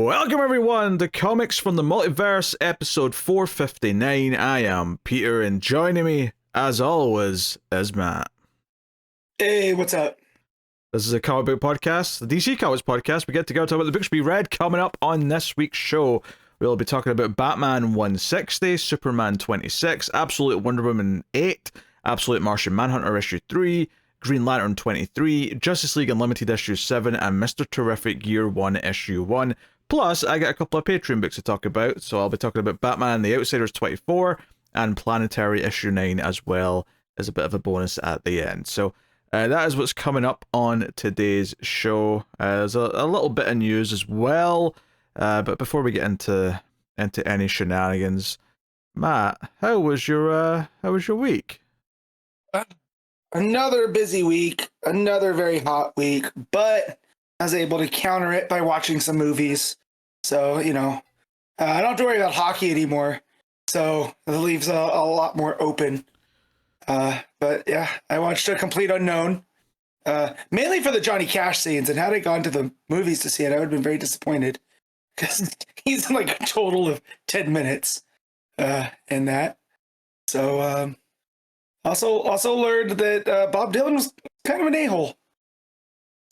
Welcome everyone to Comics from the Multiverse, episode 459. I am Peter, and joining me, as always, is Matt. Hey, what's up? This is a comic book podcast, the DC Comics podcast. We get to go talk about the books we read. Coming up on this week's show, we'll be talking about Batman 160, Superman 26, Absolute Wonder Woman 8, Absolute Martian Manhunter issue 3, Green Lantern 23, Justice League Unlimited issue 7, and Mr. Teriffic Year 1 issue 1. Plus, I got a couple of Patreon books to talk about, so I'll be talking about Batman and the Outsiders 24 and Planetary issue 9 as well as a bit of a bonus at the end. So that is what's coming up on today's show. There's a little bit of news as well, but before we get into any shenanigans, Matt, how was your week? Another busy week, another very hot week, but I was able to counter it by watching some movies. So, I don't have to worry about hockey anymore. So it leaves a lot more open. But yeah, I watched A Complete Unknown, mainly for the Johnny Cash scenes. And had I gone to the movies to see it, I would have been very disappointed because he's in like a total of 10 minutes in that. So also learned that Bob Dylan was kind of an a-hole.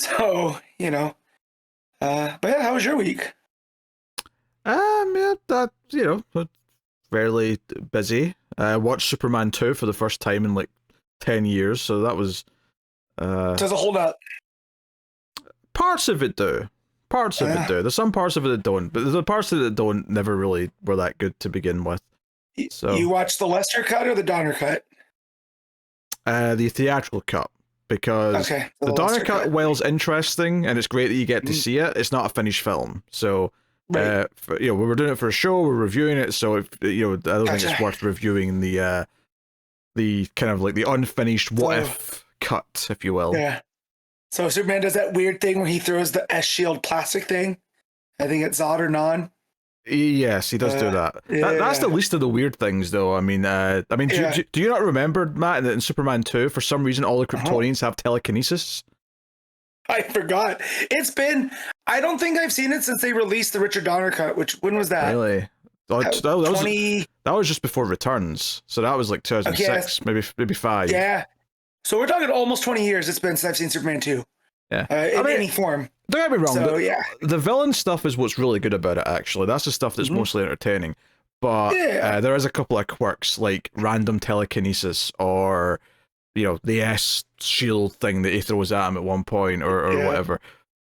So, but yeah, how was your week? Fairly busy. I watched Superman 2 for the first time in like 10 years, so that was... Does it hold up? Parts of it do. There's some parts of it that don't, but the parts of it that don't never really were that good to begin with. So you watched the Lester cut or the Donner cut? The theatrical cut. Because the Donner cut, while it's interesting and it's great that you get to see it, it's not a finished film. So, right. We were doing it for a show, we're reviewing it, so if, I don't think it's worth reviewing the kind of like the unfinished what if cut, if you will. Yeah. So Superman does that weird thing where he throws the S-Shield plastic thing. I think it's Zod or Non. Yes, he does do that. That's the least of the weird things, though. I mean, do you not remember, Matt, that in Superman 2, for some reason, all the Kryptonians have telekinesis? I forgot. I don't think I've seen it since they released the Richard Donner cut, when was that? Really? That was just before Returns, so that was like 2006, maybe 5. Yeah. So we're talking almost 20 years it's been since I've seen Superman 2. Yeah. Any form. Don't get me wrong, So, the villain stuff is what's really good about it, actually. That's the stuff that's mostly entertaining. But there is a couple of quirks, like random telekinesis or, the S-Shield thing that he throws at him at one point or whatever.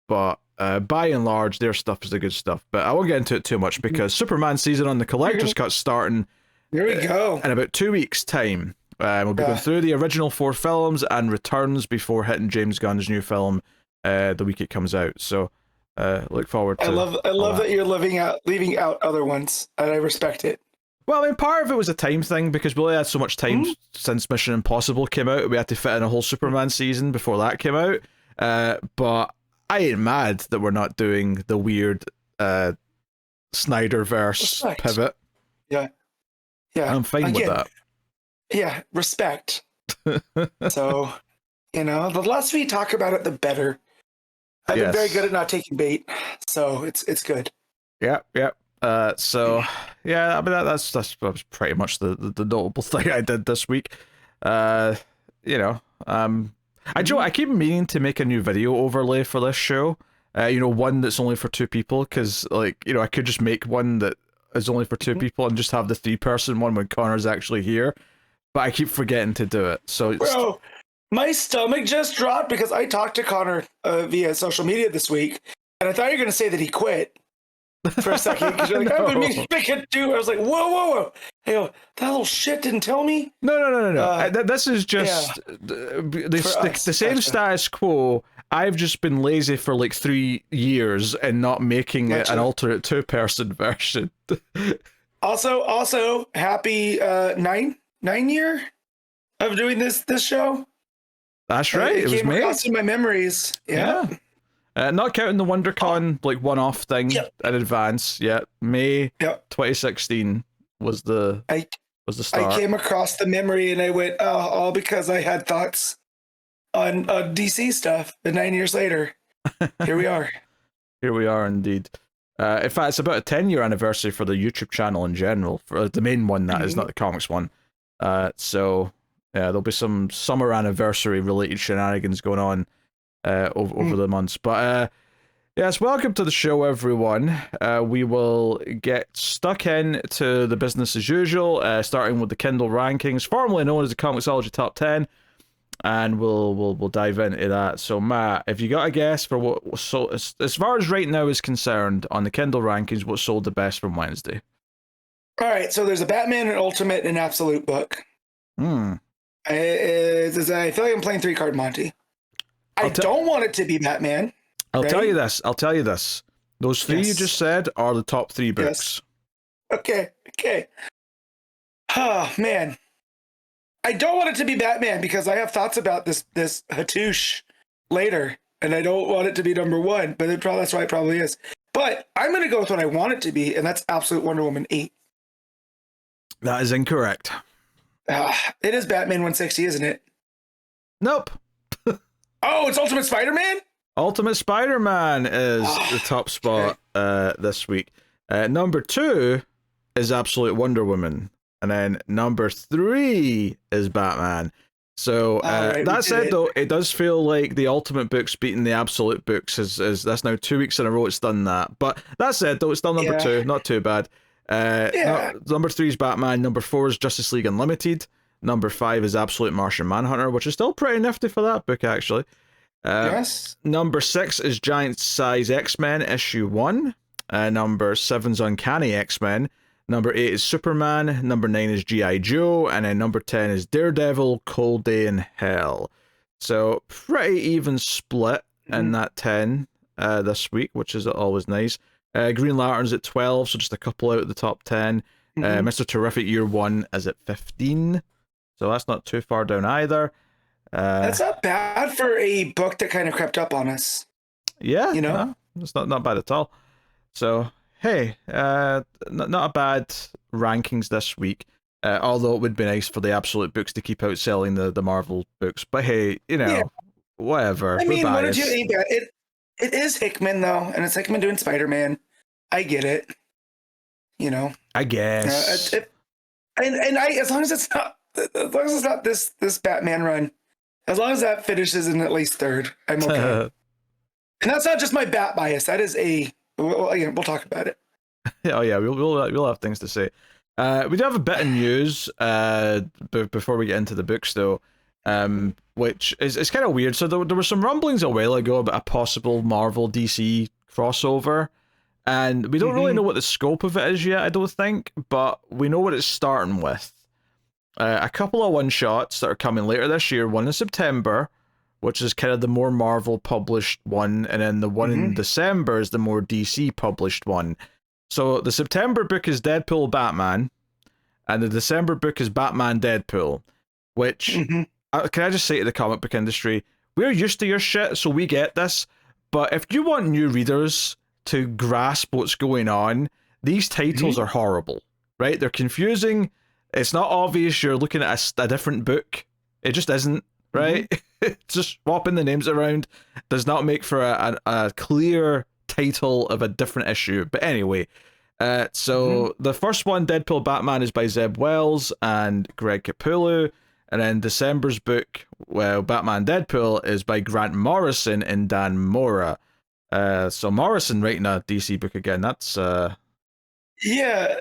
But by and large, their stuff is the good stuff. But I won't get into it too much because Superman season on the Collector's Cut starting there we go. In about 2 weeks' time. We'll be going through the original 4 films and Returns before hitting James Gunn's new film the week it comes out. So look forward to I love that you're leaving out other ones, and I respect it. Well, I mean, part of it was a time thing because we only had so much time since Mission Impossible came out. We had to fit in a whole Superman season before that came out. But I ain't mad that we're not doing the weird Snyderverse pivot. Yeah. I'm fine with that. Yeah, respect. So, the less we talk about it, the better. I've been very good at not taking bait, so it's good. Yeah. So yeah, I mean that was pretty much the notable thing I did this week. I keep meaning to make a new video overlay for this show. One that's only for 2 people, because I could just make one that is only for 2 people and just have the 3-person one when Connor's actually here. But I keep forgetting to do it. So, bro, my stomach just dropped because I talked to Connor via social media this week, and I thought you were going to say that he quit for a second because you're like, I've been meaning to make it too. I was like, whoa. Hey, that little shit didn't tell me. No. This is just the same status quo. I've just been lazy for like 3 years and not making it an alternate 2-person version. Also, happy 9 year of doing this show. That's right. It was May. In my memories. Yeah. Not counting the WonderCon one-off thing in advance. Yeah, May 2016 was the start. I came across the memory and I went, all because I had thoughts on DC stuff. And 9 years later, here we are. Here we are indeed. In fact, it's about a 10-year anniversary for the YouTube channel in general, for the main one, that is, not the comics one. So yeah, there'll be some summer anniversary related shenanigans going on over the months. But yes, welcome to the show, everyone. We will get stuck into the business as usual, starting with the Kindle rankings, formerly known as the ComiXology Top 10, and we'll dive into that. So, Matt, if you got a guess for what sold, as far as right now is concerned, on the Kindle rankings, what sold the best from Wednesday? All right, so there's a Batman, an Ultimate, and an Absolute book. I feel like I'm playing 3-card Monty. I don't want it to be Batman. I'll tell you this. Those three you just said are the top 3 books. Yes. Okay. Oh, man. I don't want it to be Batman because I have thoughts about this Hattush later, and I don't want it to be number 1, but that's why it probably is. But I'm going to go with what I want it to be, and that's Absolute Wonder Woman 8. That is incorrect. It is Batman 160, isn't it? Nope. Oh, it's Ultimate Spider-Man? Ultimate Spider-Man is the top spot this week. Number 2 is Absolute Wonder Woman. And then number 3 is Batman. So that said, though, it does feel like the Ultimate books beating the Absolute books is that's now 2 weeks in a row it's done that. But that said, though, it's still number 2, not too bad. Number 3 is Batman. Number 4 is Justice League Unlimited. Number 5 is Absolute Martian Manhunter, which is still pretty nifty for that book, actually. Yes. Number 6 is Giant Size X-Men issue 1. Number 7's Uncanny X-Men. Number 8 is Superman. Number 9 is G.I. Joe. And then number 10 is Daredevil, Cold Day in Hell. So pretty even split in that 10 this week, which is always nice. Green Lantern's at 12, so just a couple out of the top 10. Mr. Terrific Year 1 is at 15. So that's not too far down either. That's not bad for a book that kind of crept up on us. Yeah, no, it's not bad at all. So, hey, not a bad rankings this week. Although it would be nice for the Absolute books to keep outselling the Marvel books. But hey, whatever. I mean, what did you aim at? It is Hickman, though, and it's Hickman doing Spider-Man. I get it. I guess. And as long as it's not this Batman run, as long as that finishes in at least 3rd, I'm okay. And that's not just my bat bias. That is we'll talk about it. Oh yeah, we'll have things to say. We do have a bit of news before we get into the books, though, which is kind of weird. So there were some rumblings a while ago about a possible Marvel DC crossover, and we don't really know what the scope of it is yet, I don't think, but we know what it's starting with. A couple of one-shots that are coming later this year, one in September, which is kind of the more Marvel published one, and then the one in December is the more DC published one. So the September book is Deadpool Batman, and the December book is Batman Deadpool, which, can I just say to the comic book industry, we're used to your shit, so we get this, but if you want new readers to grasp what's going on, these titles are horrible, right? They're confusing. It's not obvious you're looking at a different book. It just isn't, right? Just swapping the names around does not make for a clear title of a different issue. But anyway, so the first one, Deadpool Batman, is by Zeb Wells and Greg Capullo. And then December's book, Batman Deadpool, is by Grant Morrison and Dan Mora. So Morrison writing a DC book again. That's... Yeah,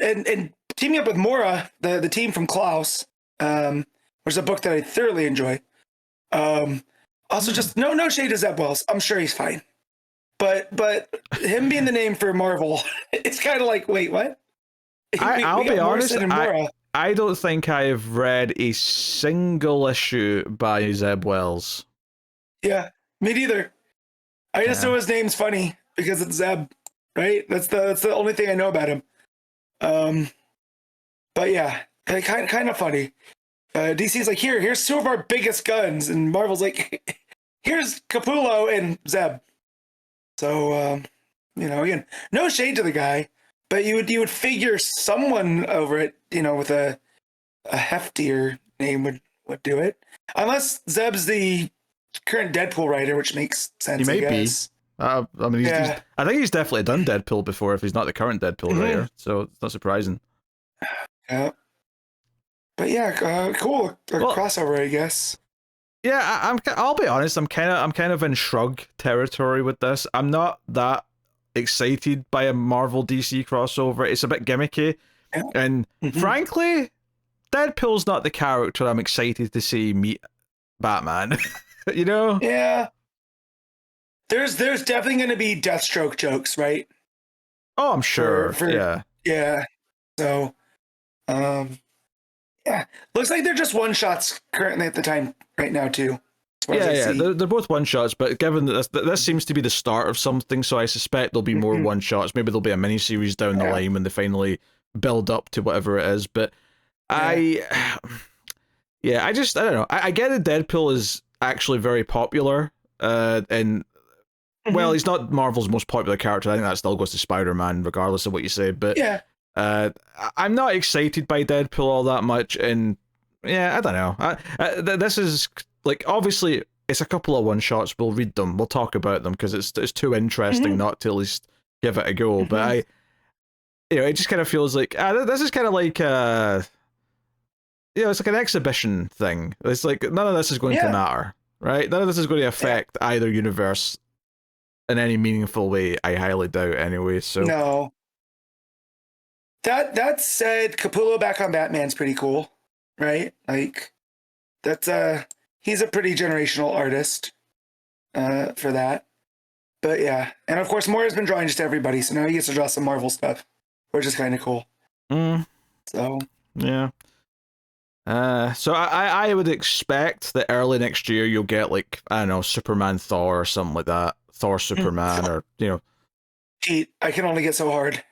and teaming up with Mora, the team from Klaus, which is a book that I thoroughly enjoy. Also, just no shade to Zeb Wells. I'm sure he's fine. But him being the name for Marvel, it's kind of like, wait, what? I'll be honest, I don't think I've read a single issue by Zeb Wells. Yeah, me neither. I just know his name's funny because it's Zeb, right? That's the only thing I know about him. But yeah, kind of funny. DC's like, here's 2 of our biggest guns, and Marvel's like, here's Capullo and Zeb. So, again, no shade to the guy, but you would figure someone over it, with a heftier name would do it, unless Zeb's the current Deadpool writer, which makes sense. He may be. I mean, I think he's definitely done Deadpool before if he's not the current Deadpool writer, so it's not surprising. Yeah. But yeah, cool. Crossover, I guess. Yeah, I'll be honest. I'm kind of in shrug territory with this. I'm not that excited by a Marvel DC crossover. It's a bit gimmicky, and frankly, Deadpool's not the character I'm excited to see meet Batman. You know? Yeah. There's definitely going to be Deathstroke jokes, right? Oh, I'm sure. Yeah. So, yeah. Looks like they're just one shots currently at the time right now too. Yeah. They're both one shots, but given that this seems to be the start of something, so I suspect there'll be more one shots. Maybe there'll be a miniseries down the line when they finally build up to whatever it is. But I don't know. I get that Deadpool is actually very popular, and well, he's not Marvel's most popular character. I think that still goes to Spider-Man, regardless of what you say. But I'm not excited by Deadpool all that much, and I don't know. This is like, obviously it's a couple of one shots. We'll read them, we'll talk about them because it's too interesting not to at least give it a go. But it just kind of feels like this is kind of like it's like an exhibition thing. It's like none of this is going to matter, right? None of this is going to affect either universe in any meaningful way. I highly doubt, anyway. So no. That said, Capullo back on Batman's pretty cool, right? Like that's he's a pretty generational artist for that. But yeah, and of course Moira's been drawing just everybody, so now he gets to draw some Marvel stuff, which is kind of cool. So yeah. So I would expect that early next year you'll get, like, I don't know, Superman Thor or something like that. Thor Superman, or I can only get so hard.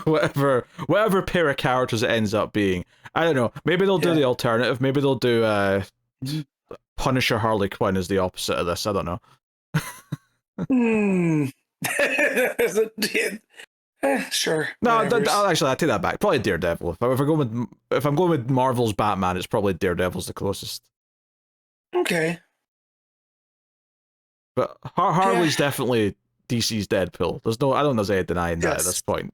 whatever pair of characters it ends up being. I don't know. Maybe they'll do the alternative. Maybe they'll do Punisher Harley Quinn as the opposite of this. I don't know. Sure. No, actually, I take that back. Probably Daredevil. If I'm going with Marvel's Batman, it's probably Daredevil's the closest. Okay. But Harley's definitely DC's Deadpool. I don't know if there's any denying that at this point.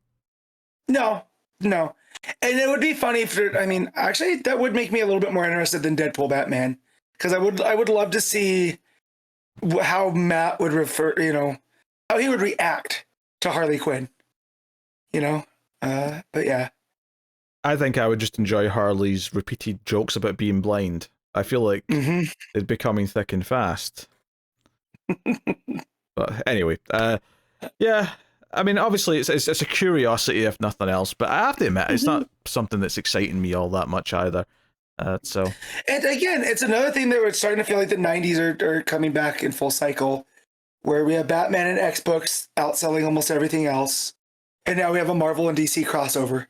No. And it would be funny actually, that would make me a little bit more interested than Deadpool Batman, because I would love to see how Matt would how he would react to Harley Quinn. But yeah. I think I would just enjoy Harley's repeated jokes about being blind. I feel like it's becoming thick and fast. But anyway, I mean, obviously it's a curiosity if nothing else, but I have to admit it's not something that's exciting me all that much either. So, and again, it's another thing that we're starting to feel like the 90s are coming back in full cycle, where we have Batman and X books outselling almost everything else, and now we have a Marvel and DC crossover.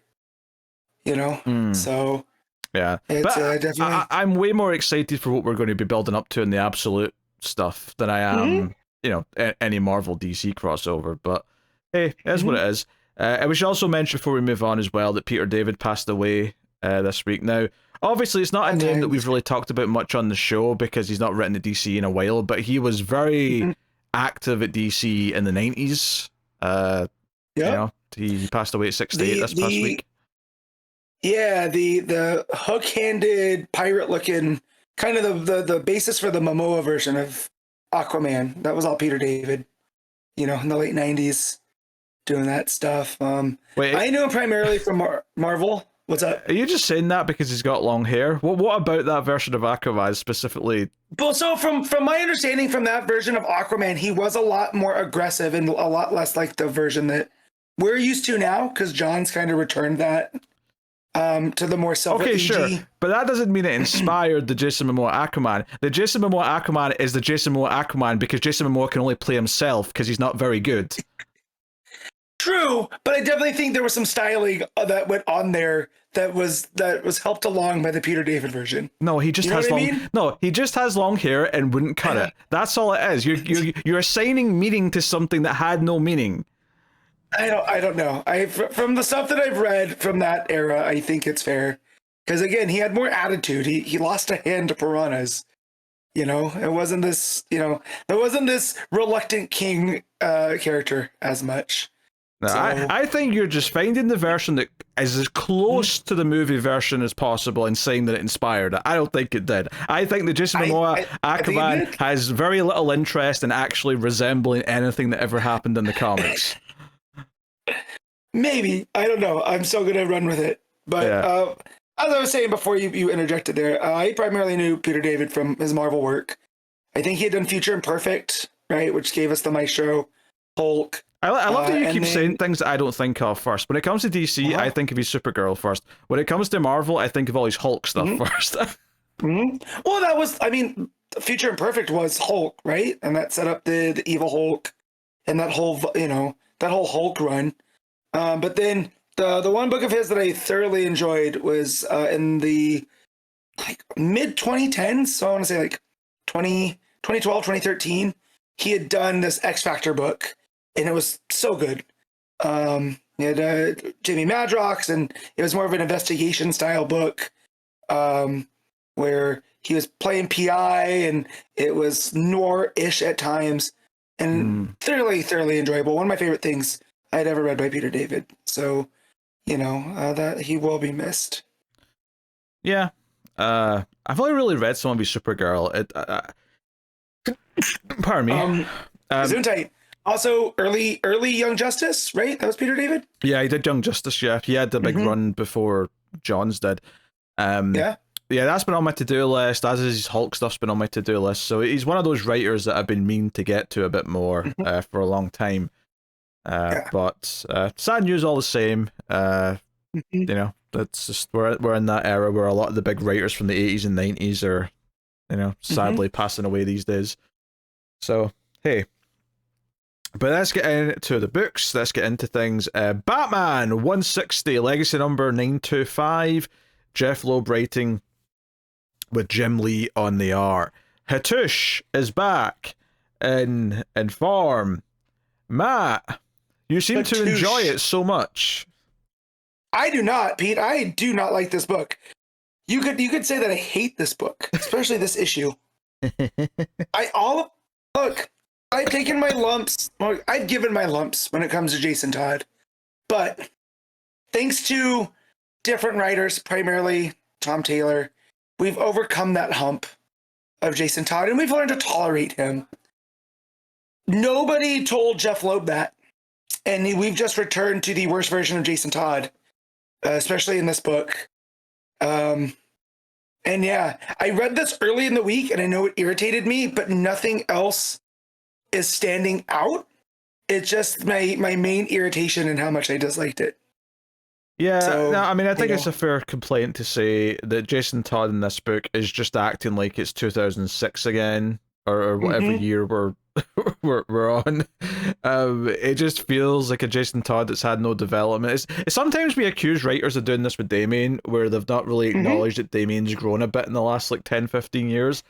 So yeah, it's but definitely. I'm way more excited for what we're going to be building up to in the absolute stuff than I am, any Marvel DC crossover. But hey, that's what it is. And we should also mention before we move on as well that Peter David passed away this week. Now, obviously, it's not a name that we've really talked about much on the show because he's not written at DC in a while, but he was very active at DC in the 90s. He passed away at 68 this past week. Yeah, the hook-handed, pirate-looking, kind of the basis for the Momoa version of Aquaman. That was all Peter David, in the late 90s, doing that stuff. Wait, I knew him primarily from Marvel. What's up? Are you just saying that because he's got long hair? What about that version of Aquaman specifically? Well, so from my understanding from that version of Aquaman, he was a lot more aggressive and a lot less like the version that we're used to now, because John's kind of returned that to the more self. Okay, sure, but that doesn't mean it inspired the Jason Momoa Aquaman. The Jason Momoa Aquaman is the Jason Momoa Aquaman because Jason Momoa can only play himself because he's not very good. True, but I definitely think there was some styling that went on there that was helped along by the Peter David version. No, he just has long. No, he just has long hair and wouldn't cut it. That's all it is. You're assigning meaning to something that had no meaning. I don't know. From the stuff that I've read from that era, I think it's fair. Because again, he had more attitude. He lost a hand to piranhas. It wasn't this, there wasn't this reluctant king character as much. No, So, I think you're just finding the version that is as close to the movie version as possible and saying that it inspired it. I don't think it did. I think that Jason Momoa Aquaman has very little interest in actually resembling anything that ever happened in the comics. Maybe. I don't know. I'm still going to run with it. But as I was saying before you interjected there, I primarily knew Peter David from his Marvel work. I think he had done Future Imperfect, right, which gave us the Maestro, Hulk. I love that you keep saying things that I don't think of first. When it comes to DC, I think of his Supergirl first. When it comes to Marvel, I think of all his Hulk stuff first. Well, that was, Future Imperfect was Hulk, right? And that set up the evil Hulk and that whole, that whole Hulk run. But then the one book of his that I thoroughly enjoyed was in the mid 2010s. So I want to say 2012, 2013. He had done this X Factor book. And it was so good. He had Jamie Madrox, and it was more of an investigation style book where he was playing PI, and it was noir-ish at times, and thoroughly, thoroughly enjoyable. One of my favorite things I'd ever read by Peter David. So, that he will be missed. Yeah. I've only really read some of his Supergirl. Pardon me. Gesundheit. Also, early Young Justice, right? That was Peter David? Yeah, he did Young Justice, yeah. He had the big run before Johns did. Yeah, that's been on my to-do list, as is his Hulk stuff's been on my to-do list. So he's one of those writers that I've been meaning to get to a bit more for a long time. But sad news all the same. That's just, we're in that era where a lot of the big writers from the 80s and 90s are, sadly passing away these days. So, hey. But let's get into the books. Let's get into things. Batman 160, Legacy number 925. Jeph Loeb writing with Jim Lee on the art. Hatush is back in form. Matt, you seem to enjoy it so much. I do not, Pete. I do not like this book. You could say that I hate this book, especially this issue. Look. I've taken my lumps. I've given my lumps when it comes to Jason Todd. But thanks to different writers, primarily Tom Taylor, we've overcome that hump of Jason Todd, and we've learned to tolerate him. Nobody told Jeph Loeb that. And we've just returned to the worst version of Jason Todd, especially in this book. And yeah, I read this early in the week, and I know it irritated me, but nothing else is standing out. It's just my main irritation and how much I disliked it. Yeah, so, I think it's a fair complaint to say that Jason Todd in this book is just acting like it's 2006 again, or whatever year we're on. It just feels like a Jason Todd that's had no development. It's sometimes we accuse writers of doing this with Damian, where they've not really acknowledged that Damian's grown a bit in the last 10-15 years.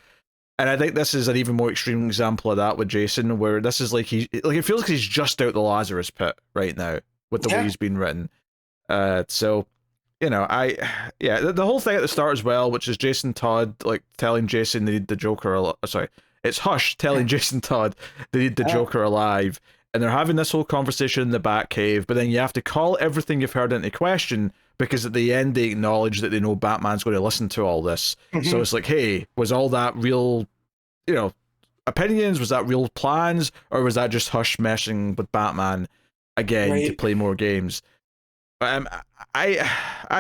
And I think this is an even more extreme example of that with Jason, where this is it feels like he's just out the Lazarus pit right now with the way he's been written. So, the whole thing at the start as well, which is Jason Todd telling Jason they need the Joker. It's Hush telling Jason Todd they need the Joker alive, and they're having this whole conversation in the Batcave. But then you have to call everything you've heard into question, because at the end they acknowledge that they know Batman's going to listen to all this. So it's like, hey, was all that real, opinions? Was that real plans? Or was that just Hush messing with Batman again to play more games? I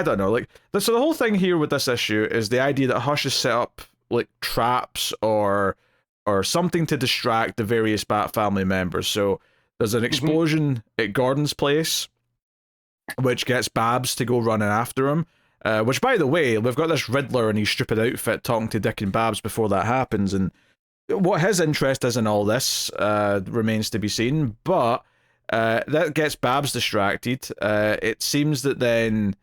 don't know. So the whole thing here with this issue is the idea that Hush has set up traps or something to distract the various Bat family members. So there's an explosion at Gordon's place, which gets Babs to go running after him. Which, by the way, we've got this Riddler in his stupid outfit talking to Dick and Babs before that happens, and what his interest is in all this remains to be seen, but that gets Babs distracted. It seems that then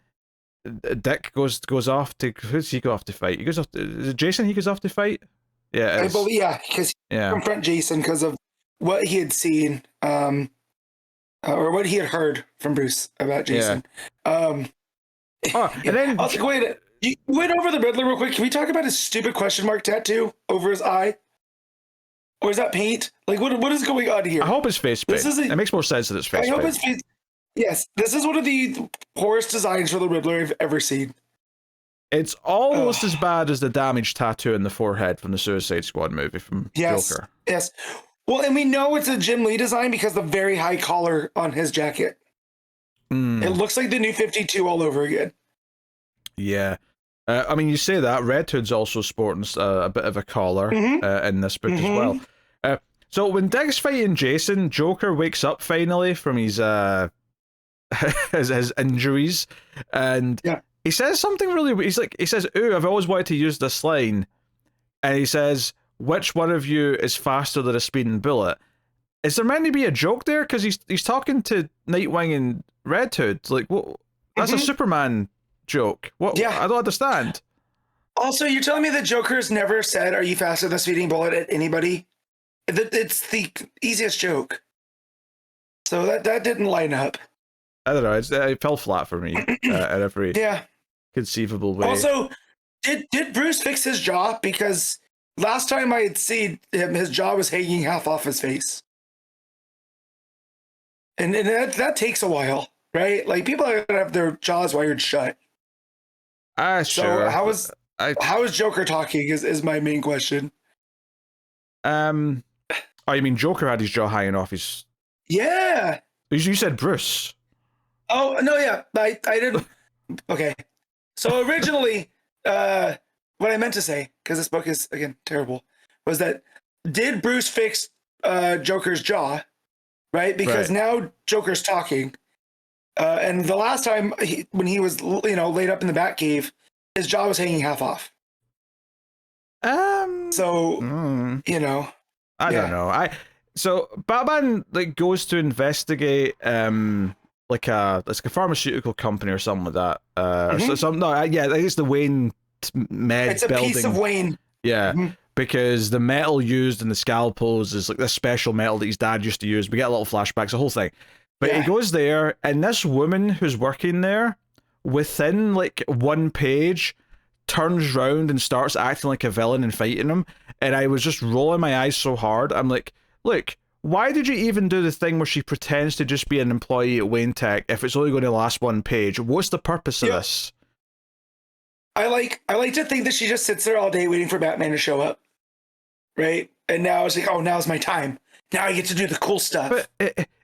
Dick goes off to... Who's he go off to fight? He goes off to, is it Jason he goes off to fight? Yeah, I believe, because he confront Jason because of what he had seen, or what he had heard from Bruce about Jason. And then I was like, wait, You went over the Riddler real quick. Can we talk about his stupid question mark tattoo over his eye? Or is that paint? Like, what is going on here? I hope it's face paint. It makes more sense that it's face paint. I hope it's face. Yes, this is one of the poorest designs for the Riddler I've ever seen. It's almost as bad as the damaged tattoo in the forehead from the Suicide Squad movie from Joker. Yes. Well, and we know it's a Jim Lee design because the very high collar on his jacket. It looks like the New 52 all over again. Yeah. I mean, you say that. Red Hood's also sporting a bit of a collar in this book as well. So when Dig's fighting Jason, Joker wakes up finally from his his injuries, and he says something really weird. He says, "Ooh, I've always wanted to use this line," and he says, "Which one of you is faster than a speeding bullet?" Is there meant to be a joke there? Because he's talking to Nightwing and Red Hood. Like, what? That's a Superman joke. What? Yeah. I don't understand. Also, you're telling me that Joker's never said, "Are you faster than a speeding bullet?" at anybody? It's the easiest joke. So that didn't line up. I don't know. It fell flat for me in every conceivable way. Also, did Bruce fix his jaw? Because last time I had seen him, his jaw was hanging half off his face. And that takes a while, right? Like, people are gonna have their jaws wired shut. Sure. So how is Joker talking is my main question. Oh, you mean Joker had his jaw hanging off his... Yeah. You said Bruce. Oh, no, yeah. I didn't... Okay. So originally, what I meant to say, because this book is, again, terrible, was that did Bruce fix Joker's jaw, right? Because now Joker's talking. And the last time when he was, laid up in the Batcave, his jaw was hanging half off. So, I don't know. So Batman goes to investigate like a pharmaceutical company or something like that. I think it's the Wayne med it's a building. Piece of Wayne. Yeah. Because the metal used in the scalpels is like this special metal that his dad used to use. We get a little flashbacks, the whole thing. But he goes there, and this woman who's working there, within like one page, turns round and starts acting like a villain and fighting him. And I was just rolling my eyes so hard. I'm like, look, why did you even do the thing where she pretends to just be an employee at Wayne Tech if it's only going to last one page? What's the purpose of this? I like to think that she just sits there all day waiting for Batman to show up, right? And now it's like, oh, now's my time. Now I get to do the cool stuff.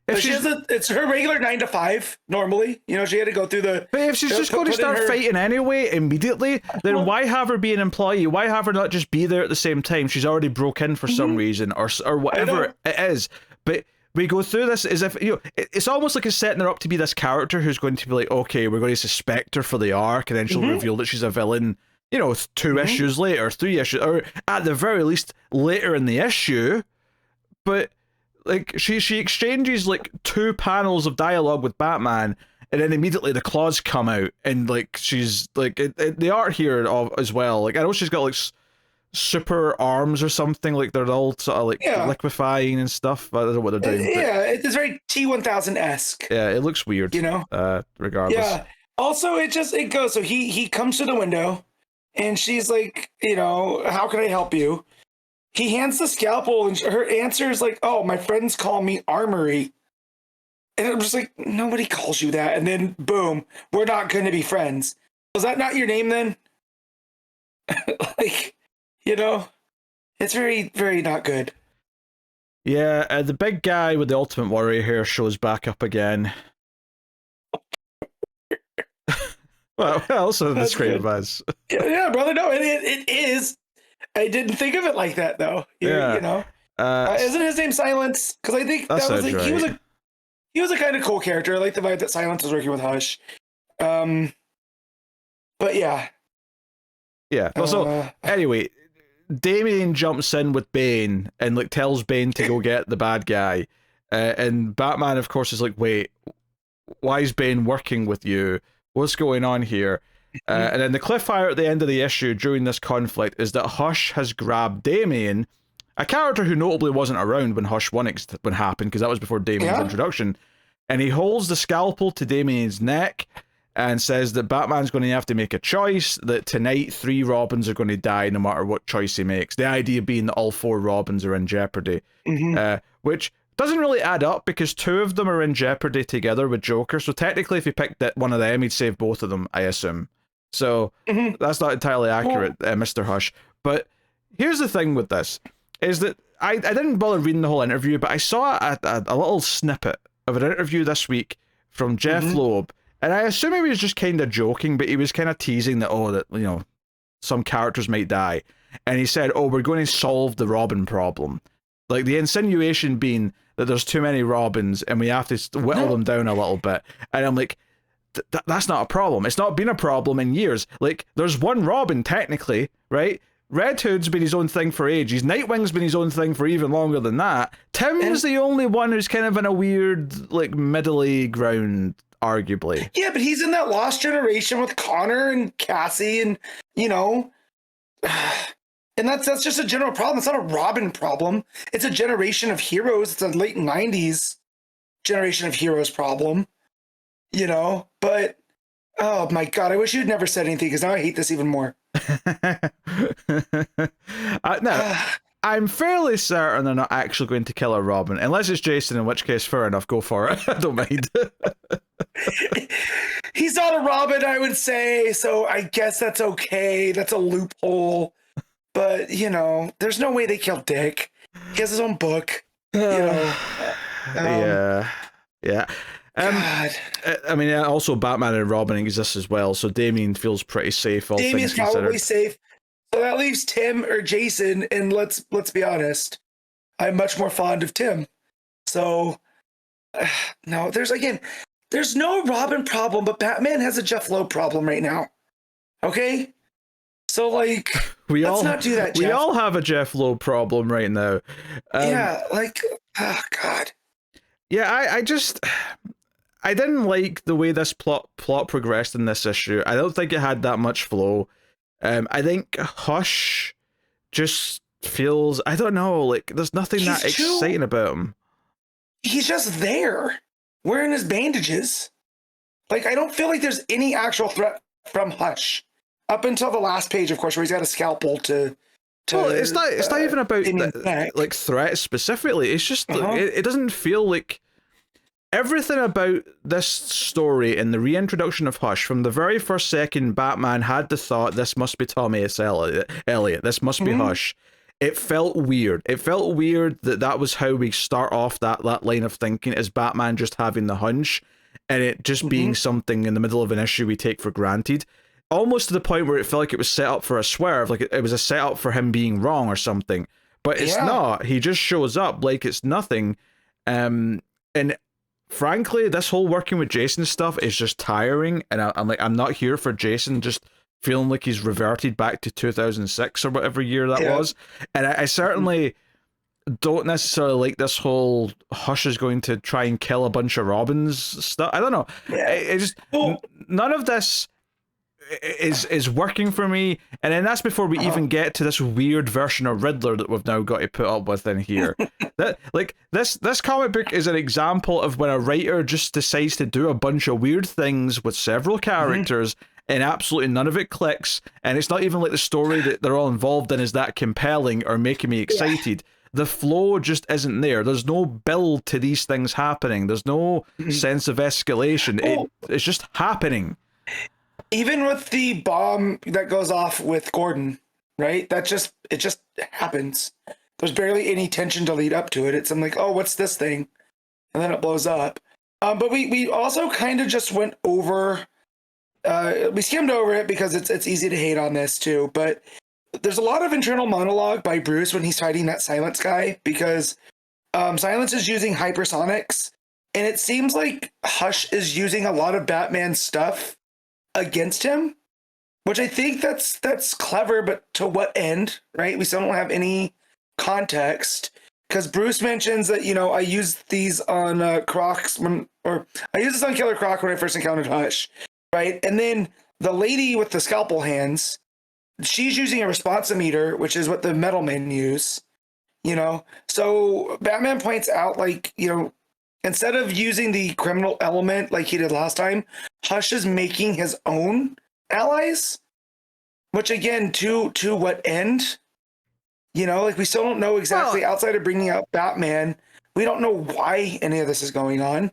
But it's her regular 9 to 5 normally. She had to go through the... But if she's just going to start fighting anyway immediately, then why have her be an employee? Why have her not just be there at the same time? She's already broke in for some reason or whatever it is. But we go through this as if, it's almost like it's setting her up to be this character who's going to be like, okay, we're going to suspect her for the arc, and then she'll reveal that she's a villain, 2 issues later, 3 issues, or at the very least later in the issue. But... like, she exchanges, 2 panels of dialogue with Batman, and then immediately the claws come out, and, she's, the art here as well, I know she's got, super arms or something, they're all sort of, liquefying and stuff. I don't know what they're doing. It's very T-1000-esque. Yeah, it looks weird, regardless. Yeah, also, it goes, so he comes to the window, and she's like, how can I help you? He hands the scalpel, and her answer is like, oh, my friends call me Armory. And I'm just like, nobody calls you that. And then, boom, we're not going to be friends. Was that not your name then? It's very, very not good. Yeah, the big guy with the Ultimate Warrior hair shows back up again. Well, what else are the screen of us? Yeah, brother, no, it is. I didn't think of it like that, though. Isn't his name Silence? Because I think that was he was a kind of cool character. I like the vibe that Silence was working with Hush. But yeah. Yeah. Also, anyway, Damian jumps in with Bane and tells Bane to go get the bad guy, and Batman, of course, is like, "Wait, why is Bane working with you? What's going on here?" And then the cliffhanger at the end of the issue during this conflict is that Hush has grabbed Damian, a character who notably wasn't around when Hush 1 happened, because that was before Damian's introduction, and he holds the scalpel to Damian's neck, and says that Batman's going to have to make a choice, that tonight 3 Robins are going to die no matter what choice he makes. The idea being that all 4 Robins are in jeopardy, which doesn't really add up because 2 of them are in jeopardy together with Joker. So technically, if he picked one of them, he'd save both of them, I assume. So that's not entirely accurate, Mr. Hush. But here's the thing with this, is that I didn't bother reading the whole interview, but I saw a little snippet of an interview this week from Jeph Loeb, and I assume he was just kind of joking, but he was kind of teasing that, some characters might die. And he said, we're going to solve the Robin problem. Like, the insinuation being that there's too many Robins and we have to whittle them down a little bit. And I'm like, that's not a problem. It's not been a problem in years. Like, there's one Robin, technically, right? Red Hood's been his own thing for ages. Nightwing's been his own thing for even longer than that. Tim's the only one who's kind of in a weird, like, middle-y ground, arguably. Yeah, but he's in that lost generation with Connor and Cassie and, and that's just a general problem. It's not a Robin problem. It's a generation of heroes. It's a late 90s generation of heroes problem, but oh my God, I wish you'd never said anything because now I hate this even more. No, I'm fairly certain they're not actually going to kill a Robin, unless it's Jason, in which case, fair enough, go for it. I don't mind. He's not a Robin, I would say, so I guess that's okay. That's a loophole. But, there's no way they kill Dick. He has his own book, Yeah. God. I mean, also Batman and Robin exist as well, so Damian feels pretty safe. All Damian's things probably considered. safe. So that leaves Tim or Jason, and let's be honest, I'm much more fond of Tim. So, no, there's no Robin problem, but Batman has a Jeph Loeb problem right now. Okay? So, like, let's not do that, Jeph. We all have a Jeph Loeb problem right now. Oh, God. Yeah, I didn't like the way this plot progressed in this issue. I don't think it had that much flow. I think Hush just feels, I don't know, like there's nothing that exciting about him. He's just there, wearing his bandages. Like, I don't feel like there's any actual threat from Hush. Up until the last page, of course, where he's got a scalpel to well, it's not even about like threats specifically. It's just it doesn't feel like everything about this story and the reintroduction of Hush from the very first second Batman had the thought, this must be Tommy S. Elliot, this must be Hush. It felt weird. It felt weird that was how we start off that line of thinking, is Batman just having the hunch and it just being something in the middle of an issue we take for granted. Almost to the point where it felt like it was set up for a swerve, like it was a setup for him being wrong or something. But it's not. He just shows up like it's nothing. And frankly, this whole working with Jason stuff is just tiring. And I'm not here for Jason just feeling like he's reverted back to 2006 or whatever year that was. And I certainly don't necessarily like this whole Hush is going to try and kill a bunch of Robins stuff. I don't know. It just none of this is working for me, and then that's before we even get to this weird version of Riddler that we've now got to put up with in here. That like this comic book is an example of when a writer just decides to do a bunch of weird things with several characters and absolutely none of it clicks, and it's not even like the story that they're all involved in is that compelling or making me excited. The flow just isn't there. There's no build to these things happening. There's no sense of escalation. It's just happening. Even with the bomb that goes off with Gordon, right? It just happens. There's barely any tension to lead up to it. It's I'm like, oh, what's this thing? And then it blows up. But we also kind of just went over. We skimmed over it because it's easy to hate on this too. But there's a lot of internal monologue by Bruce when he's fighting that Silence guy because Silence is using hypersonics, and it seems like Hush is using a lot of Batman stuff against him, which I think that's clever, but to what end, right? We still don't have any context because Bruce mentions that, I used these on Crocs I used this on Killer Croc when I first encountered Hush, right? And then the lady with the scalpel hands, she's using a responsometer, which is what the metal men use, So Batman points out, like, instead of using the criminal element like he did last time, Hush is making his own allies, which again, to what end? You know, like we still don't know exactly, outside of bringing out Batman, we don't know why any of this is going on.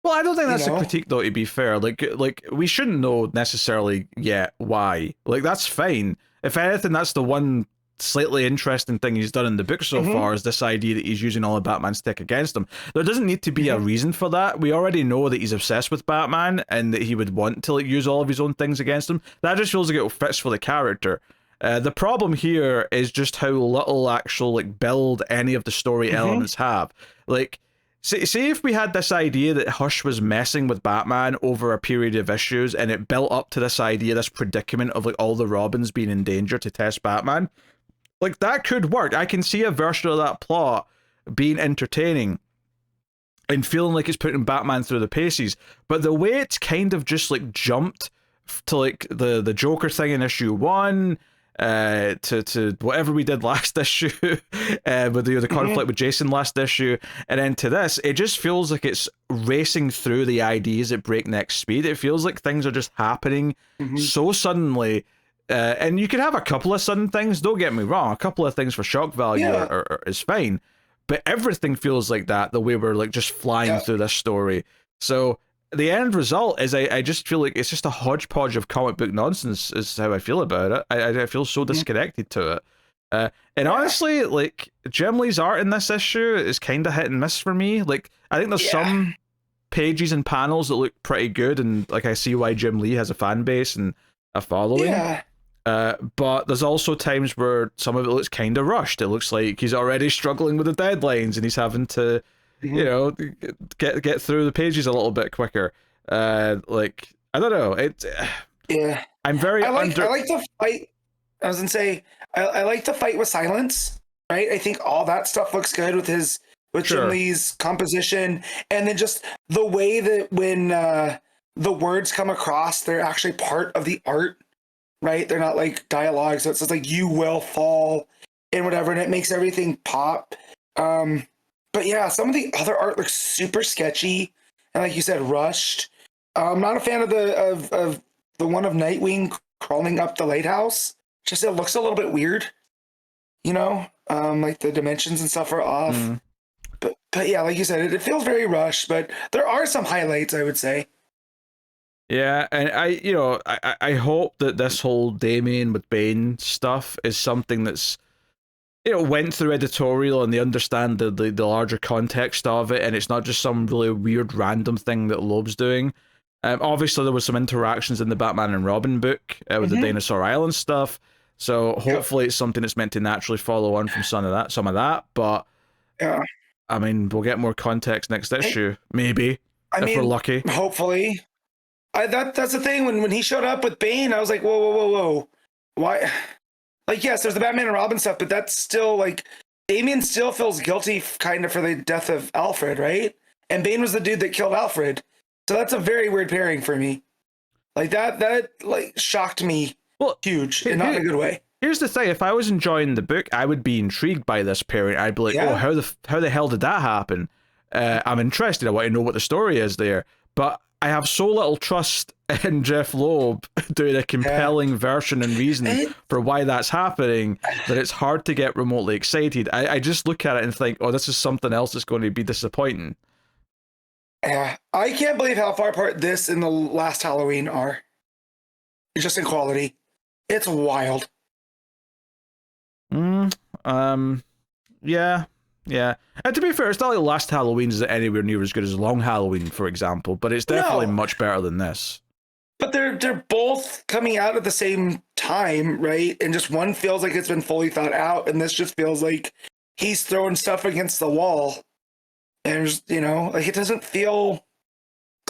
Well, I don't think that's a critique, though, to be fair. Like we shouldn't know necessarily yet why. Like, that's fine. If anything, that's the one slightly interesting thing he's done in the book so far, is this idea that he's using all of Batman's tech against him. There doesn't need to be a reason for that. We already know that he's obsessed with Batman and that he would want to like use all of his own things against him. That just feels like it fits for the character. The problem here is just how little actual like build any of the story elements have. Like, say if we had this idea that Hush was messing with Batman over a period of issues, and it built up to this idea, this predicament of like all the Robins being in danger to test Batman, like that could work. I can see a version of that plot being entertaining and feeling like it's putting Batman through the paces. But the way it's kind of just like jumped to like the Joker thing in issue 1, to whatever we did last issue, with the conflict with Jason last issue, and then to this, it just feels like it's racing through the ideas at breakneck speed. It feels like things are just happening so suddenly, and you can have a couple of sudden things, don't get me wrong, a couple of things for shock value is fine, but everything feels like that, the way we're like just flying through this story. So the end result is I just feel like it's just a hodgepodge of comic book nonsense is how I feel about it. I feel so disconnected to it. And honestly, like, Jim Lee's art in this issue is kind of hit and miss for me. Like, I think there's some pages and panels that look pretty good, and like I see why Jim Lee has a fan base and a following. But there's also times where some of it looks kind of rushed. It looks like he's already struggling with the deadlines and he's having to you know, get through the pages a little bit quicker. Like, I don't know. I'm very. I like the fight. I was gonna say I like the fight with silence. Right. I think all that stuff looks good with Jim Lee's composition, and then just the way that when the words come across, they're actually part of the art. Right. They're not like dialogue, so it's just like "you will fall" and whatever, and it makes everything pop. But yeah, some of the other art looks super sketchy and, like you said, rushed. I'm not a fan of the one of Nightwing crawling up the lighthouse. Just it looks a little bit weird, you know. Like the dimensions and stuff are off. But yeah, like you said, it feels very rushed. But there are some highlights, I would say. Yeah, and I hope that this whole Damien with Bane stuff is something that's, you know, went through editorial and they understand the larger context of it, and it's not just some really weird random thing that Loeb's doing. Obviously, there was some interactions in the Batman and Robin book with the Dinosaur Island stuff, so hopefully it's something that's meant to naturally follow on from some of that. But I mean, we'll get more context next issue, maybe, if we're lucky. Hopefully. That's the thing. When he showed up with Bane, I was like, whoa, why? Like, yes, there's the Batman and Robin stuff, but that's still, like, Damien still feels guilty kind of for the death of Alfred, right? And Bane was the dude that killed Alfred. So that's a very weird pairing for me. Like, that like, shocked me huge, and not in a good way. Here's the thing. If I was enjoying the book, I would be intrigued by this pairing. I'd be like, oh, how the hell did that happen? I'm interested. I want to know what the story is there. But I have so little trust in Jeph Loeb doing a compelling version and reason for why that's happening that it's hard to get remotely excited. I just look at it and think, oh, this is something else that's going to be disappointing. Yeah, I can't believe how far apart this and the last Halloween are. Just in quality. It's wild. Yeah. And to be fair, it's not like Last Halloween is anywhere near as good as Long Halloween, for example, but it's definitely much better than this. But they're both coming out at the same time, right? And just one feels like it's been fully thought out, and this just feels like he's throwing stuff against the wall. And just, you know, like it doesn't feel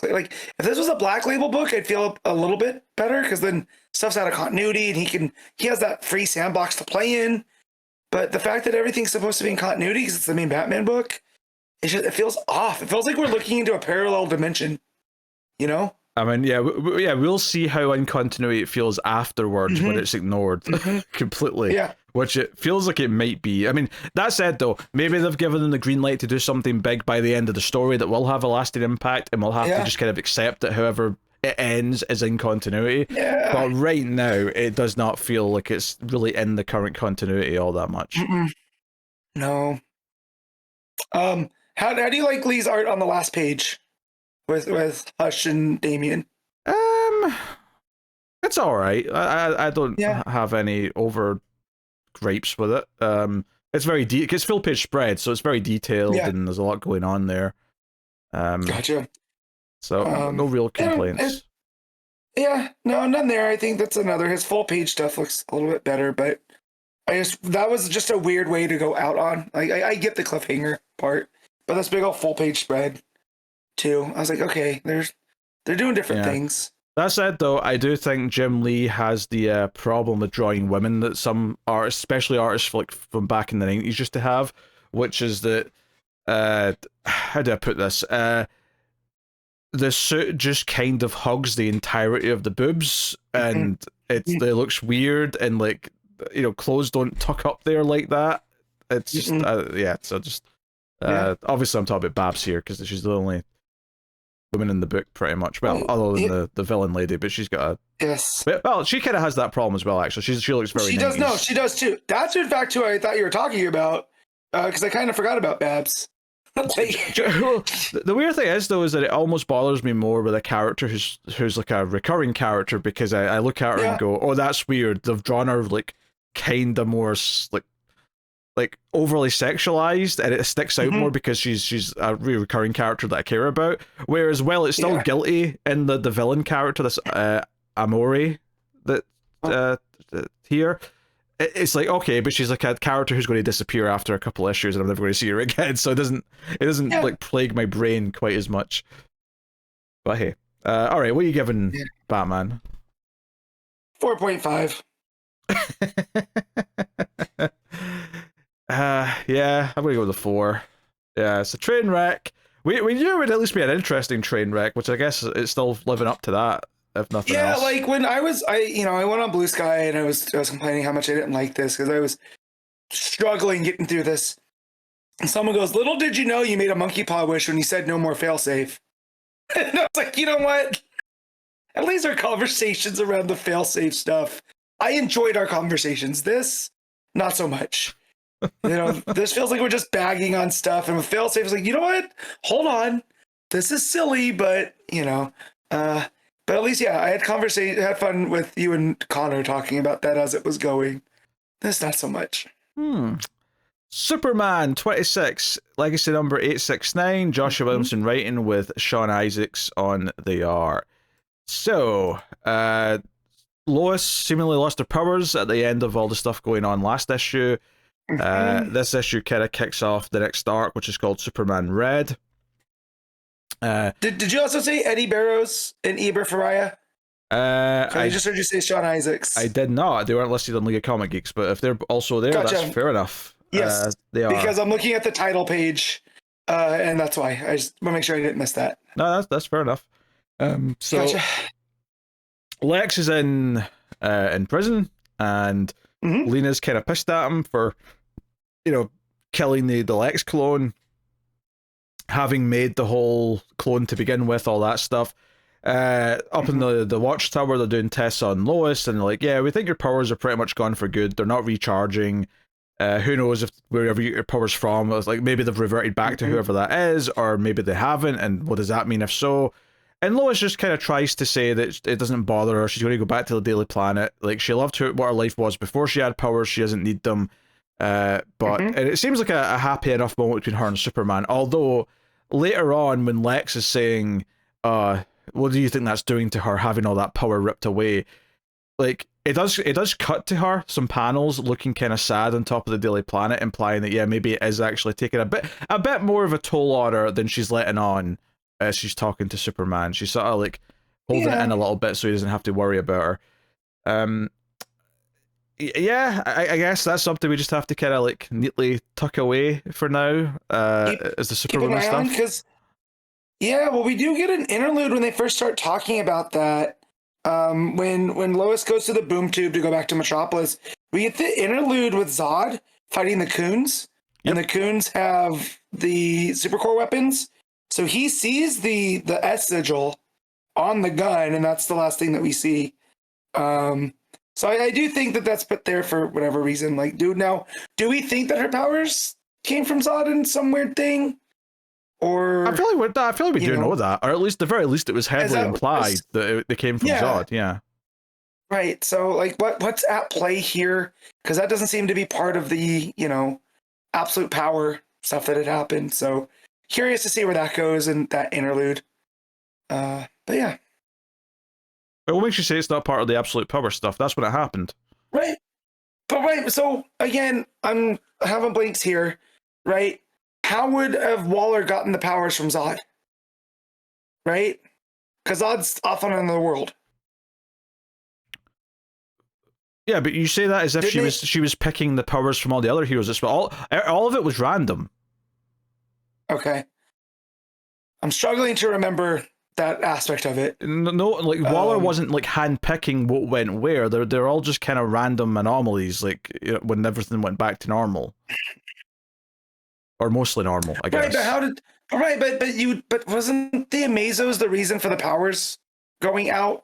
like if this was a Black Label book, I'd feel a little bit better because then stuff's out of continuity and he has that free sandbox to play in. But the fact that everything's supposed to be in continuity because it's the main Batman book, it feels off. It feels like we're looking into a parallel dimension, you know? I mean, we'll see how in continuity it feels afterwards when it's ignored completely. Yeah. Which it feels like it might be. I mean, that said, though, maybe they've given them the green light to do something big by the end of the story that will have a lasting impact, and we'll have to just kind of accept it however it ends is in continuity. Yeah. But right now, it does not feel like it's really in the current continuity all that much. No. How do you like Lee's art on the last page with Hush and Damien? It's all right. I don't have any over gripes with it. It's very it's full page spread, so it's very detailed and there's a lot going on there. Gotcha. So no real complaints. No, none there. I think that's another. His full page stuff looks a little bit better, but that was just a weird way to go out on. Like I get the cliffhanger part, but this big old full page spread too. I was like, okay, they're doing different things. That said, though, I do think Jim Lee has the problem with drawing women that some artists, especially artists from back in the 90s, used to have, which is that, how do I put this? The suit just kind of hugs the entirety of the boobs, and it looks weird, and like, you know, clothes don't tuck up there like that. It's just, obviously I'm talking about Babs here, because she's the only woman in the book, pretty much. Well, other than the villain lady, but she's got a... Yes. Well, she kind of has that problem as well, actually. She looks very... She does, no, she does too. That's in fact who I thought you were talking about, because I kind of forgot about Babs. The weird thing is, though, is that it almost bothers me more with a character who's like a recurring character, because I look at her and go, oh, that's weird. They've drawn her like kind of more like overly sexualized, and it sticks out more because she's a recurring character that I care about. Whereas, it's still guilty in the villain character, this Amori that here. It's like, okay, but she's like a character who's going to disappear after a couple issues, and I'm never going to see her again. So it doesn't like plague my brain quite as much. But hey, all right, what are you giving Batman? 4.5. I'm gonna go with a 4. Yeah, it's a train wreck. We knew it would at least be an interesting train wreck, which I guess it's still living up to that, if nothing else. Yeah, like when I went on Blue Sky and I was complaining how much I didn't like this because I was struggling getting through this. And someone goes, "Little did you know you made a monkey paw wish when you said no more failsafe." And I was like, you know what? At least our conversations around the failsafe stuff, I enjoyed our conversations. This, not so much. You know, this feels like we're just bagging on stuff, and with failsafe, it's like, you know what? Hold on, this is silly, but you know, but at least, I had fun with you and Connor talking about that as it was going. This not so much. Superman 26, Legacy number 869. Joshua Williamson writing with Sean Izaakse on the art. So, Lois seemingly lost her powers at the end of all the stuff going on last issue. This issue kind of kicks off the next arc, which is called Superman Red. Did you also say Eddie Barrows and Eber Faria? I just heard you say Sean Izaakse. I did not. They weren't listed on League of Comic Geeks, but if they're also there, Gotcha. That's fair enough. Yes, they are. Because I'm looking at the title page, and that's why. I just want to make sure I didn't miss that. No, that's fair enough. So gotcha. Lex is in prison, and Lena's kind of pissed at him for, killing the Lex clone, having made the whole clone to begin with, all that stuff. Up in the watchtower, they're doing tests on Lois, and they're like, yeah, we think your powers are pretty much gone for good. They're not recharging. Who knows if wherever you get your powers from, it's like maybe they've reverted back to whoever that is, or maybe they haven't, and what does that mean if so? And Lois just kind of tries to say that it doesn't bother her. She's going to go back to the Daily Planet. Like, she loved what her life was before she had powers. She doesn't need them. But and it seems like a happy enough moment between her and Superman. Although later on, when Lex is saying, what do you think that's doing to her, having all that power ripped away? Like, it does cut to her, some panels looking kind of sad on top of the Daily Planet, implying that, yeah, maybe it is actually taking a bit more of a toll on her than she's letting on as she's talking to Superman. She's sort of like holding it in a little bit so he doesn't have to worry about her. I guess that's something we just have to kind of like neatly tuck away for now. As the Superwoman stuff. Because we do get an interlude when they first start talking about that. When Lois goes to the boom tube to go back to Metropolis, we get the interlude with Zod fighting the Coons, and the Coons have the supercore weapons. So he sees the S sigil on the gun, and that's the last thing that we see. So I do think that that's put there for whatever reason. Like, do we think that her powers came from Zod in some weird thing? Or I feel like we do know that, or at least the very least it was heavily implied that they came from Zod. Yeah. Right. So like, what's at play here? Because that doesn't seem to be part of the absolute power stuff that had happened. So curious to see where that goes in that interlude. But yeah. But what makes you say it's not part of the absolute power stuff? That's when it happened. Right. But right. So again, I'm having blanks here. Right. How would have Waller gotten the powers from Zod? Right? Because Zod's off on another world. Yeah, but you say that as if she was picking the powers from all the other heroes as well. All of it was random. Okay. I'm struggling to remember that aspect of it. No, like Waller wasn't like hand picking what went where. They're all just kind of random anomalies, like when everything went back to normal. Or mostly normal, I guess. But wasn't the Amazos the reason for the powers going out?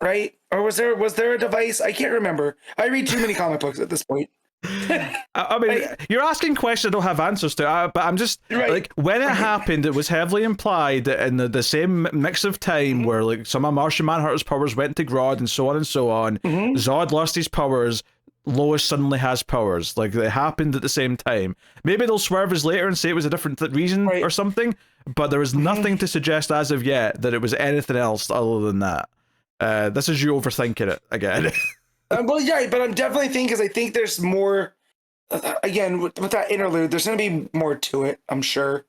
Right? Or was there a device? I can't remember. I read too many comic books at this point. I mean, you're asking questions I don't have answers to, but I'm just like, when it happened, it was heavily implied that in the same mix of time where like some of Martian Manhunter's powers went to Grodd and so on, Zod lost his powers. Lois suddenly has powers. Like, they happened at the same time. Maybe they'll swerve us later and say it was a different reason or something, but there is nothing to suggest as of yet that it was anything else other than that. This is you overthinking it again. Well, yeah, but I'm definitely thinking, because I think there's more, again, with that interlude, there's going to be more to it, I'm sure.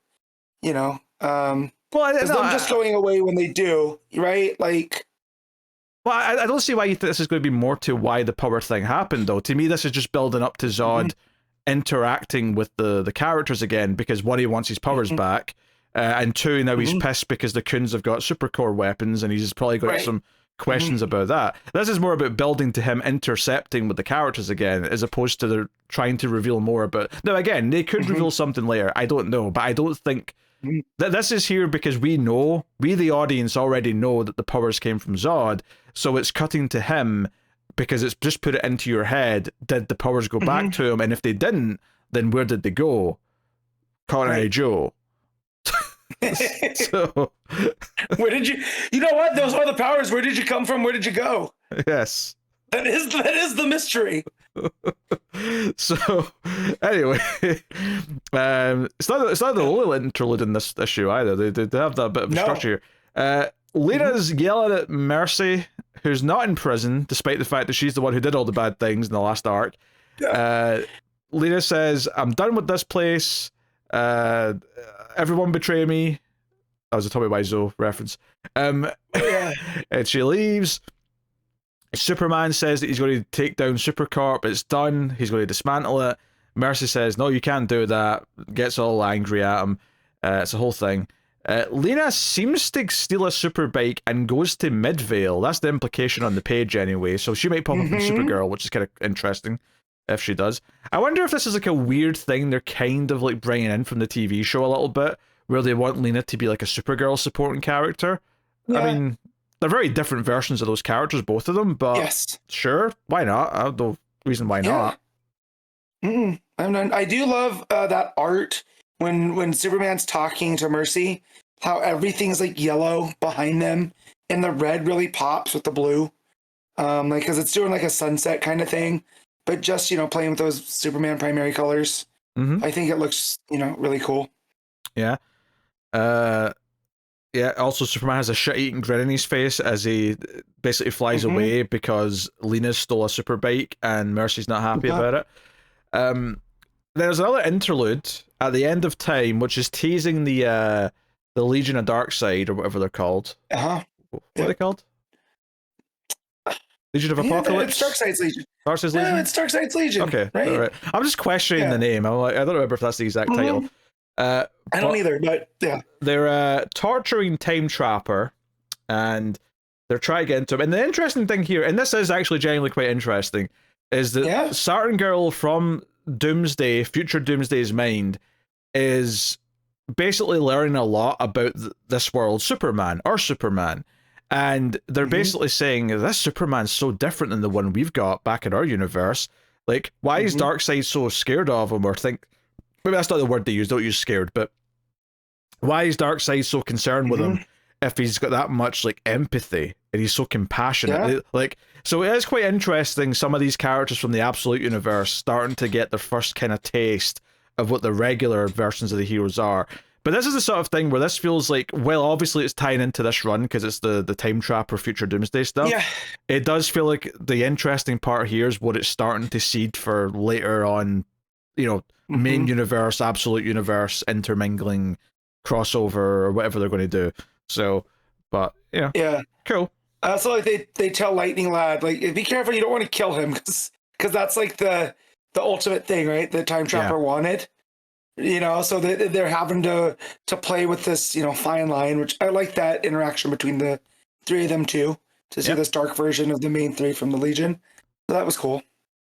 Well, them just going away when they do, right? Like... Well, I don't see why you think this is going to be more to why the power thing happened, though. To me, this is just building up to Zod interacting with the characters again, because one, he wants his powers back, and two, now he's pissed because the Khunds have got supercore weapons, and he's probably got some questions about that. This is more about building to him intercepting with the characters again, as opposed to they're trying to reveal more about... Now, again, they could reveal something later, I don't know, but I don't think... that this is here because we the audience already know that the powers came from Zod, so it's cutting to him because it's just put it into your head, did the powers go back to him, and if they didn't, then where did they go? Culinary Joe. So where did you know what, those are the powers, where did you come from, where did you go? Yes, that is the mystery. So anyway, it's not the only interlude in this issue either. They have that bit of structure here. Lena's yelling at Mercy, who's not in prison, despite the fact that she's the one who did all the bad things in the last arc. Lena says, "I'm done with this place. Everyone betray me." That was a Tommy Wiseau reference. And she leaves. Superman says that he's going to take down Supercorp. It's done. He's going to dismantle it. Mercy says, "No, you can't do that." Gets all angry at him. It's a whole thing. Lena seems to steal a super bike and goes to Midvale. That's the implication on the page anyway. So she might pop up in Supergirl, which is kind of interesting if she does. I wonder if this is like a weird thing they're kind of like bringing in from the TV show a little bit, where they want Lena to be like a Supergirl supporting character. Yeah. I mean, they're very different versions of those characters, both of them, but sure, why not? I have no reason why not. And I do love that art when Superman's talking to Mercy, how everything's like yellow behind them, and the red really pops with the blue, like because it's doing like a sunset kind of thing, but just playing with those Superman primary colors. I think it looks really cool. Yeah. Yeah, also Superman has a shit-eating grin in his face as he basically flies away because Lena stole a super bike and Mercy's not happy about it. There's another interlude at the end of time, which is teasing the Legion of Darkseid, or whatever they're called. What are they called? Legion of Apocalypse? It's Darkseid's Legion. Darkseid's Legion? No, it's Darkseid's Legion. Okay, right? All right. I'm just questioning the name. I'm like, I don't remember if that's the exact title. I don't either, but yeah. They're torturing Time Trapper, and they're trying to get into him. And the interesting thing here, and this is actually genuinely quite interesting, is that Saturn Girl from Doomsday, future Doomsday's mind, is basically learning a lot about this world Superman, or Superman. And they're basically saying, this Superman's so different than the one we've got back in our universe. Like, why is Darkseid so scared of him, or think... Maybe that's not the word they use, don't use scared, but why is Darkseid so concerned with him if he's got that much, like, empathy, and he's so compassionate? Yeah. Like, so it is quite interesting, some of these characters from the Absolute Universe starting to get their first kind of taste of what the regular versions of the heroes are. But this is the sort of thing where this feels like, well, obviously it's tying into this run because it's the Time Trapper Future Doomsday stuff. Yeah. It does feel like the interesting part here is what it's starting to seed for later on, you know, main universe, Absolute Universe, intermingling, crossover, or whatever they're going to do. So, but yeah. Yeah. Cool. So like they tell Lightning Lad, like, be careful, you don't want to kill him, because that's like the ultimate thing, right? The Time Trapper wanted. You know, so they're having to play with this, you know, fine line, which I like that interaction between the three of them too, to see this dark version of the main three from the Legion. So that was cool.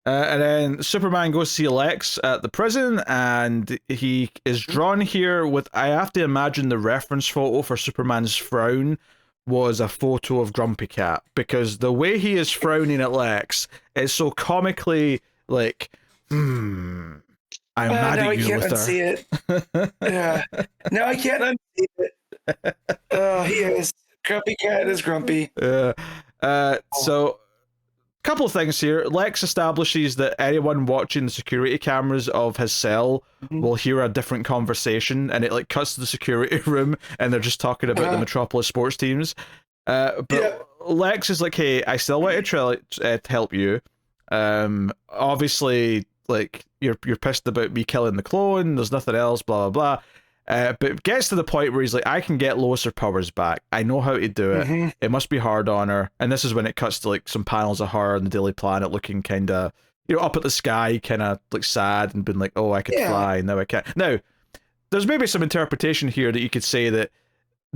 And then Superman goes to see Lex at the prison, and he is drawn here with, I have to imagine the reference photo for Superman's frown was a photo of Grumpy Cat, because the way he is frowning at Lex is so comically like, I'm mad at you, Luthor. Unsee it. Yeah. No, I can't unsee it. Oh, he is. Grumpy Cat is grumpy. So, a couple of things here. Lex establishes that anyone watching the security cameras of his cell will hear a different conversation, and it like cuts to the security room, and they're just talking about the Metropolis sports teams. But Lex is like, hey, I still want to try to help you. Obviously, like, you're pissed about me killing the clone, there's nothing else, blah blah blah, but it gets to the point where he's like, I can get Lois her powers back, I know how to do it, it must be hard on her. And this is when it cuts to like some panels of her on the Daily Planet looking kind of, you know, up at the sky, kind of like sad, and been like, oh, I could fly, now I can't. Now there's maybe some interpretation here that you could say that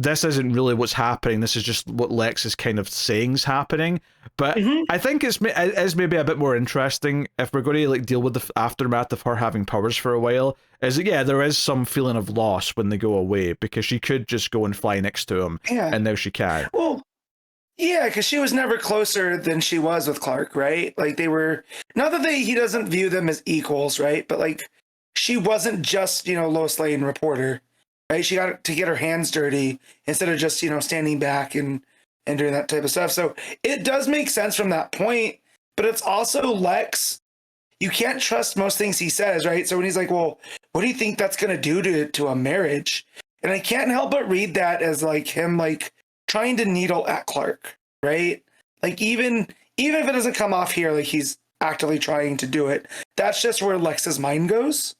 this isn't really what's happening, this is just what Lex is kind of saying is happening. But I think it's maybe a bit more interesting if we're going to like deal with the aftermath of her having powers for a while, is that, yeah, there is some feeling of loss when they go away, because she could just go and fly next to him, and now she can't. Well, yeah, because she was never closer than she was with Clark, right? Like, they were, not that he doesn't view them as equals, right? But like, she wasn't just, you know, Lois Lane reporter. Right, she got to get her hands dirty instead of just, you know, standing back and doing that type of stuff. So it does make sense from that point, but it's also Lex. You can't trust most things he says, right? So when he's like, well, what do you think that's going to do to a marriage? And I can't help but read that as like him, like, trying to needle at Clark, right? Like, even if it doesn't come off here, like he's actively trying to do it, that's just where Lex's mind goes,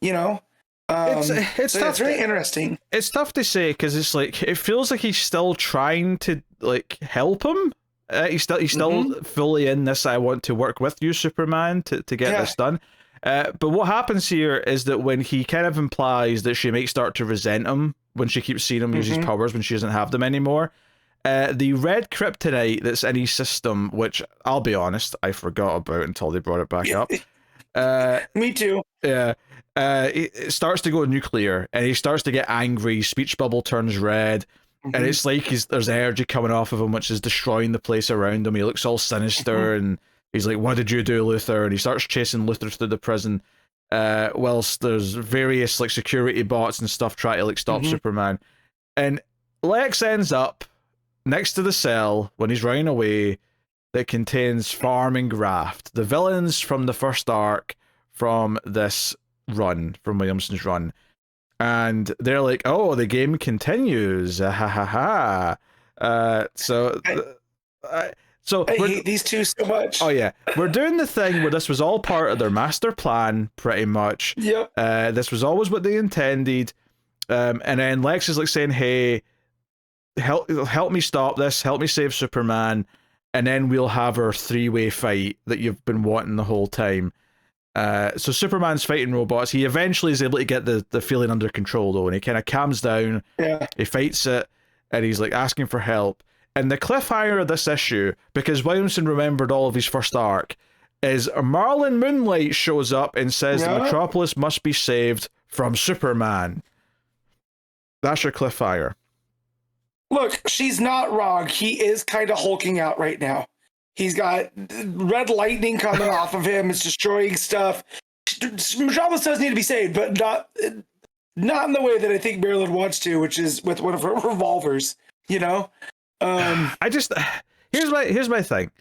you know? It's so tough. It's really interesting. It's tough to say, because it's like, it feels like he's still trying to like help him. He's still fully in this, I want to work with you, Superman, to get this done. But what happens here is that when he kind of implies that she might start to resent him when she keeps seeing him use his powers when she doesn't have them anymore, the red kryptonite that's in his system, which I'll be honest, I forgot about until they brought it back up. Me too. Yeah. It starts to go nuclear, and he starts to get angry. Speech bubble turns red, and it's like there's energy coming off of him, which is destroying the place around him. He looks all sinister, and he's like, "What did you do, Luthor?" And he starts chasing Luthor through the prison, whilst there's various like security bots and stuff trying to like stop Superman. And Lex ends up next to the cell when he's running away that contains Farm and Graft, the villains from the first arc from this run, from Williamson's run. And they're like, oh, the game continues, ha ha ha. So I hate these two so much. Oh yeah, we're doing the thing where this was all part of their master plan, pretty much. Yep. This was always what they intended. And then Lex is like saying, hey, help me stop this, help me save Superman, and then we'll have our three-way fight that you've been wanting the whole time. So Superman's fighting robots. He eventually is able to get the feeling under control, though, and he kind of calms down. Yeah. He fights it, and he's like asking for help. And the cliffhanger of this issue, because Williamson remembered all of his first arc, is Marlon Moonlight shows up and says the Metropolis must be saved from Superman. That's your cliffhanger. Look, she's not wrong. He is kind of hulking out right now. He's got red lightning coming off of him. It's destroying stuff. Metropolis does need to be saved, but not in the way that I think Marilyn wants to, which is with one of her revolvers. You know, I just here's my thing.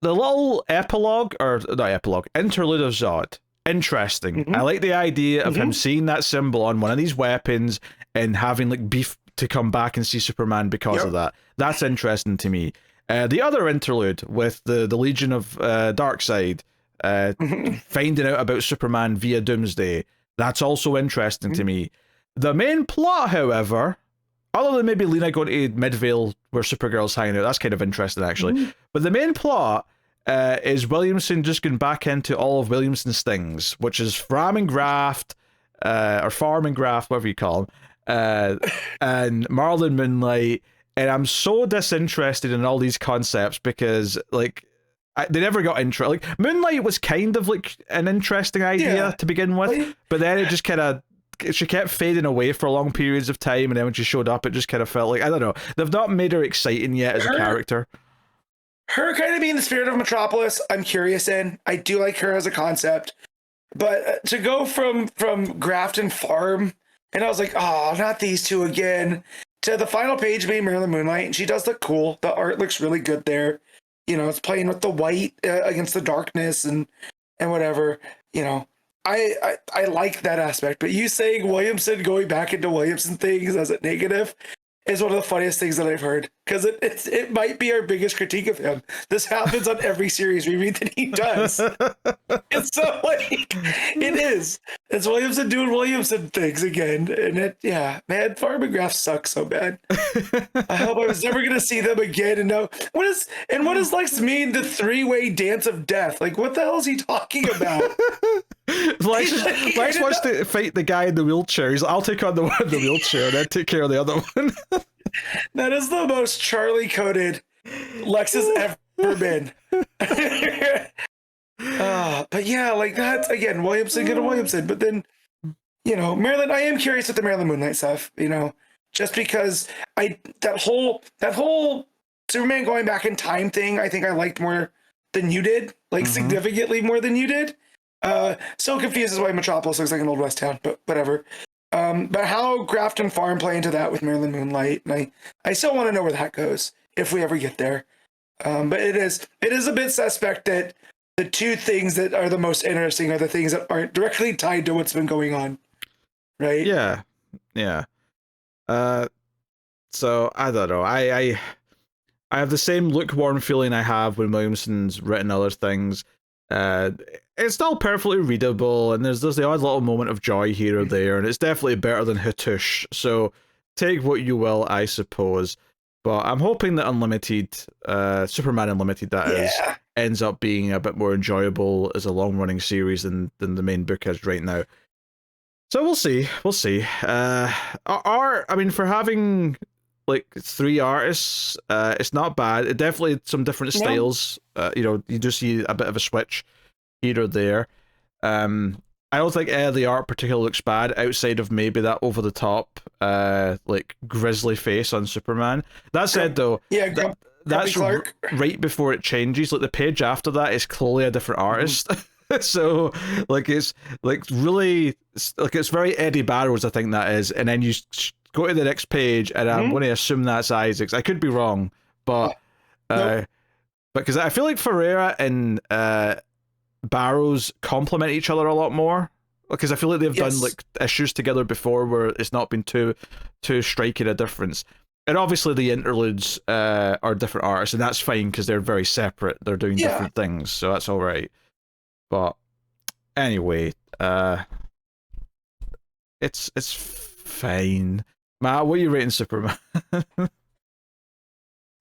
The little epilogue, or not epilogue, interlude of Zod. Interesting. Mm-hmm. I like the idea of him seeing that symbol on one of these weapons and having like beef to come back and see Superman because of that. That's interesting to me. The other interlude with the Legion of Darkseid finding out about Superman via Doomsday, that's also interesting to me. The main plot, however, other than maybe Lena going to Midvale where Supergirl's hanging out, that's kind of interesting actually. But the main plot is Williamson just going back into all of Williamson's things, which is Farm and Graft, or Farm and Graft, whatever you call them, and Marlon Moonlight. And I'm so disinterested in all these concepts because, like, they never got intro. Like, Moonlight was kind of like an interesting idea to begin with, but then it just kind of, she kept fading away for long periods of time, and then when she showed up, it just kind of felt like, I don't know, they've not made her exciting yet as a character. Her kind of being the spirit of Metropolis, I'm curious in. I do like her as a concept, but to go from Graft and Farm, and I was like, oh, not these two again, to the final page being Marilyn Moonlight, and she does look cool. The art looks really good there. You know, it's playing with the white against the darkness and whatever. You know, I like that aspect. But you saying Williamson going back into Williamson things as a negative is one of the funniest things that I've heard, because it might be our biggest critique of him. This happens on every series we read that he does. It's so like it is. It's Williamson doing Williamson things again, and man, Farm and Graft sucks so bad. I hope I was never gonna see them again. And now, what does Lex mean? The three-way dance of death? Like, what the hell is he talking about? Lex wants to fight the guy in the wheelchair. He's like, I'll take on the one in the wheelchair and then take care of the other one. That is the most Charlie coded Lex has ever been. But yeah, like that again, Williamson get a Williamson. But then, you know, Marilyn, I am curious with the Marilyn Moonlight stuff, you know, just because that whole Superman going back in time thing, I think I liked more than you did, like significantly more than you did. So confused as why Metropolis looks like an old West town, but whatever. But how Graft and Farm play into that with Marilyn Moonlight, and I still want to know where that goes if we ever get there. But it is a bit suspect that the two things that are the most interesting are the things that aren't directly tied to what's been going on, right? Yeah. So I don't know. I have the same lukewarm feeling I have when Williamson's written other things. It's still perfectly readable, and there's the odd little moment of joy here or there, and it's definitely better than Hatush. So take what you will, I suppose. But I'm hoping that Unlimited, Superman Unlimited, that is, ends up being a bit more enjoyable as a long-running series than the main book is right now. So we'll see. I mean, for having like 3 artists, it's not bad. It definitely some different styles. You know, you do see a bit of a switch here or there. I don't think any of the art particularly looks bad outside of maybe that over the top like grizzly face on Superman. That said though, that's right before it changes. Like the page after that is clearly a different artist. So like it's like really like it's very Eddie Barrows, I think that is, and then you go to the next page and I'm going to assume that's Isaac's. I could be wrong, but because I feel like Ferreira and Barrows complement each other a lot more, because I feel like they've done like issues together before where it's not been too striking a difference. And obviously the interludes are different artists, and that's fine because they're very separate. They're doing different things, so that's all right. But anyway, it's fine. Matt, what are you rating Superman?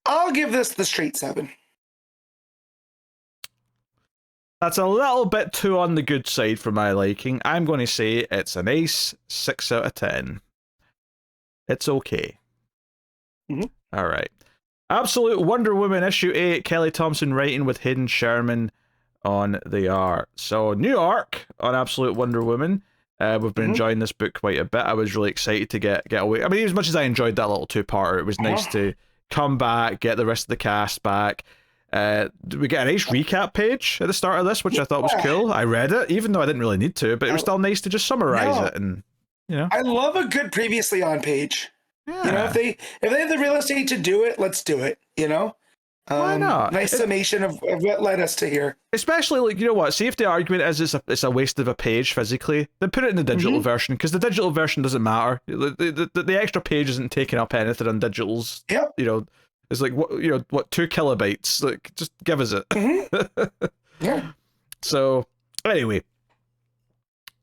I'll give this the straight 7. That's a little bit too on the good side for my liking. I'm going to say it's a nice 6 out of 10. It's okay. All right. Absolute Wonder Woman issue 8. Kelly Thompson writing with Hayden Sherman on the art. So new arc on Absolute Wonder Woman. We've been enjoying this book quite a bit. I was really excited to get away. I mean, as much as I enjoyed that little two-parter, it was nice to come back, get the rest of the cast back. We get a nice recap page at the start of this, which I thought was cool. I read it, even though I didn't really need to, but it was still nice to just summarize it. And I love a good previously on page. Yeah. You know, if they have the real estate to do it, let's do it. You know. Why not? Nice summation of what led us to here. Especially, like, you know what? See if the argument is it's a waste of a page physically, then put it in the digital version, because the digital version doesn't matter. The extra page isn't taking up anything on digitals. Yep. You know, it's like what 2 kilobytes? Like, just give us it. Yeah. So anyway,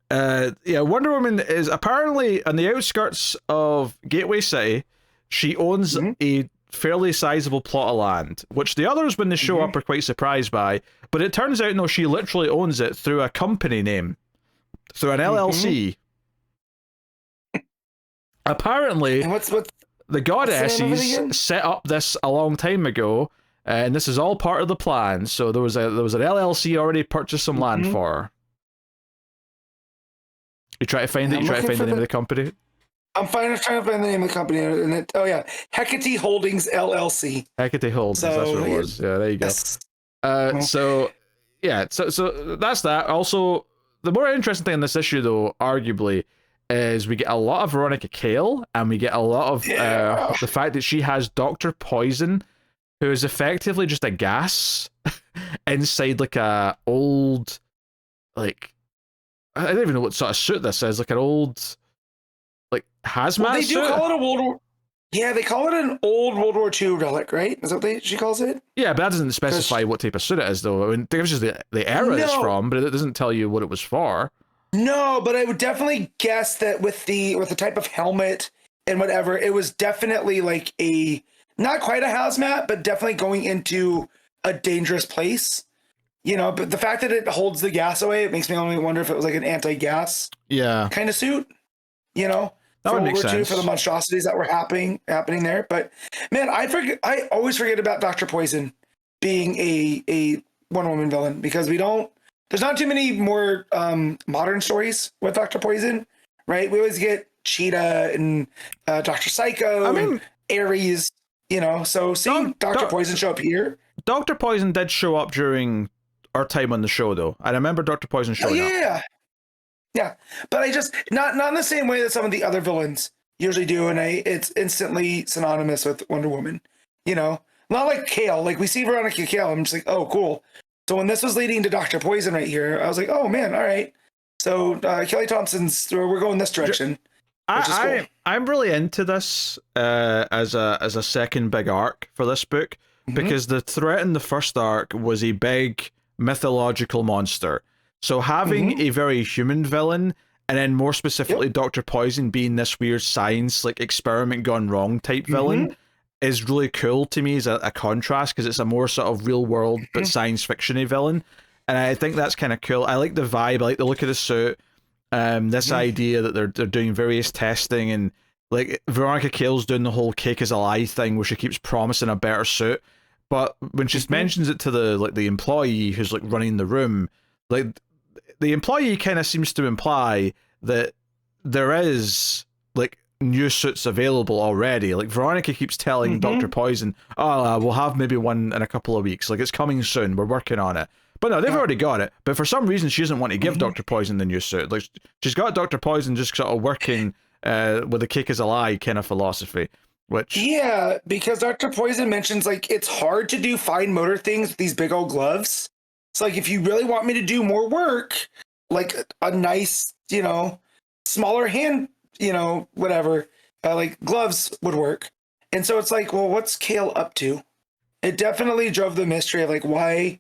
Wonder Woman is apparently on the outskirts of Gateway City. She owns a fairly sizable plot of land, which the others, when they show up, are quite surprised by. But it turns out, no, she literally owns it through a company name, through an LLC. Apparently, and what's the goddesses set up this a long time ago, and this is all part of the plan. So there was an LLC already purchased some land for her. You try to find it. You try to find the name of the company. I'm trying to find the name of the company, and Hecate Holdings LLC. Hecate Holdings, so, that's what it was. Yeah, there you go. Yes. So that's that. Also, the more interesting thing in this issue, though, arguably, is we get a lot of Veronica Cale, and we get a lot of the fact that she has Dr. Poison, who is effectively just a gas inside like a old, like, I don't even know what sort of suit this is, like an old, like, hazmat they suit? do call it a World War... Yeah, they call it an old World War II relic, right? Is that what she calls it? Yeah, but that doesn't specify what type of suit it is, though. I mean, it gives you the era it's from, but it doesn't tell you what it was for. No, but I would definitely guess that with the type of helmet and whatever, it was definitely like a... Not quite a hazmat, but definitely going into a dangerous place. You know, but the fact that it holds the gas away, it makes me only wonder if it was like an anti-gas kind of suit, you know? That would make sense. For the monstrosities that were happening there. But man, I always forget about Dr. Poison being a Wonder Woman villain, because there's not too many more modern stories with Dr. Poison, right? We always get Cheetah and Dr. Psycho and Ares, you know, so seeing Dr. Poison show up here. Dr. Poison did show up during our time on the show, though. I remember Dr. Poison showing up. Yeah, but I just not in the same way that some of the other villains usually do, and it's instantly synonymous with Wonder Woman. You know, not like Cale. Like we see Veronica Cale, I'm just like, oh, cool. So when this was leading to Dr. Poison right here, I was like, oh man, all right. So Kelly Thompson's, we're going this direction. Cool. I'm really into this as a second big arc for this book, because the threat in the first arc was a big mythological monster. So having a very human villain, and then more specifically Dr. Poison being this weird science, like, experiment gone wrong type villain, is really cool to me as a contrast, because it's a more sort of real world but science fiction-y villain. And I think that's kind of cool. I like the vibe, I like the look of the suit, this idea that they're doing various testing, and like Veronica Cale's doing the whole cake is a lie thing where she keeps promising a better suit, but when she mentions it to the employee who's like running the room, like the employee kind of seems to imply that there is like new suits available already. Like Veronica keeps telling Dr. Poison, we'll have maybe one in a couple of weeks, like it's coming soon, we're working on it. But no, they've already got it. But for some reason, she doesn't want to give Dr. Poison the new suit. Like, she's got Dr. Poison just sort of working with the cake is a lie kind of philosophy. Which... Yeah, because Dr. Poison mentions, like, it's hard to do fine motor things with these big old gloves. It's like, if you really want me to do more work, like a nice, you know, smaller hand, you know, whatever, like gloves would work. And so it's like, well, what's Cale up to? It definitely drove the mystery of like, why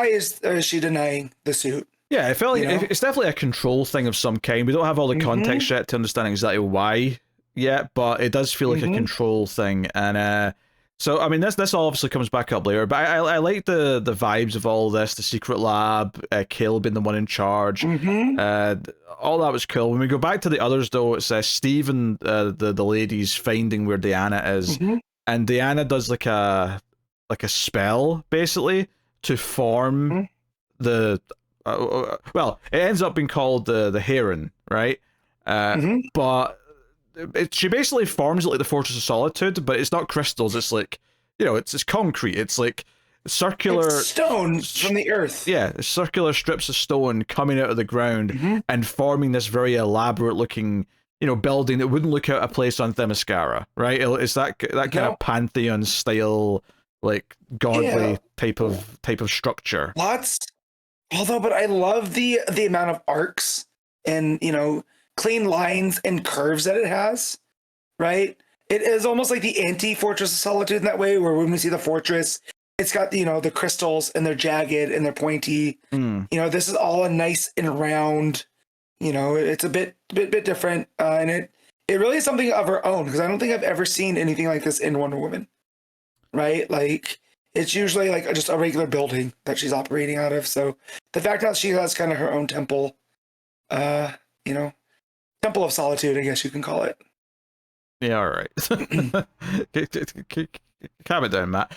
is she denying the suit? Yeah, I felt like it's definitely a control thing of some kind. We don't have all the context yet to understand exactly why yet, but it does feel like a control thing. And so, I mean, this all obviously comes back up later, but I like the vibes of all this, the secret lab, Cale being the one in charge. All that was cool. When we go back to the others, though, it's Steve and the ladies finding where Diana is, and Diana does like a spell, basically, to form the well, it ends up being called the Heron, right? But she basically forms it like the Fortress of Solitude, but it's not crystals. It's like, it's concrete. It's like circular stone from the earth. Yeah, circular strips of stone coming out of the ground and forming this very elaborate looking, building that wouldn't look out of place on Themyscira, right? It's that kind of Pantheon style, like godly type of structure. Lots. But I love the amount of arcs and clean lines and curves that it has, right? It is almost like the anti-Fortress of Solitude in that way, where when we see the fortress, it's got the crystals and they're jagged and they're pointy. This is all a nice and round. It's a bit different, and it really is something of her own, because I don't think I've ever seen anything like this in Wonder Woman. Right, like it's usually like just a regular building that she's operating out of. So the fact that she has kind of her own temple, Temple of Solitude, I guess you can call it. Yeah, all right. Calm it down, Matt.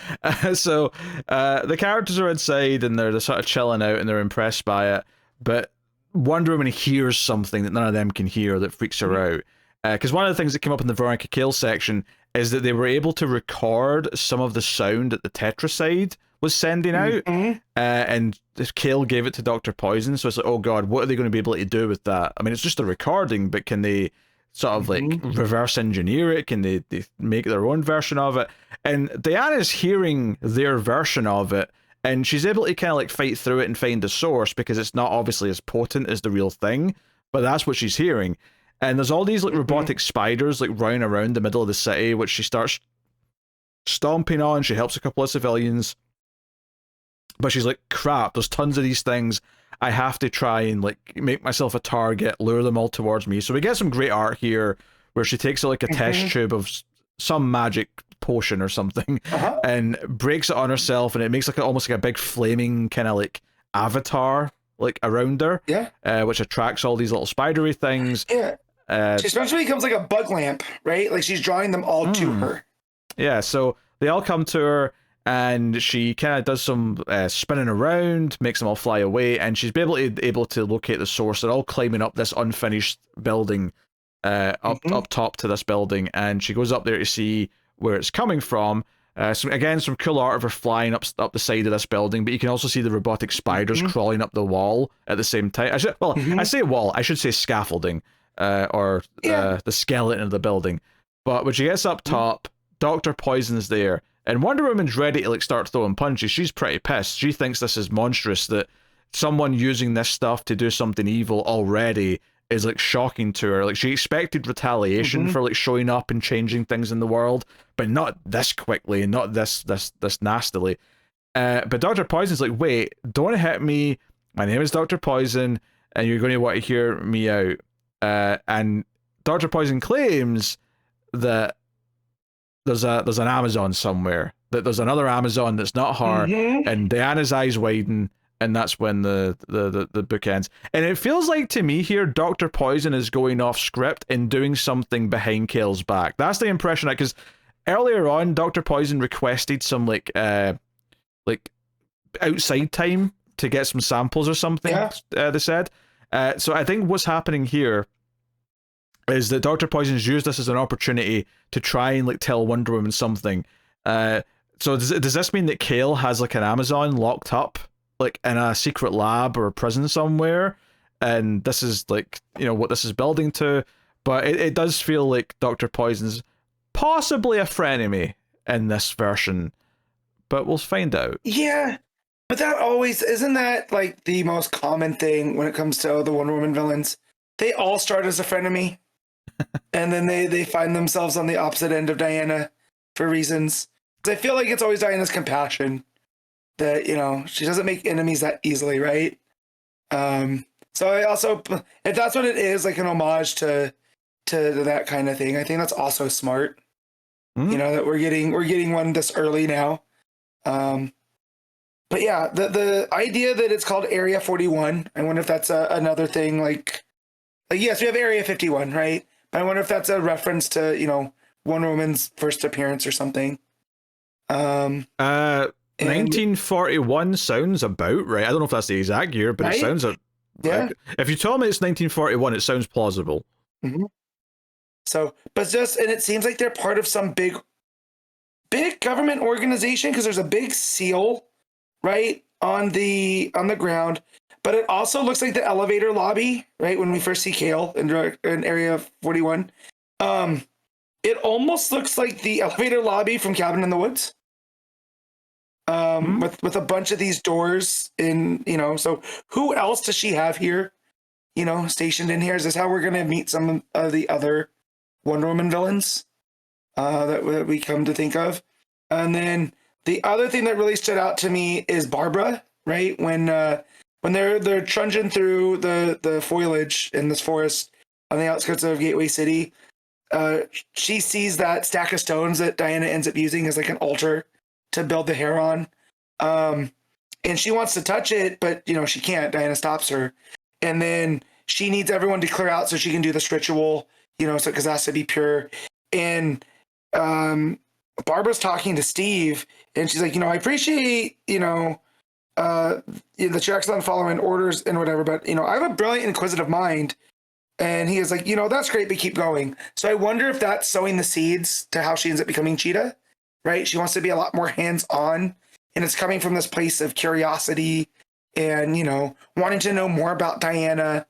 So the characters are inside and they're sort of chilling out and they're impressed by it, but Wonder Woman hears something that none of them can hear that freaks her out. Because one of the things that came up in the Veronica Cale section is that they were able to record some of the sound that the Tetracide was sending out, and Cale gave it to Dr. Poison, so it's like, oh god, what are they going to be able to do with that? I mean, it's just a recording, but can they sort of like reverse engineer it? Can they make their own version of it? And Diana's hearing their version of it, and she's able to kind of like fight through it and find the source, because it's not obviously as potent as the real thing, but that's what she's hearing. And there's all these like robotic spiders like running around the middle of the city, which she starts stomping on. She helps a couple of civilians, but she's like, crap, there's tons of these things. I have to try and like make myself a target, lure them all towards me. So we get some great art here where she takes like a test tube of some magic potion or something and breaks it on herself, and it makes like almost like a big flaming kind of like avatar like around her, which attracts all these little spidery things. She essentially becomes like a bug lamp, right? Like she's drawing them all to her. Yeah, so they all come to her, and she kind of does some spinning around, makes them all fly away, and she's able to locate the source. They're all climbing up this unfinished building, up top to this building, and she goes up there to see where it's coming from. So again, some cool art of her flying up the side of this building, but you can also see the robotic spiders crawling up the wall at the same time. I say wall, I should say scaffolding. The skeleton of the building. But when she gets up top, Dr. Poison's there, and Wonder Woman's ready to like start throwing punches. She's pretty pissed. She thinks this is monstrous, that someone using this stuff to do something evil already is like shocking to her. Like she expected retaliation for like showing up and changing things in the world, but not this quickly and not this nastily. But Dr. Poison's like, wait, don't hit me. My name is Dr. Poison, and you're going to want to hear me out. And Dr. Poison claims that there's an Amazon somewhere, that there's another Amazon that's not her, and Diana's eyes widen, and that's when the book ends. And it feels like to me here, Dr. Poison is going off script and doing something behind Cale's back. That's the impression, because earlier on, Dr. Poison requested some like outside time to get some samples or something. They said. So I think what's happening here is that Dr. Poison's used this as an opportunity to try and like tell Wonder Woman something. So does this mean that Cale has like an Amazon locked up like in a secret lab or a prison somewhere, and this is like, what this is building to? But it does feel like Dr. Poison's possibly a frenemy in this version, but we'll find out. Yeah. But that always, isn't that like the most common thing when it comes to the Wonder Woman villains? They all start as a frenemy, and then they find themselves on the opposite end of Diana for reasons. Because I feel like it's always Diana's compassion that, she doesn't make enemies that easily, right? So I also, if that's what it is, like an homage to that kind of thing, I think that's also smart. That we're getting one this early now. But yeah, the idea that it's called Area 41, I wonder if that's another thing, like yes, we have Area 51, right? But I wonder if that's a reference to, Wonder Woman's first appearance or something. And 1941 sounds about right. I don't know if that's the exact year, but it right? sounds Yeah. if you tell me it's 1941, it sounds plausible. Mm-hmm. So, but and it seems like they're part of some big government organization because there's a big seal, right, on the ground. But it also looks like the elevator lobby, right, when we first see Kale in Area 41. It almost looks like the elevator lobby from Cabin in the Woods. With a bunch of these doors in, so who else does she have here, stationed in here? Is this how we're going to meet some of the other Wonder Woman villains that we come to think of? And then the other thing that really stood out to me is Barbara, right? When they're trudging through the foliage in this forest on the outskirts of Gateway City, she sees that stack of stones that Diana ends up using as like an altar to build the hair on. And she wants to touch it, but she can't. Diana stops her. And then she needs everyone to clear out so she can do this ritual, so because it has to be pure. And Barbara's talking to Steve, and she's like, I appreciate, that you're excellent following orders and whatever, but I have a brilliant inquisitive mind. And he is like, that's great, but keep going. So I wonder if that's sowing the seeds to how she ends up becoming Cheetah. Right? She wants to be a lot more hands-on, and it's coming from this place of curiosity and, wanting to know more about Diana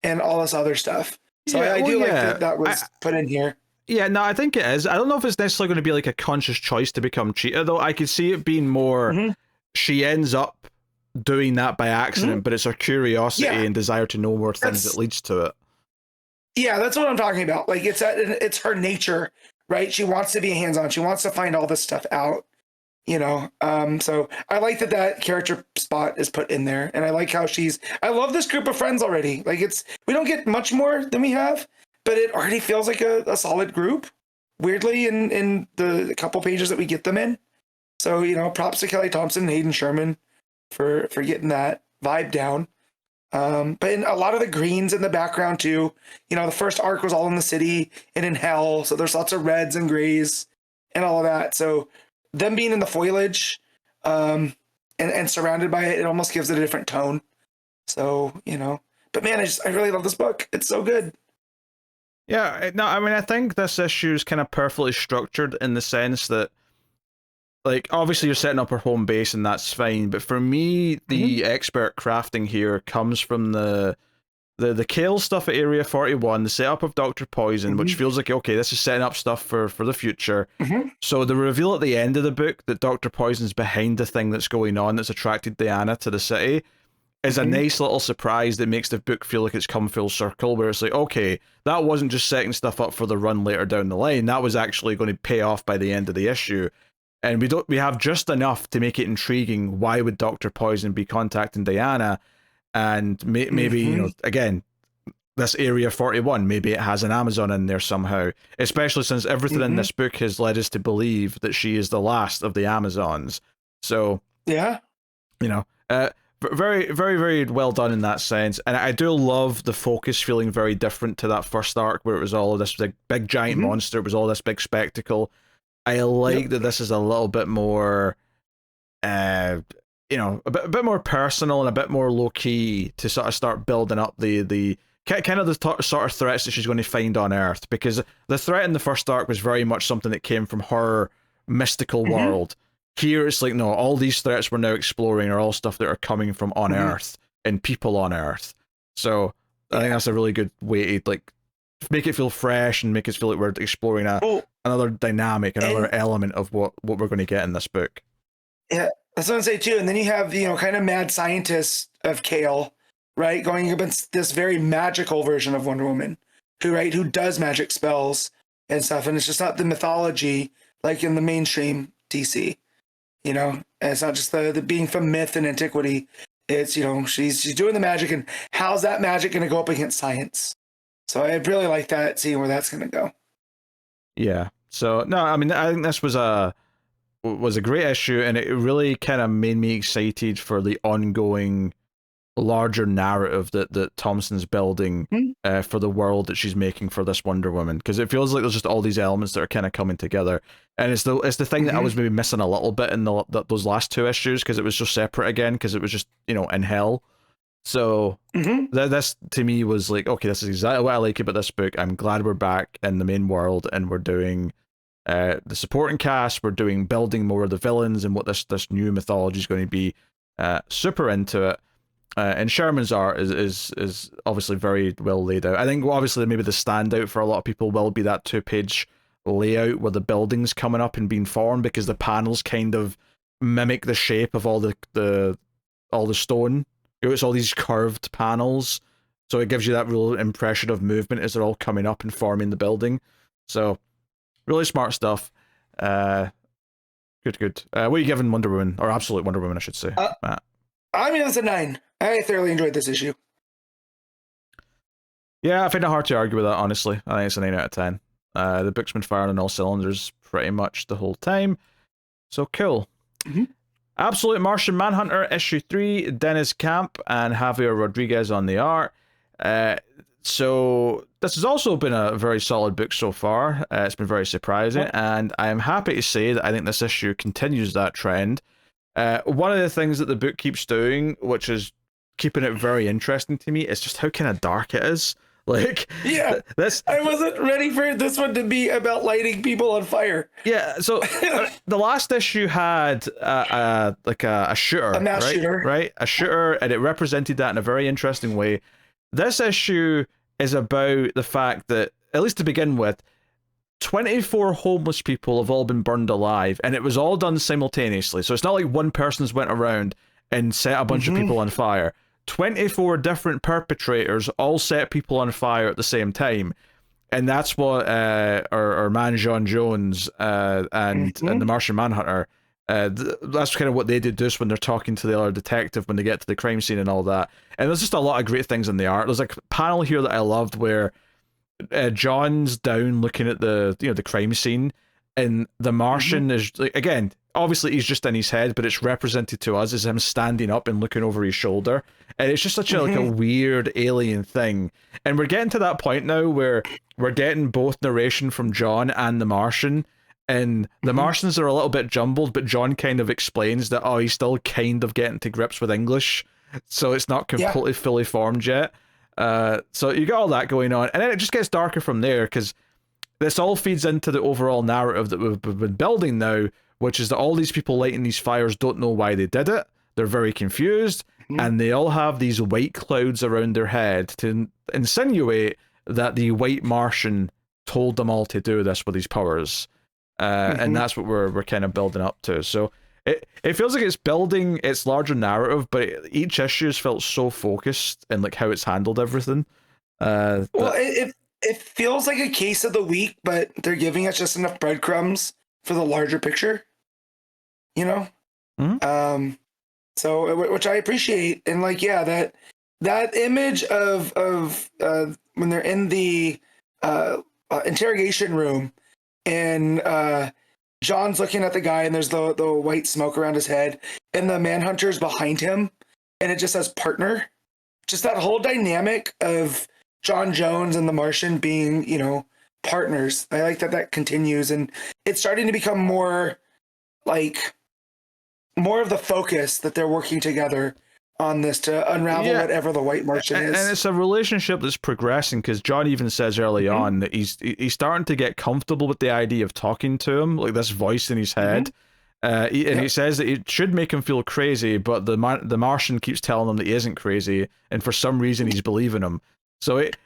and all this other stuff. So I do like that was put in here. Yeah, no, I think it is. I don't know if it's necessarily going to be like a conscious choice to become Cheetah, though. I could see it being more she ends up doing that by accident, but it's her curiosity and desire to know more things that leads to it. Yeah, that's what I'm talking about. Like, it's her nature. Right? She wants to be hands-on. She wants to find all this stuff out, So I like that character spot is put in there. And I like how I love this group of friends already. Like we don't get much more than we have, but it already feels like a solid group, weirdly, in the couple pages that we get them in. So, props to Kelly Thompson and Hayden Sherman for getting that vibe down. But in a lot of the greens in the background too, the first arc was all in the city and in hell. So there's lots of reds and grays and all of that. So them being in the foliage, and surrounded by it, it almost gives it a different tone. So, but man, I really love this book. It's so good. Yeah. No, I mean, I think this issue is kind of perfectly structured in the sense that, like, obviously you're setting up her home base and that's fine, but for me, the expert crafting here comes from the Kale stuff at Area 41, the setup of Dr. Poison, which feels like, okay, this is setting up stuff for the future. So the reveal at the end of the book that Dr. Poison's behind the thing that's going on that's attracted Diana to the city is a nice little surprise that makes the book feel like it's come full circle, where it's like, okay, that wasn't just setting stuff up for the run later down the line, that was actually going to pay off by the end of the issue. And we have just enough to make it intriguing. Why would Dr. Poison be contacting Diana? And maybe, again, this Area 41, maybe it has an Amazon in there somehow. Especially since everything in this book has led us to believe that she is the last of the Amazons. So, very, very, very well done in that sense. And I do love the focus feeling very different to that first arc where it was all this big giant monster. It was all this big spectacle. I like that this is a little bit more, a bit more personal and a bit more low key to sort of start building up the kind of the sort of threats that she's going to find on Earth, because the threat in the first arc was very much something that came from her mystical world. Here it's like, no, all these threats we're now exploring are all stuff that are coming from on Earth and people on Earth. So I think that's a really good way to like make it feel fresh and make us feel like we're exploring another dynamic, another element of what we're going to get in this book. Yeah, that's what I'm saying too. And then you have, kind of mad scientist of Kale, right, going against this very magical version of Wonder Woman, who does magic spells and stuff. And it's just not the mythology like in the mainstream DC, and it's not just the being from myth and antiquity. It's, she's doing the magic, and how's that magic going to go up against science? So I really like that, seeing where that's going to go. Yeah. So no, I mean, I think this was a great issue, and it really kind of made me excited for the ongoing larger narrative that Thompson's building for the world that she's making for this Wonder Woman, because it feels like there's just all these elements that are kind of coming together, and it's the thing that I was maybe missing a little bit in those last two issues, because it was so separate again, because it was just, you know, in hell. So this to me was like, okay, this is exactly what I like about this book. I'm glad we're back in the main world and we're doing the supporting cast, we're doing building more of the villains and what this new mythology is going to be. Super into it. And Sherman's art is obviously very well laid out. I think obviously maybe the standout for a lot of people will be that 2-page layout where the building's coming up and being formed, because the panels kind of mimic the shape of all the stone. It's all these curved panels, so it gives you that real impression of movement as they're all coming up and forming the building. So really smart stuff. Good. What are you giving Wonder Woman, or Absolute Wonder Woman, I should say, Matt? I mean, it's a 9. I thoroughly enjoyed this issue. Yeah, I find it hard to argue with that, honestly. I think it's a 9 out of 10. The book's been firing on all cylinders pretty much the whole time. So cool. Absolute Martian Manhunter, issue 3, Deniz Camp and Javier Rodríguez on the art. So this has also been a very solid book so far. It's been very surprising, and I am happy to say that I think this issue continues that trend. One of the things that the book keeps doing, which is keeping it very interesting to me, is just how kind of dark it is. Like, yeah, this I wasn't ready for this one to be about lighting people on fire. Yeah, so the last issue had a shooter, a mass shooter, right? A shooter, and it represented that in a very interesting way. This issue is about the fact that, at least to begin with, 24 homeless people have all been burned alive, and it was all done simultaneously. So it's not like one person's went around and set a bunch of people on fire. 24 different perpetrators all set people on fire at the same time. And that's what our man John Jones and the Martian Manhunter, that's kind of what they deduce when they're talking to the other detective when they get to the crime scene and all that. And there's just a lot of great things in the art. There's like a panel here that I loved where John's down looking at the crime scene, and the Martian is, like, again, obviously he's just in his head, but it's represented to us as him standing up and looking over his shoulder, and it's just such a like a weird alien thing. And we're getting to that point now where we're getting both narration from John and the Martian, and the Martians are a little bit jumbled, but John kind of explains that, oh, he's still kind of getting to grips with English, so it's not completely fully formed yet. So you got all that going on, and then it just gets darker from there, because this all feeds into the overall narrative that we've been building now, which is that all these people lighting these fires don't know why they did it. They're very confused, and they all have these white clouds around their head to insinuate that the white Martian told them all to do this with these powers. And that's what we're kind of building up to. So it feels like it's building its larger narrative, but each issue has felt so focused in like how it's handled everything. Well, it feels like a case of the week, but they're giving us just enough breadcrumbs for the larger picture, you know? So, which I appreciate. And like, yeah, that image of when they're in the interrogation room, and John's looking at the guy, and there's the white smoke around his head, and the Manhunter's behind him, and it just says partner. Just that whole dynamic of John Jones and the Martian being, you know, partners. I like that continues, and it's starting to become more of the focus that they're working together on this to unravel whatever the white Martian is. And it's a relationship that's progressing, because John even says early on that he's starting to get comfortable with the idea of talking to him, like this voice in his head. He says that it should make him feel crazy, but the Martian keeps telling him that he isn't crazy, and for some reason he's believing him. So it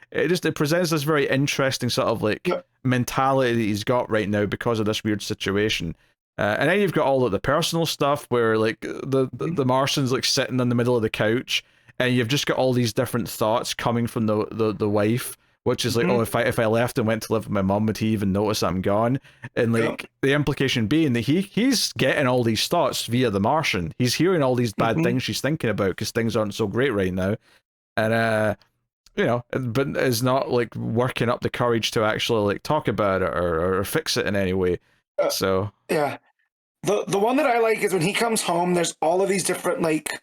presents this very interesting sort of like mentality that he's got right now because of this weird situation. And then you've got all of the personal stuff where like the Martian's like sitting in the middle of the couch, and you've just got all these different thoughts coming from the wife, which is like, oh, if I left and went to live with my mum, would he even notice I'm gone? And like the implication being that he's getting all these thoughts via the Martian. He's hearing all these bad things she's thinking about because things aren't so great right now, and you know, but is not like working up the courage to actually like talk about it or fix it in any way. So yeah, the one that I like is when he comes home. There's all of these different like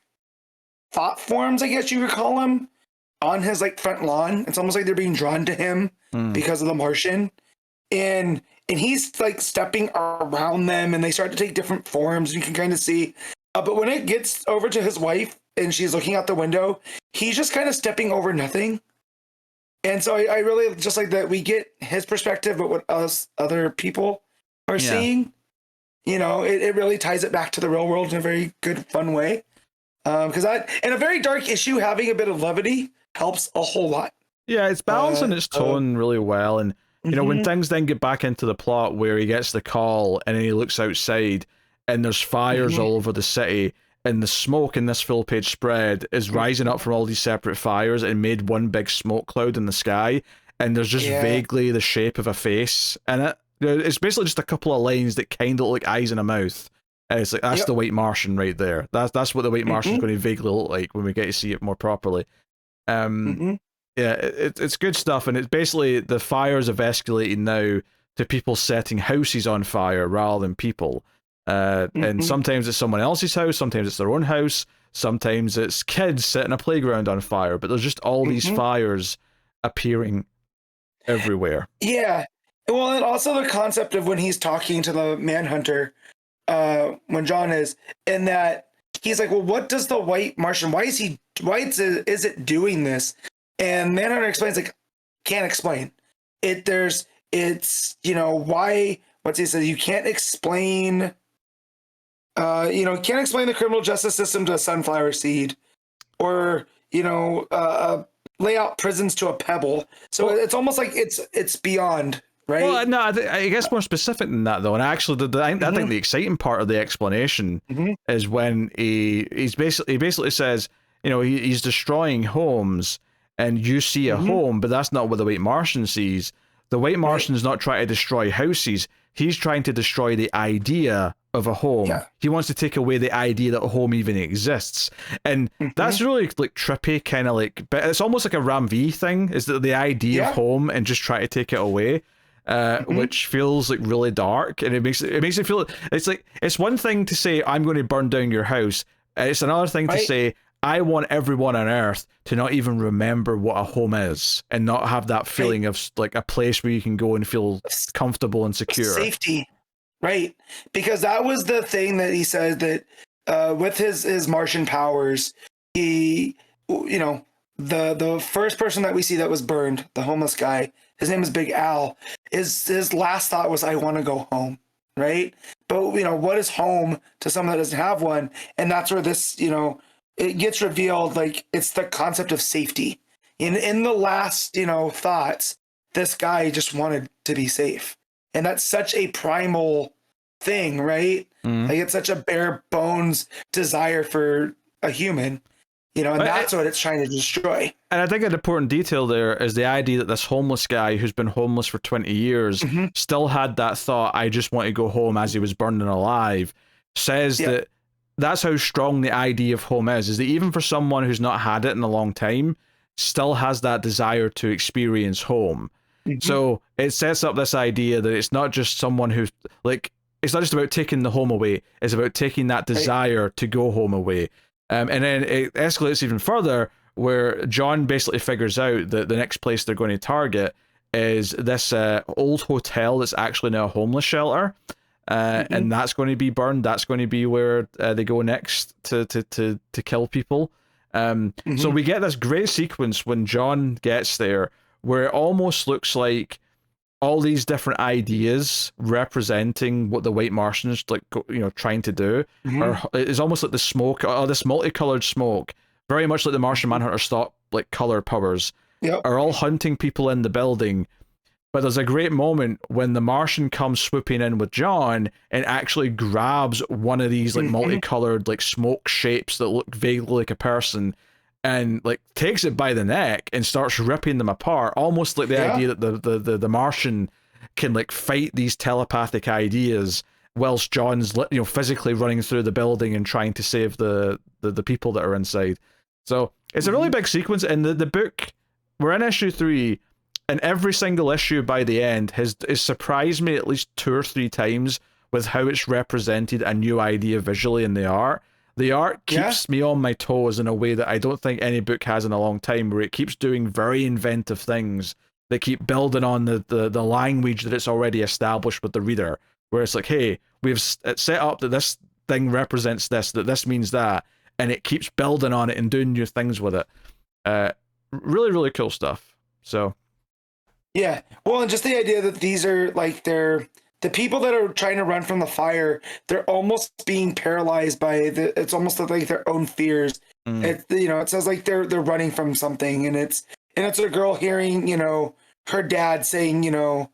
thought forms, I guess you could call them, on his like front lawn. It's almost like they're being drawn to him because of the Martian, and he's like stepping around them, and they start to take different forms. You can kind of see, but when it gets over to his wife and she's looking out the window, he's just kind of stepping over nothing. And so I really just like that we get his perspective, but what other people are seeing. You know, it really ties it back to the real world in a very good, fun way. Because in a very dark issue, having a bit of levity helps a whole lot. Yeah, it's balancing its tone really well. And, you know, when things then get back into the plot where he gets the call and then he looks outside and there's fires all over the city and the smoke in this full-page spread is rising up from all these separate fires and made one big smoke cloud in the sky. And there's just vaguely the shape of a face in it. It's basically just a couple of lines that kind of look like eyes and a mouth. And it's like, that's the White Martian right there. That's what the White Martian is going to vaguely look like when we get to see it more properly. Yeah, it's good stuff, and it's basically the fires have escalated now to people setting houses on fire rather than people. And sometimes it's someone else's house, sometimes it's their own house, sometimes it's kids setting a playground on fire, but there's just all these fires appearing everywhere. Yeah. Well, and also the concept of when he's talking to the Manhunter, when John is, in that he's like, well, what does the White Martian, why is it doing this? And Manhunter explains, like, can't explain it. It's, you know, why, what's he said? You can't explain, can't explain the criminal justice system to a sunflower seed, or, you know, lay out prisons to a pebble. So it's almost like it's beyond. Right? Well, no, I guess more specific than that, though. And actually, I think the exciting part of the explanation is when he basically says, you know, he's destroying homes, and you see a home, but that's not what the White Martian sees. The White Martian is not trying to destroy houses. He's trying to destroy the idea of a home. Yeah. He wants to take away the idea that a home even exists. And that's really like trippy, kind of like, but it's almost like a Ram V thing, is that the idea of home and just try to take it away. Which feels like really dark, and it makes it feel it's like, it's one thing to say I'm going to burn down your house, it's another thing to say I want everyone on Earth to not even remember what a home is and not have that feeling of like a place where you can go and feel comfortable and secure. Safety, right? Because that was the thing that he said, that with his Martian powers, he, you know, the first person that we see that was burned, the homeless guy, his name is Big Al, his last thought was, I want to go home, right? But, you know, what is home to someone that doesn't have one? And that's where this, you know, it gets revealed, like, it's the concept of safety. In the last, you know, thoughts, this guy just wanted to be safe. And that's such a primal thing, right? Like, it's such a bare bones desire for a human. You know, and that's what it's trying to destroy. And I think an important detail there is the idea that this homeless guy who's been homeless for 20 years still had that thought, I just want to go home, as he was burning alive, says that that's how strong the idea of home is that even for someone who's not had it in a long time, still has that desire to experience home. So it sets up this idea that it's not just someone who's like, it's not just about taking the home away, it's about taking that desire to go home away. And then it escalates even further, where John basically figures out that the next place they're going to target is this old hotel that's actually now a homeless shelter. And that's going to be burned. That's going to be where they go next to kill people. So we get this great sequence when John gets there, where it almost looks like all these different ideas representing what the White Martian is, like, you know, trying to do, or it's almost like the smoke, or this multicolored smoke, very much like the Martian Manhunter stop, like, color powers, are all hunting people in the building. But there's a great moment when the Martian comes swooping in with John and actually grabs one of these like multicolored like smoke shapes that look vaguely like a person, and like takes it by the neck and starts ripping them apart, almost like the idea that the Martian can like fight these telepathic ideas whilst John's, you know, physically running through the building and trying to save the people that are inside. So it's a really big sequence, and the book, we're in issue 3, and every single issue by the end has surprised me at least 2 or 3 times with how it's represented a new idea visually in the art. The art Yeah. keeps me on my toes in a way that I don't think any book has in a long time, where it keeps doing very inventive things that keep building on the language that it's already established with the reader, where it's like, hey, we've set up that this thing represents this, that this means that, and it keeps building on it and doing new things with it. Really, really cool stuff. So Yeah. Well, and just the idea that these are like the people that are trying to run from the fire, they're almost being paralyzed by it's almost like their own fears. It, you know, it says like they're running from something, and it's a girl hearing, you know, her dad saying, you know,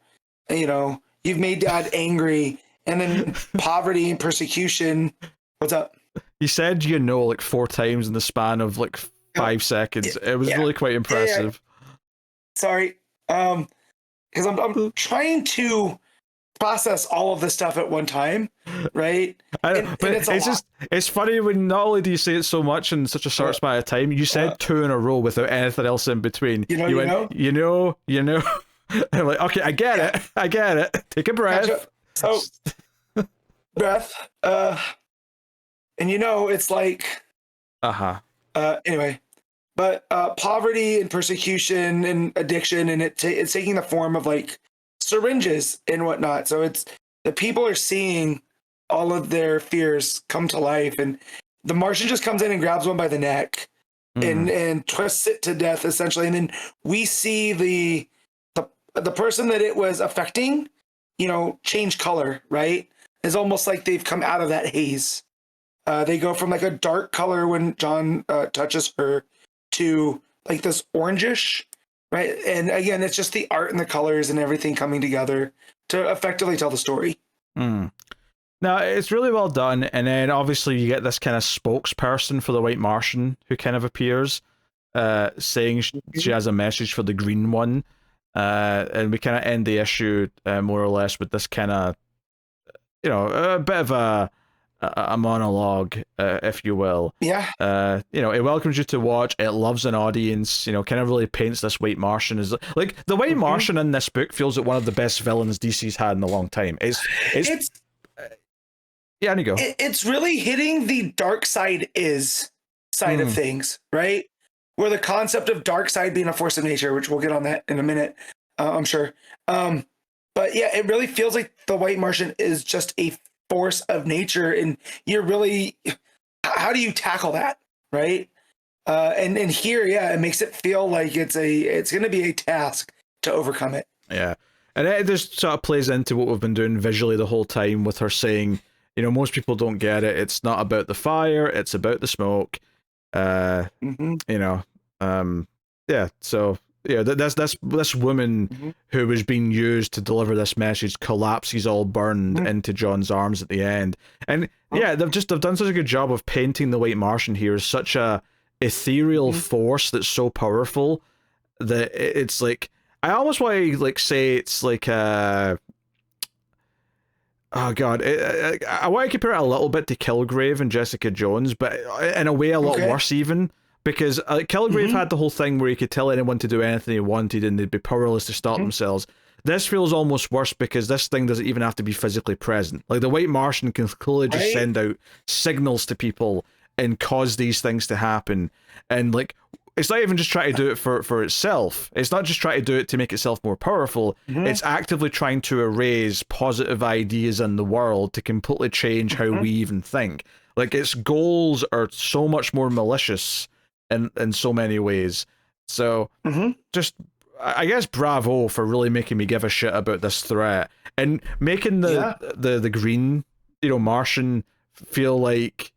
you've made dad angry, and then poverty and persecution. What's up? He said, you know, like 4 times in the span of like 5 seconds. It was really quite impressive. Sorry. Because I'm trying to process all of this stuff at one time, right? But it's funny when not only do you say it so much in such a short span of time, you said 2 in a row without anything else in between. You know. I'm like, okay, I get it. Take a breath. Gotcha. So, breath. And you know, it's like, anyway, but poverty and persecution and addiction, and it's taking the form of like syringes and whatnot. So it's the people are seeing all of their fears come to life, and the Martian just comes in and grabs one by the neck and twists it to death essentially. And then we see the person that it was affecting, you know, change color, right? It's almost like they've come out of that haze. They go from like a dark color when John touches her to like this orangish, right? And again, it's just the art and the colors and everything coming together to effectively tell the story. No, it's really well done. And then obviously you get this kind of spokesperson for the White Martian who kind of appears, saying she has a message for the Green One. And we kind of end the issue more or less with this kind of, you know, a bit of a monologue, if you will. Yeah. You know, it welcomes you to watch. It loves an audience. You know, kind of really paints this White Martian as like the White Martian in this book feels like one of the best villains DC's had in a long time. It's yeah, and you go. It's really hitting the dark side of things, right? Where the concept of dark side being a force of nature, which we'll get on that in a minute, I'm sure. But yeah, it really feels like the White Martian is just a force of nature, and you're really, how do you tackle that, right? And here, yeah, it makes it feel like it's going to be a task to overcome it. Yeah, and it just sort of plays into what we've been doing visually the whole time with her saying, you know, most people don't get it. It's not about the fire; it's about the smoke. You know, yeah. So yeah, this woman who was being used to deliver this message collapses all burned into John's arms at the end. And yeah, they've done such a good job of painting the White Martian here as such a ethereal force that's so powerful that it's like, I almost want to like say it's like a, oh god, I want to compare it a little bit to Kilgrave and Jessica Jones, but in a way a lot worse even. Because Kilgrave had the whole thing where he could tell anyone to do anything he wanted and they'd be powerless to stop themselves. This feels almost worse because this thing doesn't even have to be physically present. Like the White Martian can clearly just send out signals to people and cause these things to happen. And like, it's not even just trying to do it for itself. It's not just trying to do it to make itself more powerful. It's actively trying to erase positive ideas in the world to completely change how we even think. Like its goals are so much more malicious in so many ways. So just, I guess, bravo for really making me give a shit about this threat and making the green, you know, Martian feel like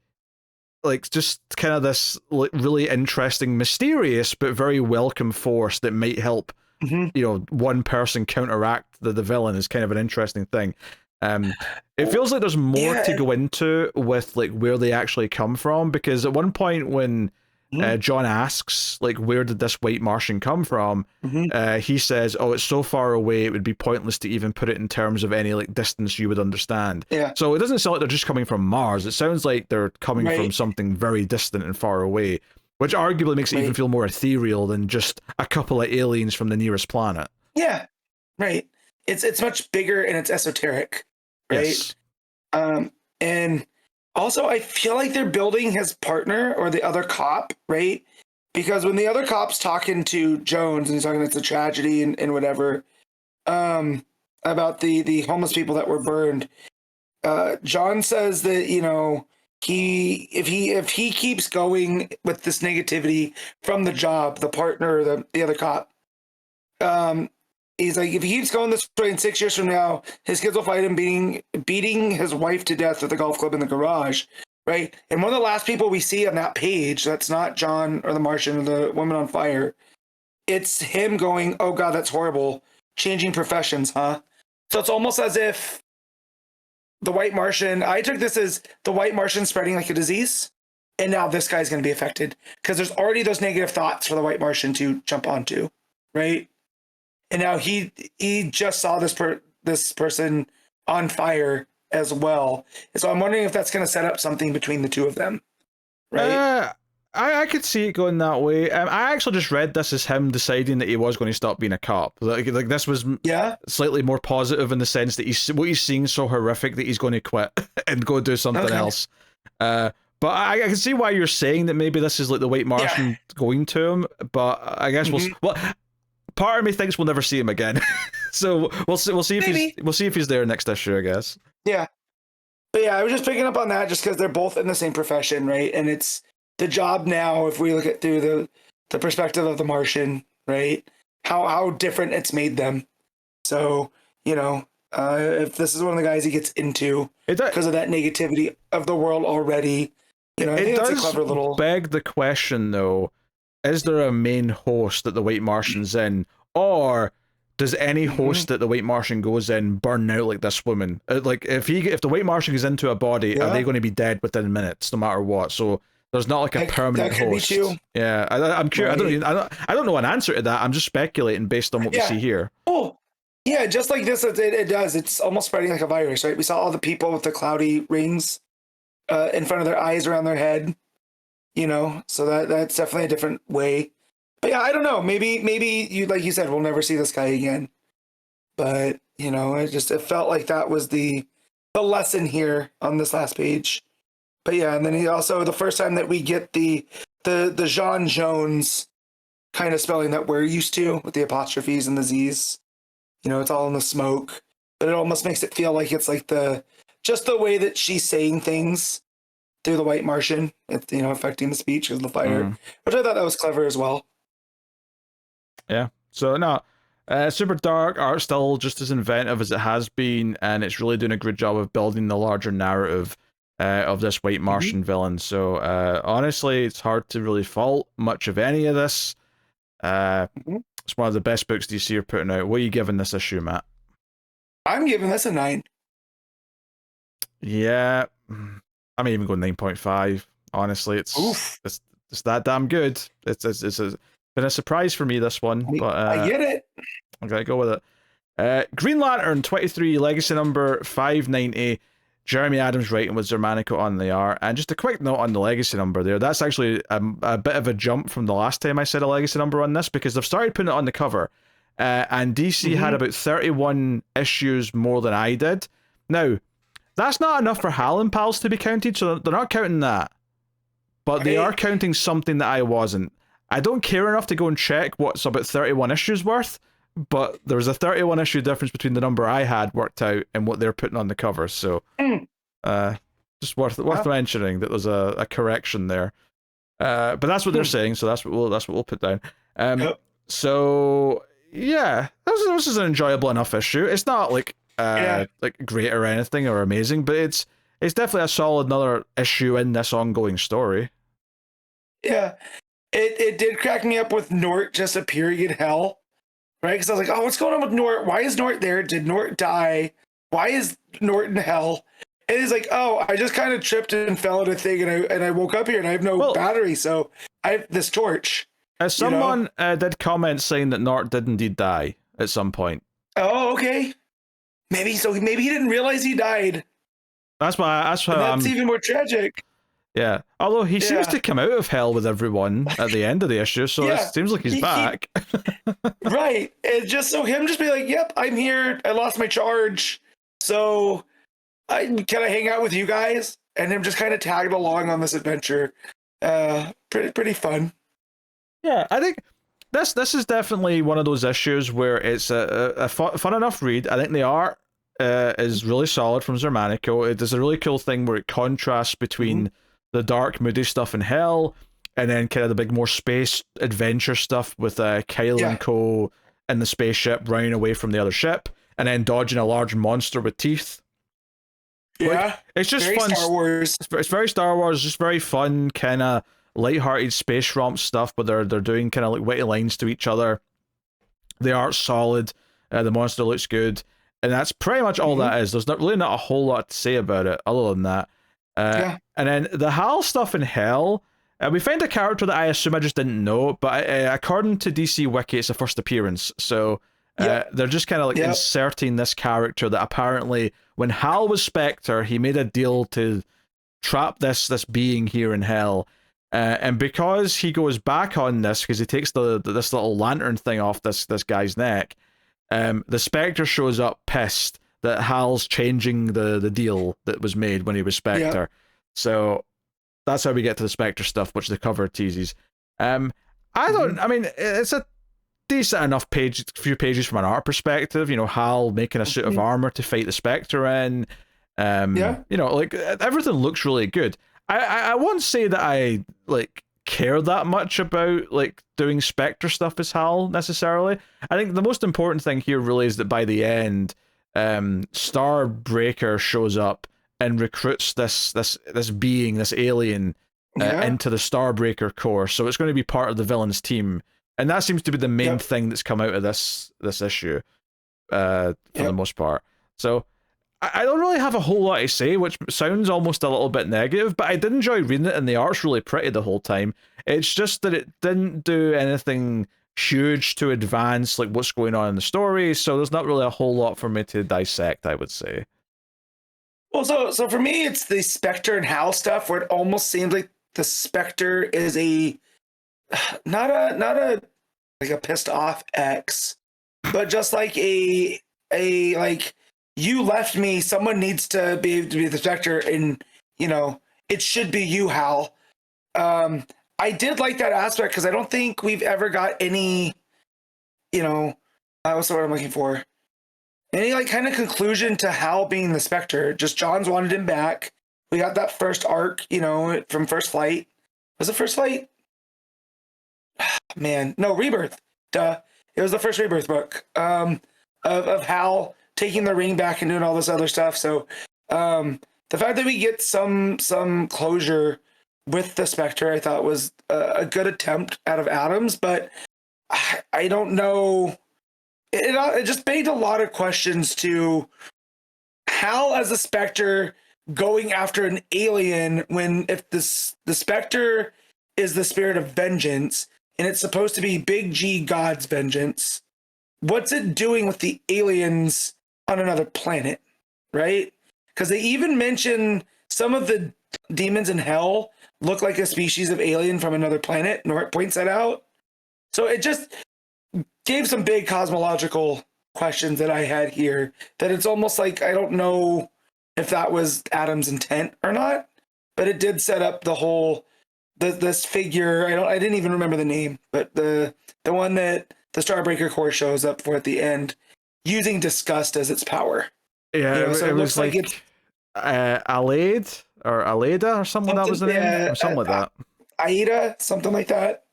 just kind of this like really interesting, mysterious but very welcome force that might help you know, one person counteract the villain is kind of an interesting thing. It feels like there's more to go into with like where they actually come from, because at one point when John asks, like, where did this White Martian come from? He says, oh, it's so far away, it would be pointless to even put it in terms of any, like, distance you would understand. Yeah. So it doesn't sound like they're just coming from Mars. It sounds like they're coming from something very distant and far away, which arguably makes it even feel more ethereal than just a couple of aliens from the nearest planet. Yeah, right. It's much bigger and it's esoteric, right? Yes. And Also, I feel like they're building his partner or the other cop, right? Because when the other cop's talking to Jones and he's talking it's a tragedy and whatever, about the homeless people that were burned, John says that, you know, if he keeps going with this negativity from the job, the partner, the other cop, he's like, if he keeps going this way in 6 years from now, his kids will fight him beating his wife to death with a golf club in the garage, right? And one of the last people we see on that page, that's not John or the Martian or the woman on fire, it's him going, oh God, that's horrible. Changing professions, huh? So it's almost as if the White Martian, I took this as the White Martian spreading like a disease, and now this guy's going to be affected because there's already those negative thoughts for the White Martian to jump onto, right? And now he just saw this person on fire as well. And so I'm wondering if that's going to set up something between the two of them, right? I could see it going that way. I actually just read this as him deciding that he was going to stop being a cop. Like this was slightly more positive in the sense that what he's seeing so horrific that he's going to quit and go do something else. But I can see why you're saying that maybe this is like the White Martian going to him. But I guess well, part of me thinks we'll never see him again. So we'll see if he's there next issue, I guess. Yeah, but yeah, I was just picking up on that just because they're both in the same profession, right? And it's the job now, if we look at through the perspective of the Martian, right? How different it's made them. So, you know, if this is one of the guys he gets into because of that negativity of the world already, you know, I think that's a clever little... beg the question, though, is there a main host that the White Martian's in? Or does any host that the White Martian goes in burn out like this woman? Like, if the White Martian goes into a body, are they going to be dead within minutes, no matter what? So... there's not like a permanent host. Yeah, I'm curious. Right. I don't know an answer to that. I'm just speculating based on what we see here. Oh, yeah, just like this, it does. It's almost spreading like a virus, right? We saw all the people with the cloudy rings in front of their eyes, around their head. You know, so that's definitely a different way. But yeah, I don't know. Maybe you, like you said, we'll never see this guy again. But you know, it felt like that was the lesson here on this last page. But yeah, and then he also, the first time that we get the Jean Jones kind of spelling that we're used to with the apostrophes and the Z's, you know, it's all in the smoke, but it almost makes it feel like it's like just the way that she's saying things through the White Martian, it's, you know, affecting the speech of the fire, which I thought that was clever as well. Yeah. So no, super dark art, still just as inventive as it has been, and it's really doing a good job of building the larger narrative of this White Martian villain. So honestly, it's hard to really fault much of any of this. It's one of the best books DC are putting out. What are you giving this issue, Matt? I'm giving this a 9. Yeah, I'm even going 9.5. Honestly, it's that damn good. It's been a surprise for me, this one. But I get it. I'm gonna go with it. Green Lantern 23, legacy number 590. Jeremy Adams writing with Xermanico on the art. And just a quick note on the legacy number there. That's actually a bit of a jump from the last time I said a legacy number on this, because they've started putting it on the cover. And DC had about 31 issues more than I did. Now, that's not enough for Hal and Pals to be counted, so they're not counting that. But they are counting something that I wasn't. I don't care enough to go and check what's about 31 issues worth, but there was a 31 issue difference between the number I had worked out and what they're putting on the cover. So just worth mentioning that there's a correction there. But that's what they're saying, so that's what we'll put down. So yeah, this is an enjoyable enough issue. It's not like great or anything or amazing, but it's definitely a solid another issue in this ongoing story. Yeah, it did crack me up with Nort just appearing in hell. Right, because I was like, "Oh, what's going on with Nort? Why is Nort there? Did Nort die? Why is Nort in hell?" And he's like, "Oh, I just kind of tripped and fell into a thing, and I woke up here and I have no battery, so I have this torch." Someone did comment saying that Nort did indeed die at some point. Oh, okay. Maybe he didn't realize he died. That's even more tragic. Yeah, although he seems to come out of hell with everyone at the end of the issue, so it seems like he's back. Right, and just him be like, "Yep, I'm here. I lost my charge, so can I hang out with you guys?" and him just kind of tagged along on this adventure. Pretty fun. Yeah, I think this is definitely one of those issues where it's a fun enough read. I think the art is really solid from Xermanico. It does a really cool thing where it contrasts between the dark, moody stuff in Hell, and then kind of the big, more space adventure stuff with Kyle and Co. in the spaceship running away from the other ship, and then dodging a large monster with teeth. Yeah, like, it's just very fun. Star Wars. It's very Star Wars. Just very fun, kind of light-hearted space romp stuff, but they're doing kind of like witty lines to each other. The art's solid. The monster looks good, and that's pretty much all that is. There's not a whole lot to say about it other than that. And then the Hal stuff in Hell. We find a character that I assume I just didn't know, but according to DC Wiki, it's a first appearance. So they're just kind of like inserting this character that apparently, when Hal was Spectre, he made a deal to trap this being here in Hell. And because he goes back on this, because he takes this little lantern thing off this guy's neck, the Spectre shows up pissed that Hal's changing the deal that was made when he was Spectre. So that's how we get to the Spectre stuff, which the cover teases. I mean, it's a decent enough few pages from an art perspective. You know, Hal making a suit of armor to fight the Spectre in. You know, like, everything looks really good. I won't say that I like care that much about like doing Spectre stuff as Hal necessarily. I think the most important thing here really is that by the end, Starbreaker shows up and recruits this being, this alien, into the Starbreaker Corps. So it's going to be part of the villain's team, and that seems to be the main thing that's come out of this issue, for the most part. So I don't really have a whole lot to say, which sounds almost a little bit negative, but I did enjoy reading it, and the art's really pretty the whole time. It's just that it didn't do anything huge to advance like what's going on in the story, so there's not really a whole lot for me to dissect, I would say. Well, so for me, it's the Spectre and Hal stuff where it almost seems like the Spectre is not a like a pissed off ex, but just like a like, you left me, someone needs to be able to be the Spectre, and you know, it should be you, Hal. I did like that aspect because I don't think we've ever got any, you know, what's the word I'm looking for? Any like kind of conclusion to Hal being the Spectre. Just Johns wanted him back. We got that first arc, you know, from First Flight. Was it First Flight? Man, no, Rebirth. Duh. It was the first Rebirth book of Hal taking the ring back and doing all this other stuff. So the fact that we get some closure with the Spectre, I thought was a good attempt out of Adams, but I don't know. It just begged a lot of questions to Hal as a Spectre going after an alien when if the Spectre is the spirit of vengeance and it's supposed to be Big G God's vengeance, what's it doing with the aliens on another planet, right? Because they even mention some of the demons in Hell look like a species of alien from another planet. Nort points that out. So it just gave some big cosmological questions that I had here, that it's almost like I don't know if that was Adam's intent or not, but it did set up the whole this figure. I didn't even remember the name, but the one that the Starbreaker Corps shows up for at the end, using disgust as its power. Yeah, you know, so it looks like it's Alaid or Aleda or something that was the name, or something like that. Aida, something like that.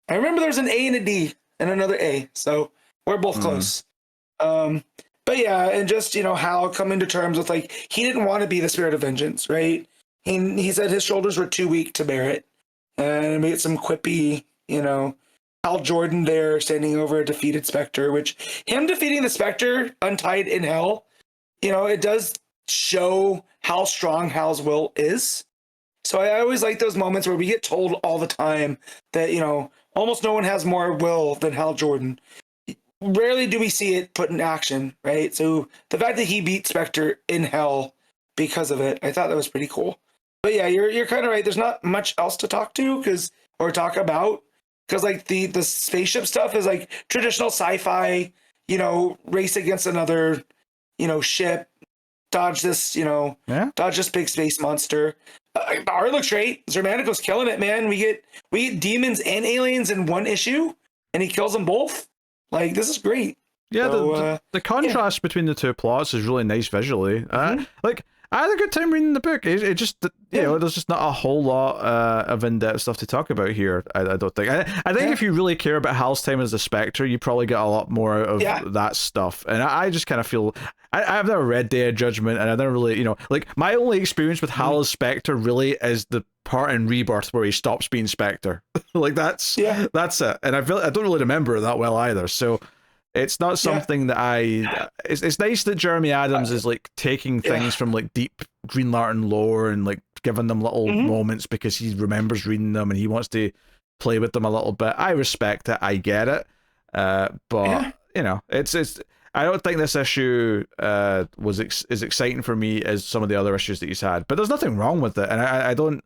I remember there's an A and a D and another A, so we're both close. But yeah, and just, you know, Hal coming to terms with, like, he didn't want to be the spirit of vengeance, right? He said his shoulders were too weak to bear it, and made some quippy, you know, Hal Jordan there standing over a defeated Spectre, which him defeating the Spectre untied in Hell, you know, it does show how strong Hal's will is. So I always like those moments where we get told all the time that, you know, almost no one has more will than Hal Jordan. Rarely do we see it put in action, right? So the fact that he beat Spectre in Hell because of it, I thought that was pretty cool. But yeah, you're kind of right. There's not much else to talk about because like the spaceship stuff is like traditional sci-fi, you know, race against another, you know, ship, dodge this, Yeah. dodge this big space monster. The art looks great. Xermanico's killing it, man. We get demons and aliens in one issue, and he kills them both. Like, this is great. Yeah, So, the contrast between the two plots is really nice visually. Like, I had a good time reading the book. It just, there's just not a whole lot of in-depth stuff to talk about here. I don't think. I think if you really care about Hal's time as the Spectre, you probably get a lot more out of that stuff. And I just kind of feel I've never read Day of Judgment, and I never really, like, my only experience with Hal as Spectre really is the part in Rebirth where he stops being Spectre. Like, that's it. And I don't really remember it that well either. So it's not something that it's nice that Jeremy Adams is like taking things from like deep Green Lantern lore and like giving them little moments because he remembers reading them and he wants to play with them a little bit. I respect it. I get it. But it's I don't think this issue was as exciting for me as some of the other issues that he's had. But there's nothing wrong with it, and I don't,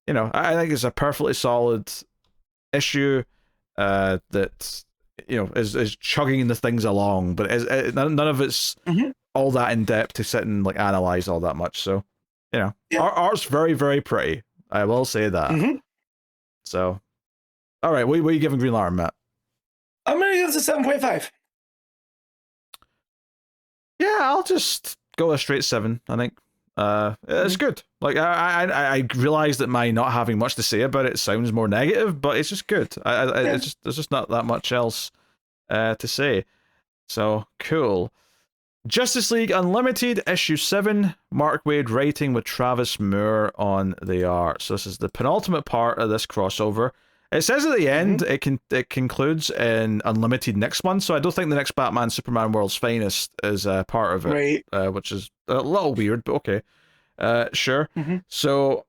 I think it's a perfectly solid issue that is chugging the things along, but none of it's all that in depth to sit and like analyze all that much. So, art's very, very pretty. I will say that. So, all right, what are you giving Green Lantern, Matt? I'm gonna give this a 7.5. Yeah, I'll just go a straight 7. I think it's good. Like I realize that my not having much to say about it sounds more negative, but it's just good. There's just not that much else to say. So cool. Justice League Unlimited issue 7. Mark Waid writing with Travis Moore on the art. So this is the penultimate part of this crossover. It says at the end it concludes in Unlimited next month, so I don't think the next Batman Superman World's Finest is part of it, which is a little weird, but okay. Sure. So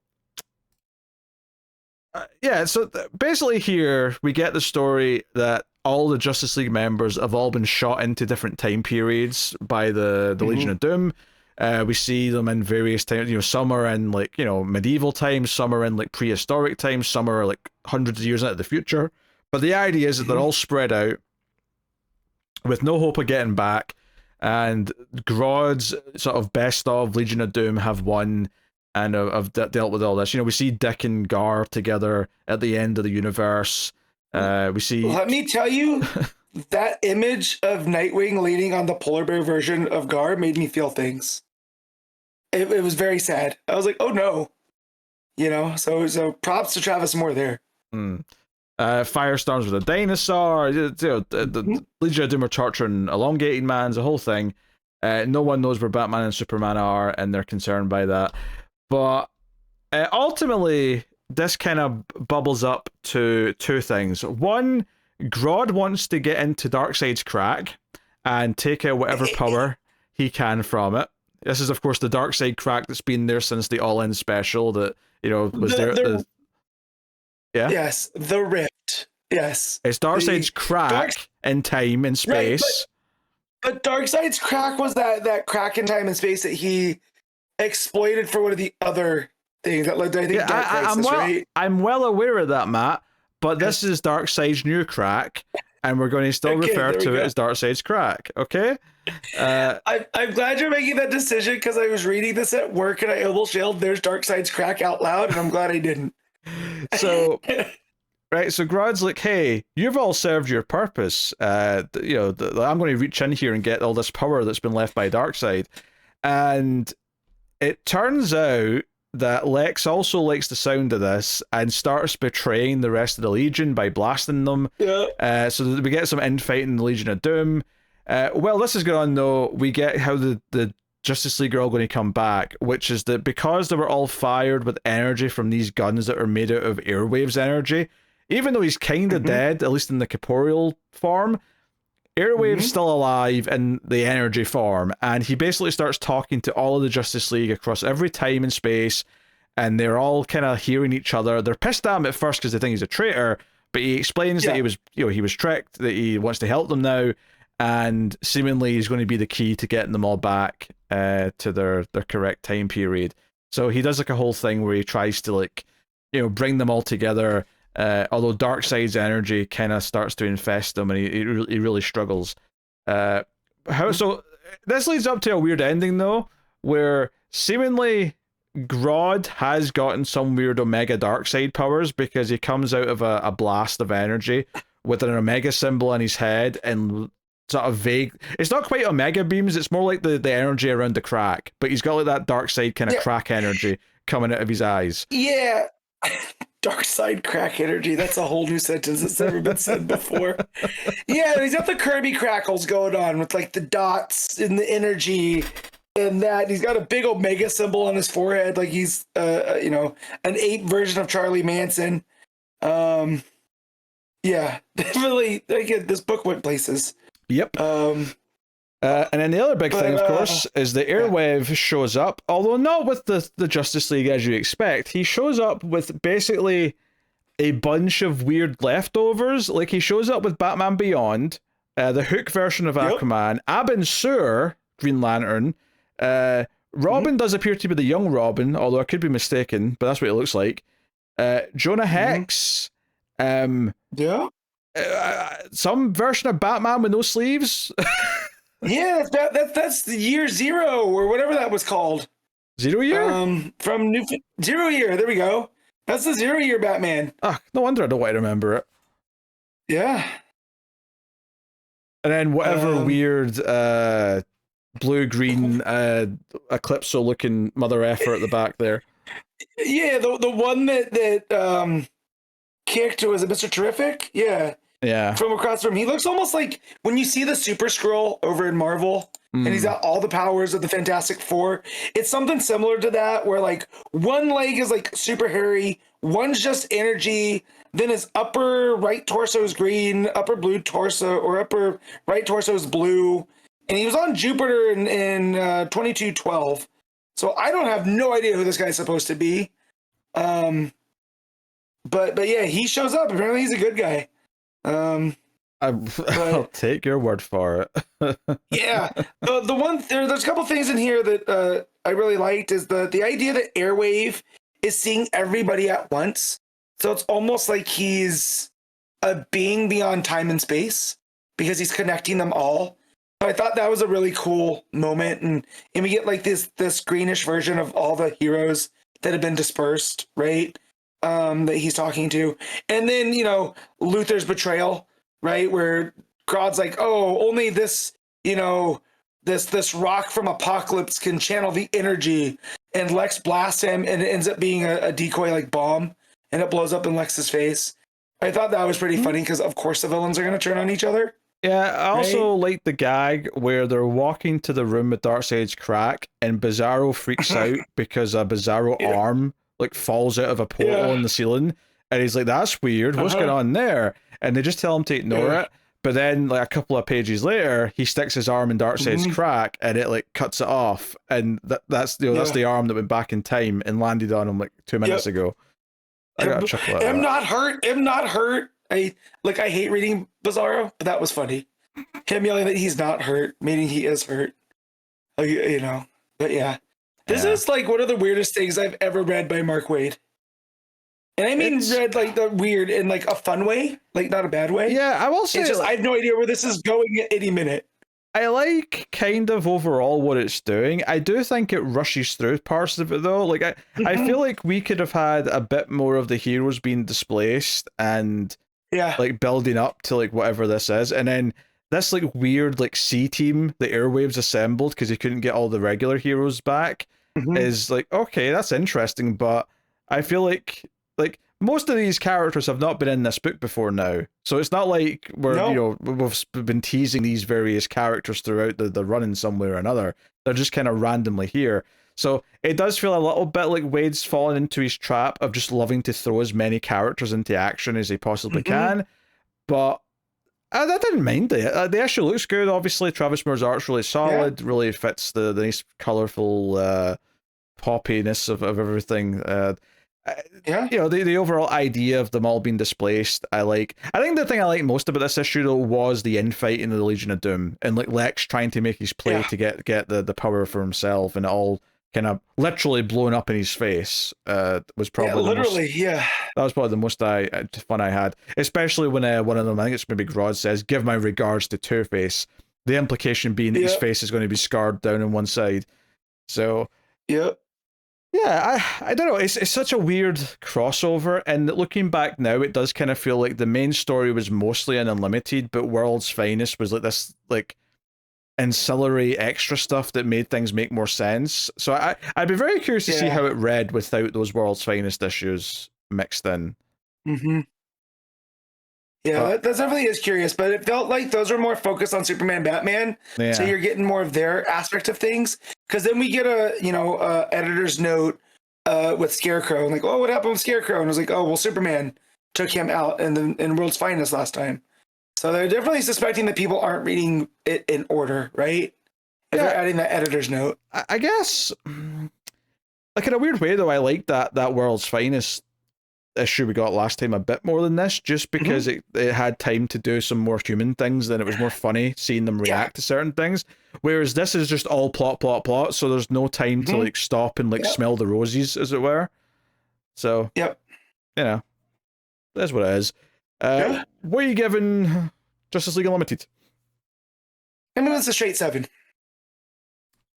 so basically here we get the story that all the Justice League members have all been shot into different time periods by the Legion of Doom. We see them in various times, some are in like, medieval times, some are in like prehistoric times, some are like hundreds of years into the future. But the idea is that they're all spread out with no hope of getting back. And Grodd's sort of best of Legion of Doom have won and have dealt with all this. We see Dick and Gar together at the end of the universe. We see. Let me tell you, that image of Nightwing leaning on the polar bear version of Gar made me feel things. It was very sad. I was like, oh no. So props to Travis Moore there. Firestorms with a dinosaur. The Legion of Doom are torturing elongating mans, the whole thing. No one knows where Batman and Superman are, and they're concerned by that. But ultimately, this kind of bubbles up to two things. One, Grodd wants to get into Darkseid's crack and take out whatever power he can from it. This is, of course, the Darkseid crack that's been there since the All-In special that, was there. Yes, the Rift. Yes. It's Darkseid's crack in time and space. Right, but Darkseid's crack was that crack in time and space that he exploited for one of the other things that led to, I think, Dark Crisis, right? I'm well aware of that, Matt, but this is Darkseid's new crack, and we're going to still refer to it as Darkseid's crack, okay? I'm glad you're making that decision because I was reading this at work and I almost yelled, "There's Darkseid's crack" out loud, and I'm glad I didn't. So, right, so Grodd's like, hey, you've all served your purpose. I'm going to reach in here and get all this power that's been left by Darkseid. And it turns out that Lex also likes the sound of this and starts betraying the rest of the Legion by blasting them. Yeah. So that we get some infighting in the Legion of Doom. Well, this is going on, though. We get how the Justice League are all going to come back, which is that because they were all fired with energy from these guns that are made out of Airwave's energy, even though he's kind of dead, at least in the corporeal form, Airwave's still alive in the energy form, and he basically starts talking to all of the Justice League across every time and space, and they're all kind of hearing each other. They're pissed at him at first because they think he's a traitor, but he explains that he was tricked, that he wants to help them now, and seemingly he's going to be the key to getting them all back to their correct time period. So he does like a whole thing where he tries to bring them all together, although Darkseid's energy kind of starts to infest them, and he really struggles. So this leads up to a weird ending, though, where seemingly Grodd has gotten some weird Omega Darkseid powers because he comes out of a blast of energy with an Omega symbol on his head and sort of vague. It's not quite Omega beams, it's more like the energy around the crack, but he's got like that Darkseid kind of crack energy coming out of his eyes. Yeah. Dark side crack energy. That's a whole new sentence that's never been said before. Yeah, he's got the Kirby crackles going on with like the dots and the energy and that. He's got a big Omega symbol on his forehead, like he's an ape version of Charlie Manson. Yeah, definitely. Again, this book went places. Yep. And then the other big thing, of course, is the Airwave shows up, although not with the Justice League as you expect. He shows up with basically a bunch of weird leftovers. Like, he shows up with Batman Beyond, the Hook version of Aquaman, Abin Sur, Green Lantern. Robin does appear to be the young Robin, although I could be mistaken, but that's what it looks like. Jonah Hex. Some version of Batman with no sleeves. Yeah, that's the year 0 or whatever that was called. 0 year? From 0 year. There we go. That's the 0 year Batman. Ah, no wonder I don't want to remember it. Yeah. And then whatever weird blue-green Eclipso looking mother effer at the back there. Yeah, the one that kicked, was it Mr. Teriffic? Yeah. Yeah. From across from him. He looks almost like when you see the Super Skrull over in Marvel and he's got all the powers of the Fantastic Four. It's something similar to that where like one leg is like super hairy, one's just energy, then his upper right torso is green, upper right torso is blue. And he was on Jupiter in 2212. So I don't have no idea who this guy's supposed to be. But yeah, he shows up. Apparently he's a good guy. I'll take your word for it. Yeah, the one there's a couple things in here that I really liked is the idea that Airwave is seeing everybody at once. So it's almost like he's a being beyond time and space because he's connecting them all. So I thought that was a really cool moment, and we get like this greenish version of all the heroes that have been dispersed, right? That he's talking to. And then, Luthor's betrayal, right? Where Grodd's like, oh, only this, this rock from Apocalypse can channel the energy. And Lex blasts him and it ends up being a decoy like bomb and it blows up in Lex's face. I thought that was pretty funny because of course the villains are going to turn on each other. Yeah, I also like the gag where they're walking to the room with Darkseid's crack and Bizarro freaks out because a Bizarro arm like falls out of a portal in the ceiling, and he's like, that's weird, what's going on there? And they just tell him to ignore it, but then like a couple of pages later he sticks his arm in Darkseid's crack and it like cuts it off, and that's that's the arm that went back in time and landed on him like 2 minutes ago. I got a chuckle at that. I'm not hurt. I hate reading Bizarro, but that was funny. Him yelling that he's not hurt, meaning he is hurt. But yeah. This is like one of the weirdest things I've ever read by Mark Waid. And I mean read like the weird in like a fun way, like not a bad way. Yeah, I will say it's just I have no idea where this is going at any minute. I like kind of overall what it's doing. I do think it rushes through parts of it though. Like I feel like we could have had a bit more of the heroes being displaced and like building up to like whatever this is, and then this like weird like C team the Airwaves assembled because he couldn't get all the regular heroes back is like, okay, that's interesting, but I feel like most of these characters have not been in this book before now, so it's not like we've been teasing these various characters throughout the run in some way or another. They're just kind of randomly here. So it does feel a little bit like Wade's fallen into his trap of just loving to throw as many characters into action as he possibly can. But I didn't mind it. The issue looks good, obviously. Travis Moore's art's really solid, really fits the nice, colourful poppiness of everything. The overall idea of them all being displaced, I like. I think the thing I like most about this issue, though, was the infight in the Legion of Doom, and like Lex trying to make his play to get the power for himself, and it all kind of literally blown up in his face. Was probably that was probably the most fun I had, especially when one of them, I think it's maybe Grodd, says, "Give my regards to Two-Face," the implication being that his face is going to be scarred down on one side. So Yep. yeah, I don't know. It's such a weird crossover, and looking back now, it does kind of feel like the main story was mostly an Unlimited, but World's Finest was like this like ancillary extra stuff that made things make more sense. So I'd be very curious to see how it read without those World's Finest issues mixed in. Mm-hmm. Yeah, that definitely is curious, but it felt like those were more focused on Superman, Batman. Yeah. So you're getting more of their aspect of things. Because then we get a editor's note with Scarecrow, and like, oh, what happened with Scarecrow? And I was like, oh, well, Superman took him out in World's Finest last time. So they're definitely suspecting that people aren't reading it in order, right? If they're adding that editor's note. I guess, like in a weird way, though, I like that World's Finest issue we got last time a bit more than this, just because it had time to do some more human things, then it was more funny seeing them react to certain things, whereas this is just all plot, so there's no time to like stop and like smell the roses, as it were. So you know, that's what it is. What are you giving Justice League Unlimited? I mean, it's a straight 7.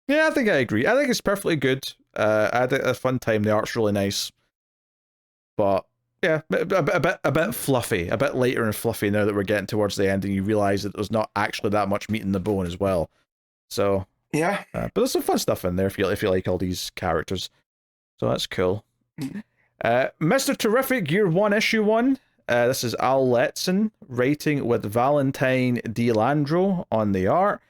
Yeah, I think I agree. I think it's perfectly good. I had a fun time. The art's really nice. But yeah, a bit fluffy, a bit lighter and fluffy now that we're getting towards the end, and you realize that there's not actually that much meat in the bone as well. So yeah, but there's some fun stuff in there if you like all these characters. So that's cool. Mr. Teriffic, Year 1, Issue 1. This is Al Letson writing with Valentine D. Landro on the art.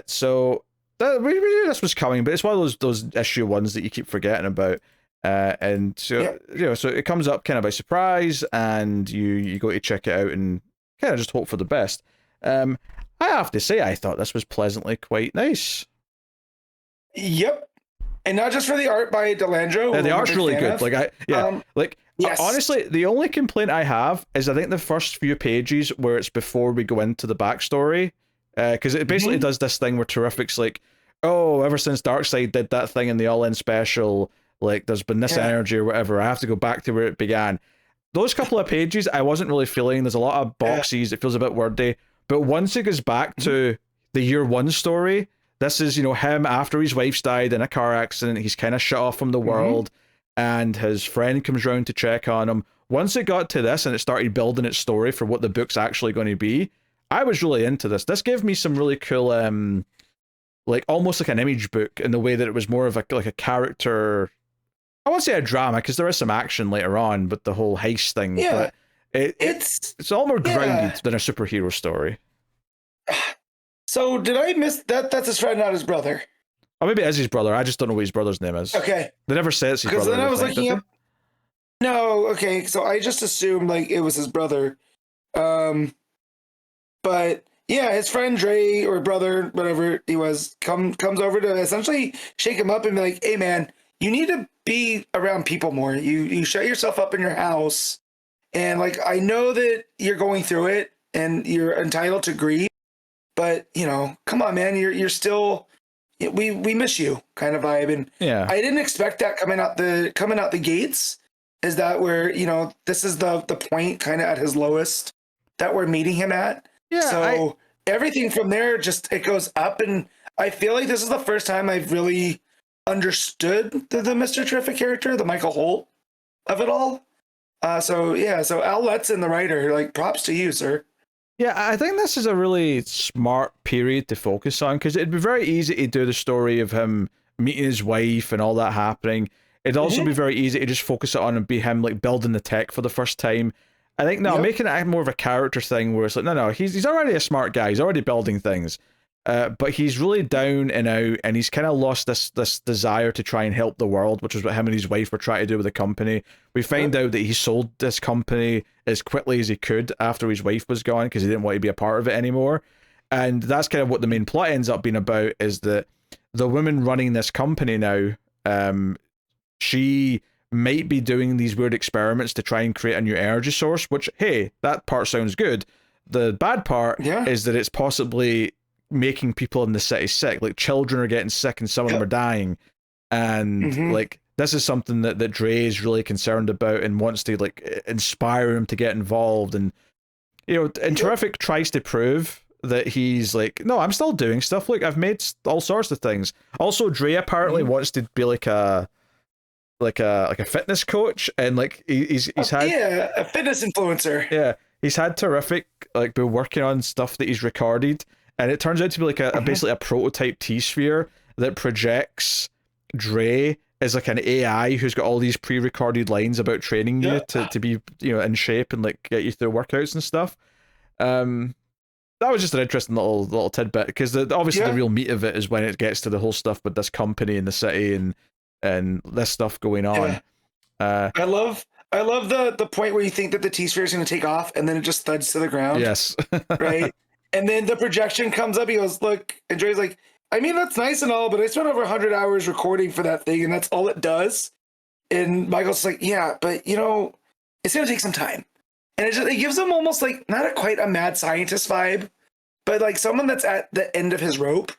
So we knew this was coming, but it's one of those issue ones that you keep forgetting about. And so so it comes up kind of by surprise, and you go to check it out and kind of just hope for the best. I have to say, I thought this was pleasantly quite nice. Yep, and not just for the art by Delandro. Yeah, the art's really good. Honestly, the only complaint I have is I think the first few pages where it's before we go into the backstory, because it basically does this thing where Terrific's like, oh, ever since Darkseid did that thing in the All-In special, like, there's been this energy or whatever. I have to go back to where it began. Those couple of pages, I wasn't really feeling. There's a lot of boxes. It feels a bit wordy. But once it goes back to the Year 1 story, this is, him after his wife's died in a car accident. He's kind of shut off from the world, and his friend comes round to check on him. Once it got to this and it started building its story for what the book's actually going to be, I was really into this. This gave me some really cool, like almost like an image book in the way that it was more of a character. I won't say a drama, because there is some action later on with the whole heist thing. Yeah, but it's all more grounded than a superhero story. So did I miss that? That's his friend, not his brother. Or maybe it is his brother. I just don't know what his brother's name is. Okay. They never say it's his brother. Because then I was looking up. No, okay. So I just assumed like it was his brother. But yeah, his friend Dre, or brother, whatever he was, comes over to essentially shake him up and be like, hey man, you need to be around people more. You shut yourself up in your house, and like, I know that you're going through it and you're entitled to grieve, but come on, man, you're still, we miss you, kind of vibe. And I didn't expect that coming out the gates. Is that where this is the point kind of at his lowest that we're meeting him at? Yeah. So everything from there it goes up, and I feel like this is the first time I've really understood the Mr. Terrific character, the Michael Holt of it all. So Al Letson, the writer, like, props to you, sir. Yeah, I think this is a really smart period to focus on, because it'd be very easy to do the story of him meeting his wife and all that happening. It'd also be very easy to just focus it on and be him like building the tech for the first time. I think making it more of a character thing where it's like, no, he's already a smart guy. He's already building things. But he's really down and out, and he's kind of lost this desire to try and help the world, which is what him and his wife were trying to do with the company. We find out that he sold this company as quickly as he could after his wife was gone, because he didn't want to be a part of it anymore. And that's kind of what the main plot ends up being about, is that the woman running this company now, she might be doing these weird experiments to try and create a new energy source, which, hey, that part sounds good. The bad part is that it's possibly making people in the city sick. Like, children are getting sick and some of them are dying. And like, this is something that Dre is really concerned about and wants to like inspire him to get involved. And Terrific tries to prove that he's like, no, I'm still doing stuff. Look, I've made all sorts of things. Also, Dre apparently wants to be like a fitness coach, and like he's had a fitness influencer. Yeah, he's had Teriffic like been working on stuff that he's recorded, and it turns out to be like a basically a prototype T-sphere that projects Dre as like an AI who's got all these pre-recorded lines about training you to be, you know, in shape and like get you through workouts and stuff. That was just an interesting little tidbit, because obviously the real meat of it is when it gets to the whole stuff with this company in the city and this stuff going on. I love the point where you think that the T-sphere is going to take off and then it just thuds to the ground. Yes. Right? And then the projection comes up. He goes, look, and Dre's like, I mean, that's nice and all, but I spent over 100 hours recording for that thing, and that's all it does. And Michael's like, yeah, but, you know, it's going to take some time. And it gives him almost like, not quite a mad scientist vibe, but like someone that's at the end of his rope.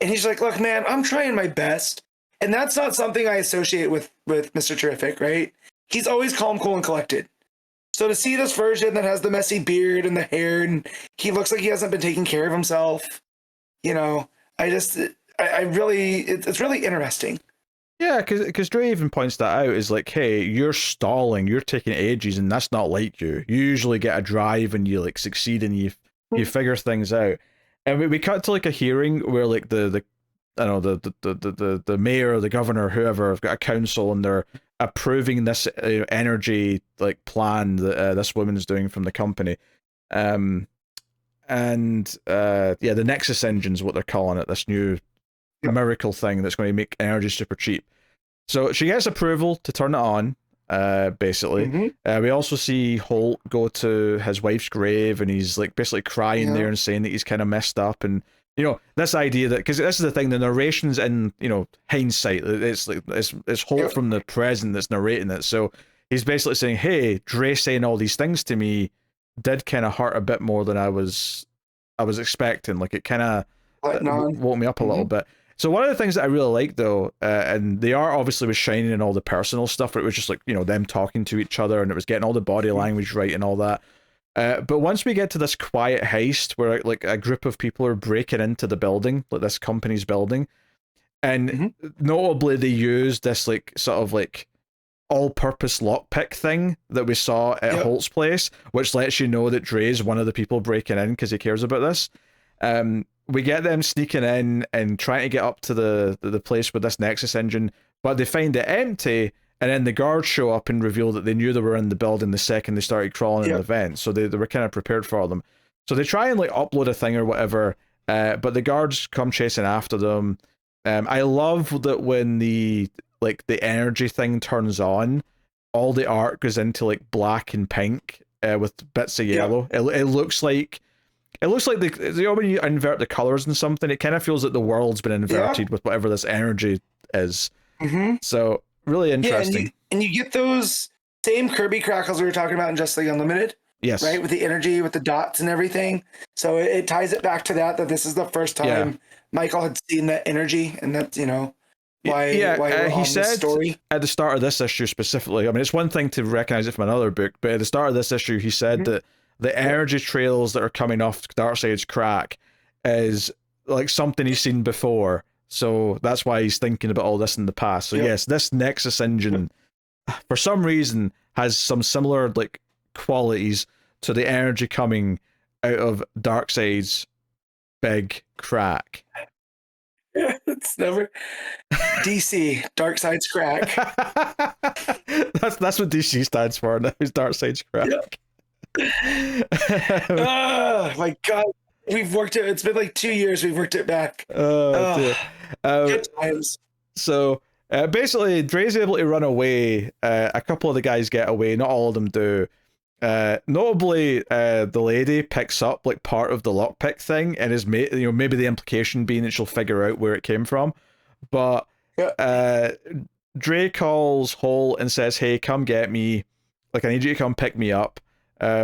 And he's like, look, man, I'm trying my best. And that's not something I associate with Mr. Teriffic, right? He's always calm, cool, and collected. So to see this version that has the messy beard and the hair, and he looks like he hasn't been taking care of himself, you know, it's really interesting. Yeah, because Dre even points that out, is like, hey, you're stalling, you're taking ages, and that's not like you. You usually get a drive and you like succeed and you figure things out. And we cut to like a hearing where like the mayor or the governor or whoever have got a council, and they're approving this energy like plan that this woman's doing from the company. The Nexus engine's what they're calling it, this new miracle thing that's going to make energy super cheap. So she gets approval to turn it on, basically. We also see Holt go to his wife's grave, and he's like basically crying there and saying that he's kind of messed up. And you know, this idea that, because this is the thing, the narration's in, you know, hindsight. It's like it's Holt from the present that's narrating it. So he's basically saying, hey, Dre saying all these things to me did kind of hurt a bit more than I was expecting. Like, it kind of woke me up a little bit. So one of the things that I really like, though, and the art obviously was shining in all the personal stuff, but it was just like, you know, them talking to each other, and it was getting all the body language right and all that. But once we get to this quiet heist where like a group of people are breaking into the building, like this company's building, and notably they used this like sort of like all-purpose lockpick thing that we saw at Holt's place, which lets you know that Dre's one of the people breaking in because he cares about this. We get them sneaking in and trying to get up to the place with this Nexus engine, but they find it empty, and then the guards show up and reveal that they knew they were in the building the second they started crawling in the vent, so they were kind of prepared for them. So they try and like upload a thing or whatever, but the guards come chasing after them. I love that when the energy thing turns on, all the art goes into like black and pink with bits of yellow. It looks like when you invert the colors in something, it kind of feels like the world's been inverted with whatever this energy is. So really interesting. And you get those same Kirby crackles we were talking about in Just League Unlimited. Yes. Right, with the energy, with the dots and everything. So it ties it back to that this is the first time Michael had seen that energy, and that's, you know, why he said story. At the start of this issue specifically, I mean, it's one thing to recognize it from another book, but at the start of this issue, he said that the energy trails that are coming off Darkseid's crack is like something he's seen before. So that's why he's thinking about all this in the past. So yes, this Nexus engine, for some reason, has some similar like qualities to the energy coming out of Darkseid's big crack. It's never DC, Darkseid's crack. That's what DC stands for now, is Darkseid's crack. Oh my god, it's been like 2 years we've worked it back. Good times. So basically Dre's able to run away. A couple of the guys get away, not all of them do. Notably, the lady picks up like part of the lockpick thing, and is maybe the implication being that she'll figure out where it came from. But Dre calls Holt and says, hey, come get me, like I need you to come pick me up.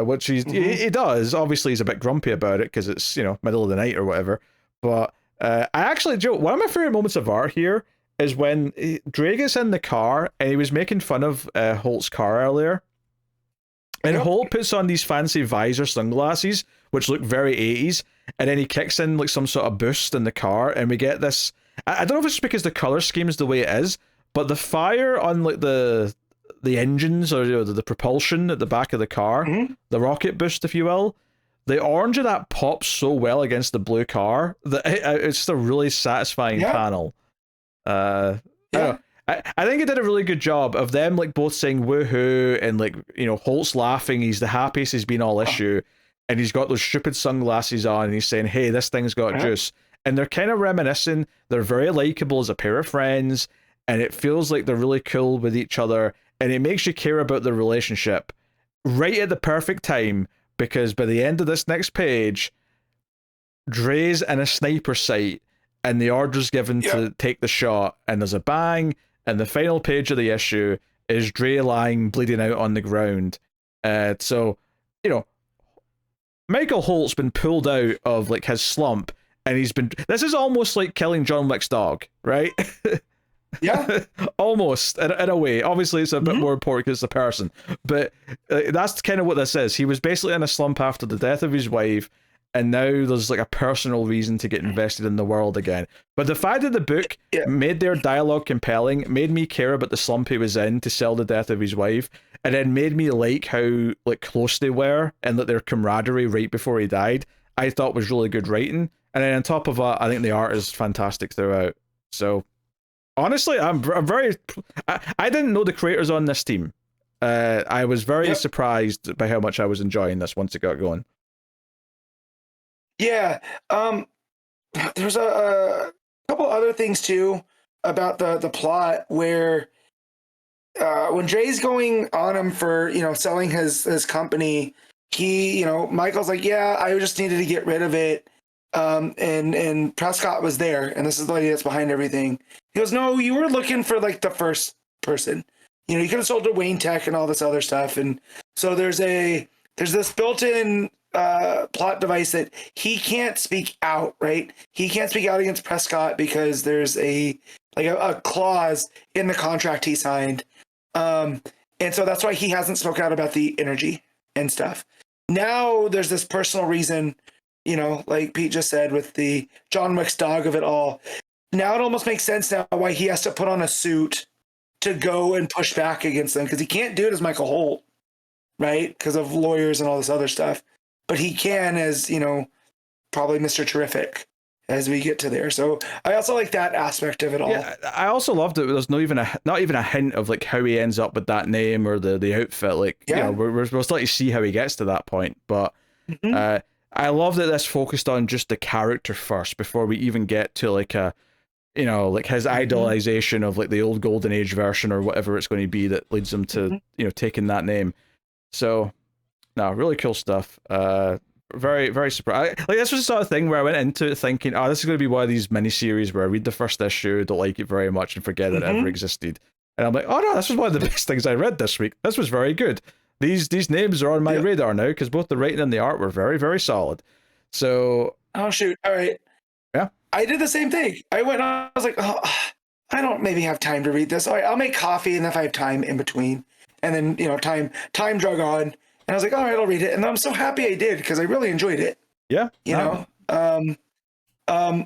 Which he does. Obviously he's a bit grumpy about it because it's, you know, middle of the night or whatever. But I actually, Joe, one of my favorite moments of art here is when Dre gets in the car and he was making fun of Holt's car earlier. And Holt puts on these fancy visor sunglasses, which look very 80s, and then he kicks in like some sort of boost in the car, and we get this. I don't know if it's because the color scheme is the way it is, but the fire on like the engines or the propulsion at the back of the car, the rocket boost, if you will, the orange of that pops so well against the blue car that it's just a really satisfying panel. I think it did a really good job of them like both saying woohoo, and like, you know, Holt's laughing, he's the happiest he's been all issue, and he's got those stupid sunglasses on, and he's saying, hey, this thing's got juice, and they're kind of reminiscing, they're very likable as a pair of friends, and it feels like they're really cool with each other, and it makes you care about their relationship right at the perfect time, because by the end of this next page, Dre's in a sniper sight, and the order's given to take the shot, and there's a bang, and the final page of the issue is Dre lying bleeding out on the ground. So, you know, Michael Holt's been pulled out of like his slump, and this is almost like killing John Wick's dog, right? Yeah. Almost, in a way. Obviously, it's a bit more important because it's a person, but that's kind of what this is. He was basically in a slump after the death of his wife, and now there's like a personal reason to get invested in the world again. But the fact that the book made their dialogue compelling, made me care about the slump he was in to sell the death of his wife, and then made me like how like close they were and that their camaraderie right before he died, I thought was really good writing. And then on top of that, I think the art is fantastic throughout. So honestly, I'm very... I didn't know the creators on this team. I was very surprised by how much I was enjoying this once it got going. Yeah, there's a couple other things too about the plot where when Dre's going on him for, you know, selling his company, he, you know, Michael's like, yeah, I just needed to get rid of it, and Prescott was there, and this is the lady that's behind everything. He goes, no, you were looking for like the first person, you know, you could have sold to Wayne Tech and all this other stuff, and so there's this built-in plot device that he can't speak out, right? He can't speak out against Prescott because there's a clause in the contract he signed. And so that's why he hasn't spoke out about the energy and stuff. Now there's this personal reason, you know, like Pete just said with the John Wick's dog of it all. Now it almost makes sense now why he has to put on a suit to go and push back against them, because he can't do it as Michael Holt, right? Because of lawyers and all this other stuff. But he can as, you know, probably Mr. Terrific as we get to there. So I also like that aspect of it all. Yeah, I also loved it. There's not even a hint of like how he ends up with that name or the outfit. Like, you know, we're still to see how he gets to that point. But I love that this focused on just the character first before we even get to like a, you know, like his idolization of like the old Golden Age version or whatever it's going to be that leads him to, you know, taking that name. So, no, really cool stuff. Very, very surprised. Like, this was the sort of thing where I went into it thinking, oh, this is going to be one of these miniseries where I read the first issue, don't like it very much, and forget that it ever existed. And I'm like, oh no, this was one of the best things I read this week. This was very good. These names are on my radar now because both the writing and the art were very, very solid. So, oh shoot, all right, yeah, I did the same thing. I was like, oh, I don't maybe have time to read this. All right, I'll make coffee, and if I have time in between, and then, you know, time drug on. And I was like, all right, I'll read it. And I'm so happy I did because I really enjoyed it. Yeah. You know?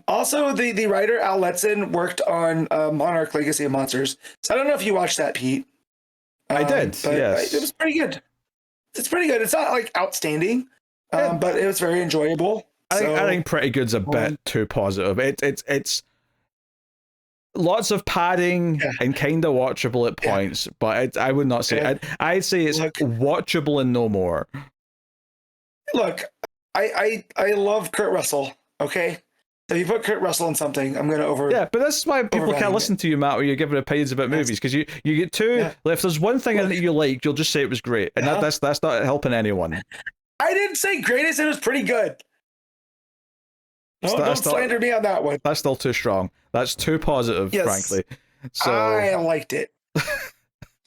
Also, the writer, Al Letson, worked on Monarch Legacy of Monsters. So I don't know if you watched that, Pete. I did, yes. It was pretty good. It's pretty good. It's not like outstanding, but it was very enjoyable. I think pretty good's a bit too positive. It's lots of padding and kind of watchable at points, but I would not say I'd say it's watchable and no more. Look, I love Kurt Russell. Okay, if you put Kurt Russell in something, I'm gonna over. Yeah, but that's why people can't listen to you, Matt, when you're giving opinions about movies, because you get too. Yeah. If there's one thing that you like, you'll just say it was great, and that's not helping anyone. I didn't say great. I said it was pretty good. Don't slander me on that one. That's still too strong. That's too positive, frankly. So I liked it.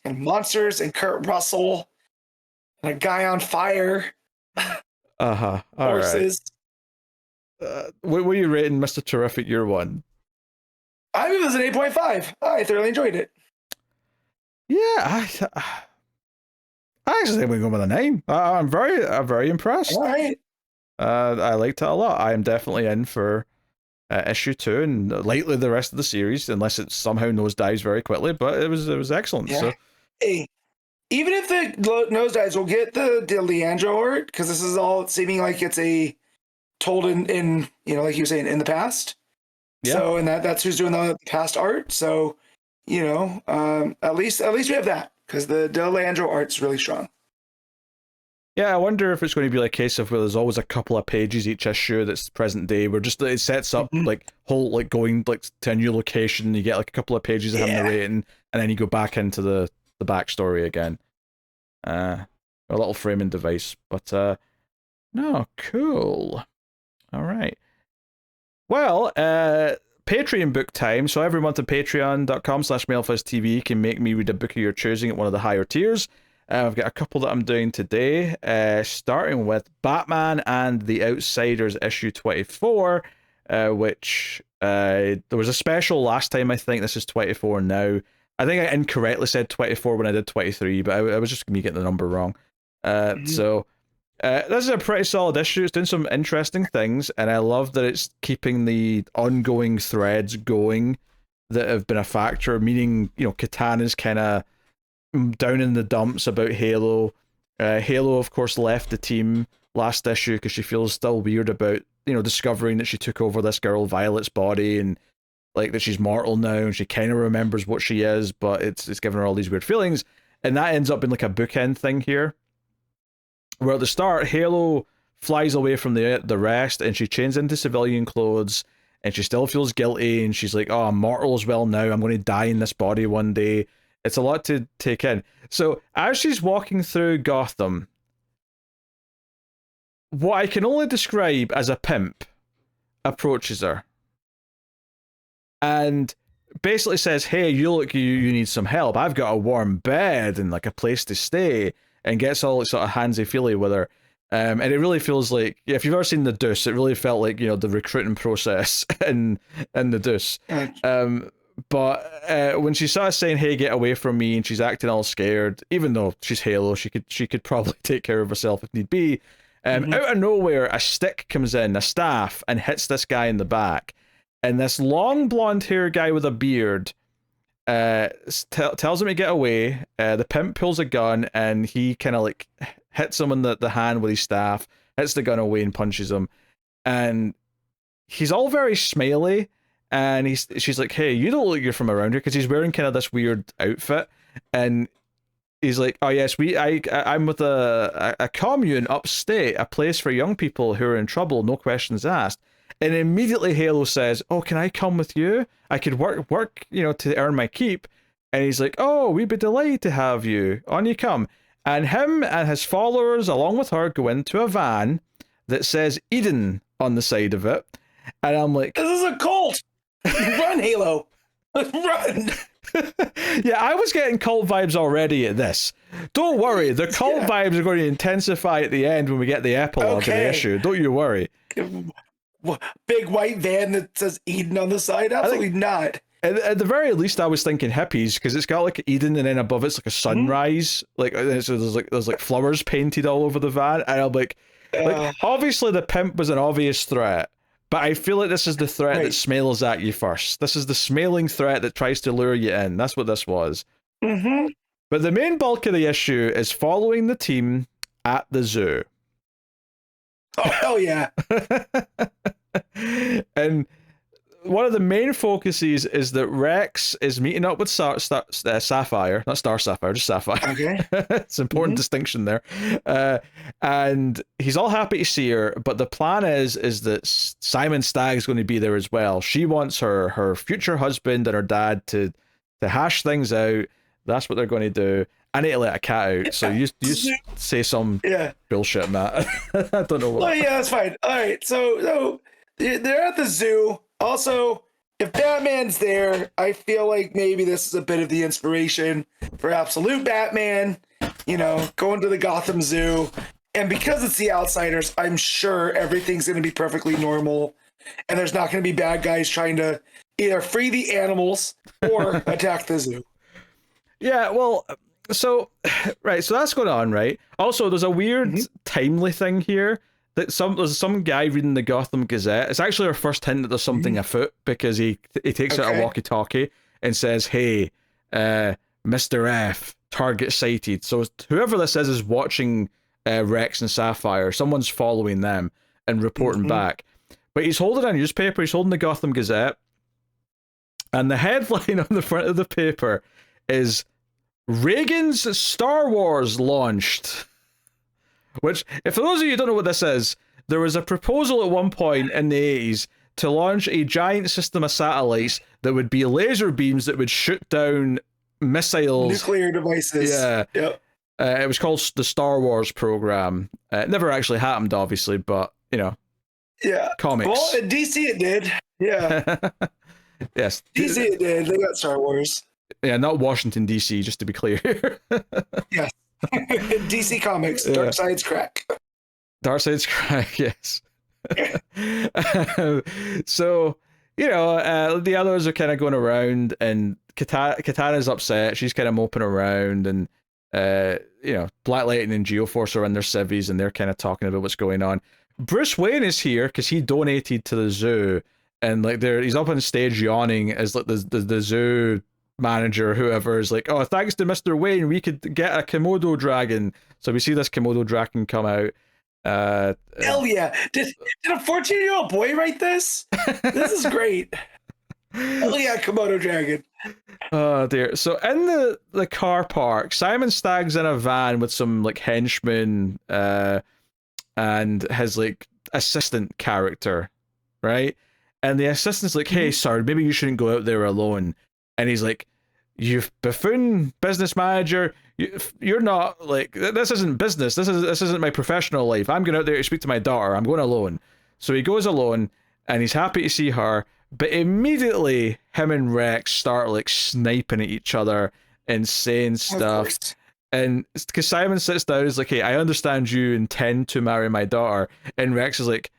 And monsters and Kurt Russell and a guy on fire. All horses. Right. What were you rating Mr. Terrific year one? I mean, it was an 8.5. I thoroughly enjoyed it. Yeah, I actually think we go with a 9. I'm very impressed. All right. I liked it a lot. I am definitely in for issue 2 and likely the rest of the series, unless it somehow nosedives very quickly. But it was excellent. Yeah. So Hey, even if the nosedives, we'll get the Leandro art because this is all seeming like it's told in like you were saying in the past. yeah, So and that's who's doing the past art. So at least we have that because the Leandro art's really strong. yeah. I wonder if it's going to be like a case of where there's always a couple of pages each issue that's present day, where just it sets up like whole like going like to a new location. You get like a couple of pages of him narrating, and then you go back into the backstory again. A little framing device, but no, cool. All right. Well, Patreon book time. So every month on patreon.com/MailFuzzTV you can make me read a book of your choosing at one of the higher tiers. I've got a couple that I'm doing today, starting with Batman and the Outsiders issue 24, which there was a special last time, I think. This is 24 now. I think I incorrectly said 24 when I did 23, but I was just me getting the number wrong. So this is a pretty solid issue. It's doing some interesting things, and I love that it's keeping the ongoing threads going that have been a factor, meaning, Katana's kind of down in the dumps about Halo. Halo, of course, left the team last issue because she feels still weird about, discovering that she took over this girl Violet's body, and like that she's mortal now, and she kind of remembers what she is, but it's giving her all these weird feelings. And that ends up in like a bookend thing here, where at the start, Halo flies away from the rest, and she changes into civilian clothes, and she still feels guilty, and she's like, oh, I'm mortal as well now, I'm going to die in this body one day. It's a lot to take in. So as she's walking through Gotham, what I can only describe as a pimp approaches her and basically says, hey, you need some help. I've got a warm bed and like a place to stay, and gets all sort of handsy-feely with her. And it really feels like, if you've ever seen The Deuce, it really felt like, the recruiting process in The Deuce. But when she's sort of saying, hey, get away from me, and she's acting all scared, even though she's Halo, she could probably take care of herself if need be. Out of nowhere, a stick comes in, a staff, and hits this guy in the back. And this long blonde hair guy with a beard tells him to get away. The pimp pulls a gun, and he kind of like hits him in the hand with his staff, hits the gun away, and punches him. And he's all very smiley. And she's like, hey, you don't look like you're from around here, because he's wearing kind of this weird outfit. And he's like, oh yes, I'm with a commune upstate, a place for young people who are in trouble, no questions asked. And immediately Halo says, oh, can I come with you? I could work, to earn my keep. And he's like, oh, we'd be delighted to have you. On you come. And him and his followers, along with her, go into a van that says Eden on the side of it. And I'm like, this is a cult. Run, Halo. Run. Yeah, I was getting cult vibes already at this. Don't worry, the cult vibes are going to intensify at the end when we get the epilogue of the issue. Don't you worry. Big white van that says Eden on the side? Absolutely not. At the very least, I was thinking hippies, because it's got like Eden, and then above it's like a sunrise. So there's like flowers painted all over the van, and I'm like obviously the pimp was an obvious threat. But I feel like this is the threat that smells at you first. This is the smelling threat that tries to lure you in. That's what this was. But the main bulk of the issue is following the team at the zoo. Oh, hell yeah. And one of the main focuses is that Rex is meeting up with Sapphire, not Star Sapphire, just Sapphire. Okay. It's an important distinction there. And he's all happy to see her, but the plan is that Simon Stagg's going to be there as well. She wants her future husband and her dad to hash things out. That's what they're going to do. I need to let a cat out, so you say some bullshit, Matt. I don't know what. Oh, yeah, that's fine. All right, so they're at the zoo. Also, if Batman's there, I feel like maybe this is a bit of the inspiration for Absolute Batman, going to the Gotham Zoo. And because it's the Outsiders, I'm sure everything's going to be perfectly normal, and there's not going to be bad guys trying to either free the animals or attack the zoo. Yeah, well, so that's going on, right? Also, there's a weird timely thing here there's some guy reading the Gotham Gazette. It's actually our first hint that there's something afoot, because he takes out a walkie-talkie and says, "Hey, Mr. F, target sighted." So whoever this is watching Rex and Sapphire. Someone's following them and reporting back. But he's holding a newspaper. He's holding the Gotham Gazette, and the headline on the front of the paper is "Reagan's Star Wars launched." Which, if for those of you who don't know what this is, there was a proposal at one point in the 80s to launch a giant system of satellites that would be laser beams that would shoot down missiles. Nuclear devices. Yeah. Yep. It was called the Star Wars program. It never actually happened, obviously, but, you know. Yeah. Comics. Well, in DC it did. Yeah. Yes. DC it did. They got Star Wars. Yeah, not Washington, D.C., just to be clear. Yes. DC Comics, Dark Side's crack. Dark Side's crack, yes. So, you know, the others are kind of going around, and Katana's upset. She's kind of moping around, and, you know, Black Lightning and Geoforce are in their civvies, and they're kind of talking about what's going on. Bruce Wayne is here because he donated to the zoo, and like he's up on stage yawning as like the zoo manager, whoever, is like, "Oh, thanks to Mr. Wayne, we could get a Komodo dragon." So we see this Komodo dragon come out. Hell yeah. Did a 14-year-old boy write this? This is great. Hell yeah, Komodo dragon. Oh dear. So in the car park, Simon Stagg's in a van with some like henchmen and his like assistant character, right? And the assistant's like, "Hey, sir, maybe you shouldn't go out there alone." And he's like, "You buffoon business manager, you're not, like, this isn't business. This isn't my professional life. I'm going out there to speak to my daughter. I'm going alone." So he goes alone, and he's happy to see her. But immediately, him and Rex start like sniping at each other and saying stuff. And because Simon sits down, he's like, "Hey, I understand you intend to marry my daughter." And Rex is like,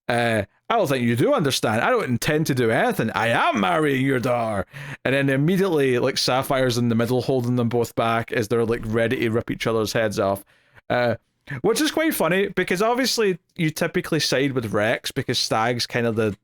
"I don't think you do understand. I don't intend to do anything. I am marrying your daughter." And then immediately, like, Sapphire's in the middle holding them both back as they're like ready to rip each other's heads off. Which is quite funny, because obviously you typically side with Rex because Stagg's kind of the,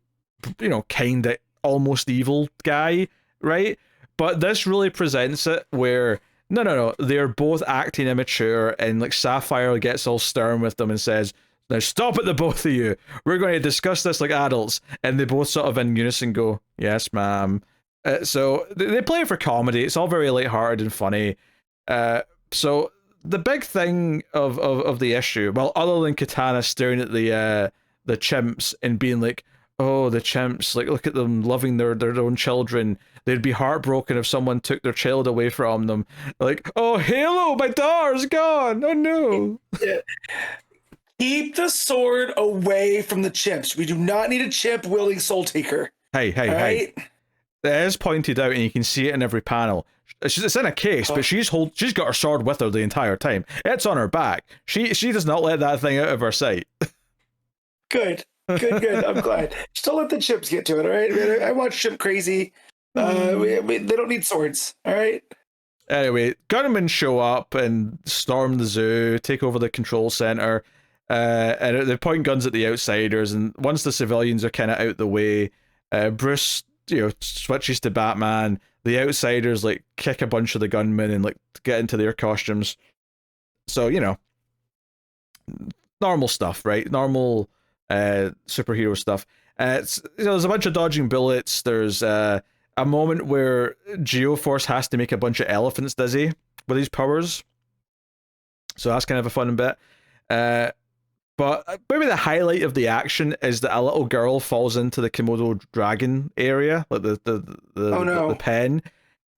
you know, kind of almost evil guy, right? But this really presents it where no, they're both acting immature, and like Sapphire gets all stern with them and says, "Now stop it, the both of you. We're going to discuss this like adults." And they both sort of in unison go, "Yes, ma'am." So they play it for comedy. It's all very lighthearted and funny. So the big thing of the issue, well, other than Katana staring at the chimps and being like, "Oh, the chimps, like, look at them loving their own children. They'd be heartbroken if someone took their child away from them." Like, "Oh, Halo, my daughter's gone. Oh, no." Yeah. Keep the sword away from the chimps. We do not need a chimp wielding Soul Taker. Hey. It is pointed out, and you can see it in every panel. It's in a case, but she's got her sword with her the entire time. It's on her back. She does not let that thing out of her sight. Good. I'm glad. Just don't let the chimps get to it, all right? I watch Chimp Crazy. They don't need swords, all right? Anyway, gunmen show up and storm the zoo, take over the control center, and they point guns at the outsiders. And once the civilians are kind of out the way, Bruce, you know, switches to Batman. The outsiders like kick a bunch of the gunmen and like get into their costumes. So, you know, normal stuff, right? Normal superhero stuff. You know, there's a bunch of dodging bullets. There's a moment where Geoforce has to make a bunch of elephants dizzy with his powers. So that's kind of a fun bit. But maybe the highlight of the action is that a little girl falls into the Komodo dragon area, like the pen.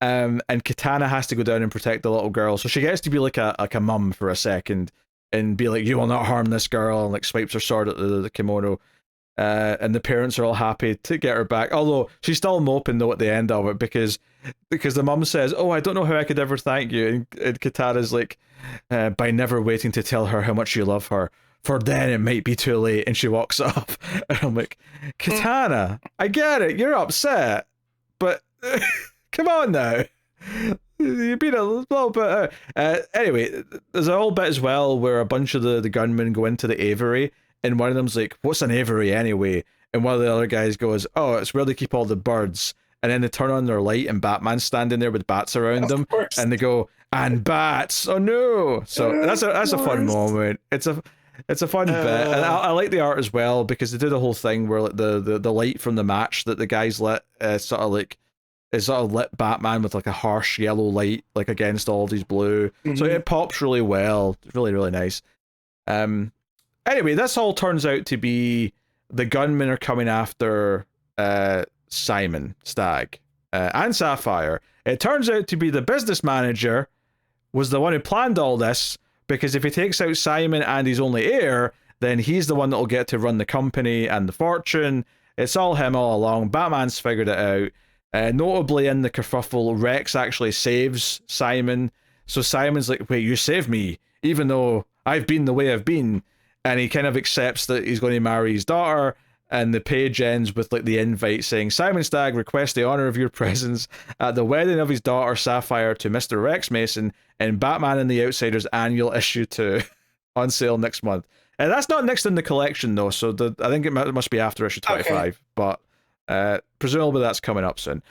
And Katana has to go down and protect the little girl. So she gets to be like a mum for a second and be like, "You will not harm this girl," and like swipes her sword at the Komodo. And the parents are all happy to get her back. Although she's still moping though at the end of it because the mum says, "Oh, I don't know how I could ever thank you." And Katana's like, "By never waiting to tell her how much you love her. For then it might be too late." And she walks off. And I'm like, "Katana, I get it. You're upset. But come on now. You've been a little bit..." Anyway, there's a whole bit as well where a bunch of the gunmen go into the aviary and one of them's like, "What's an aviary anyway?" And one of the other guys goes, "Oh, it's where they keep all the birds." And then they turn on their light, and Batman's standing there with bats around them, and they go, "And bats! Oh no!" So that's a fun moment. It's a fun bit, and I like the art as well because they do the whole thing where like the light from the match that the guys lit sort of lit Batman with like a harsh yellow light like against all these blue. So it pops really well. It's really, really nice. Anyway, this all turns out to be the gunmen are coming after Simon Stagg and Sapphire. It turns out to be the business manager was the one who planned all this, because if he takes out Simon and his only heir, then he's the one that will get to run the company and the fortune. It's all him all along. Batman's figured it out. Notably in the kerfuffle, Rex actually saves Simon. So Simon's like, "Wait, you saved me, even though I've been the way I've been." And he kind of accepts that he's going to marry his daughter. And the page ends with like the invite saying, "Simon Stagg requests the honor of your presence at the wedding of his daughter Sapphire to Mr. Rex Mason in Batman and the Outsiders Annual Issue 2 on sale next month." And that's not next in the collection though, so I think it must be after issue 25. Okay. But presumably that's coming up soon.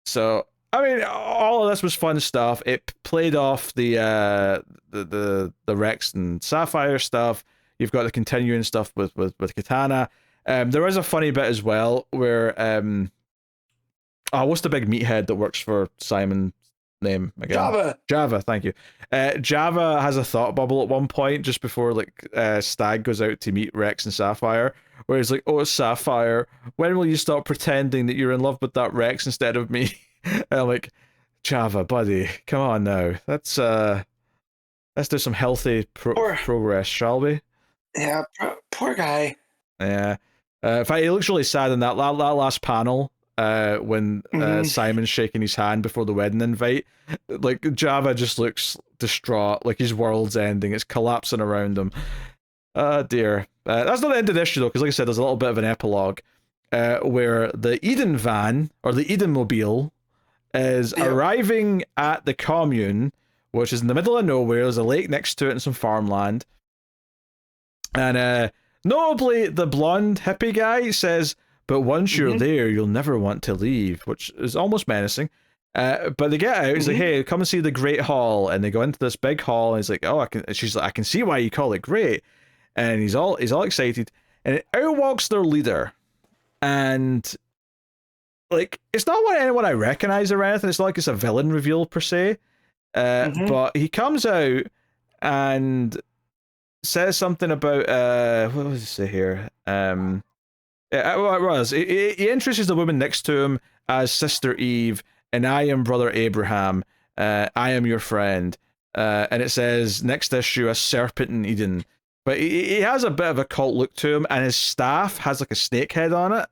So I mean, all of this was fun stuff. It played off the Rex and Sapphire stuff. You've got the continuing stuff with Katana. There is a funny bit as well where what's the big meathead that works for Simon's name again? Java, thank you. Java has a thought bubble at one point just before like Stagg goes out to meet Rex and Sapphire, where he's like, "Oh, Sapphire, when will you stop pretending that you're in love with that Rex instead of me?" And I'm like, "Java, buddy, come on now. Let's do some healthy progress, shall we?" Yeah, poor guy. Yeah. In fact, he looks really sad in that last panel when Simon's shaking his hand before the wedding invite. Like, Java just looks distraught, like his world's ending. It's collapsing around him. Oh, dear. That's not the end of the issue, though, because like I said, there's a little bit of an epilogue where the Eden van, or the Eden mobile, is arriving at the commune, which is in the middle of nowhere. There's a lake next to it and some farmland. And notably, the blonde hippie guy says, "But once you're there, you'll never want to leave," which is almost menacing. But they get out. He's like, "Hey, come and see the Great Hall." And they go into this big hall. And he's like, "Oh, she's like, I can see why you call it great." And he's all excited. And out walks their leader. And like, it's not anyone I recognize or anything. It's not like it's a villain reveal per se. But he comes out and says something about what does he say here? He introduces the woman next to him as Sister Eve, and "I am Brother Abraham. I am your friend." And it says next issue, "A serpent in Eden." But he has a bit of a cult look to him, and his staff has like a snake head on it.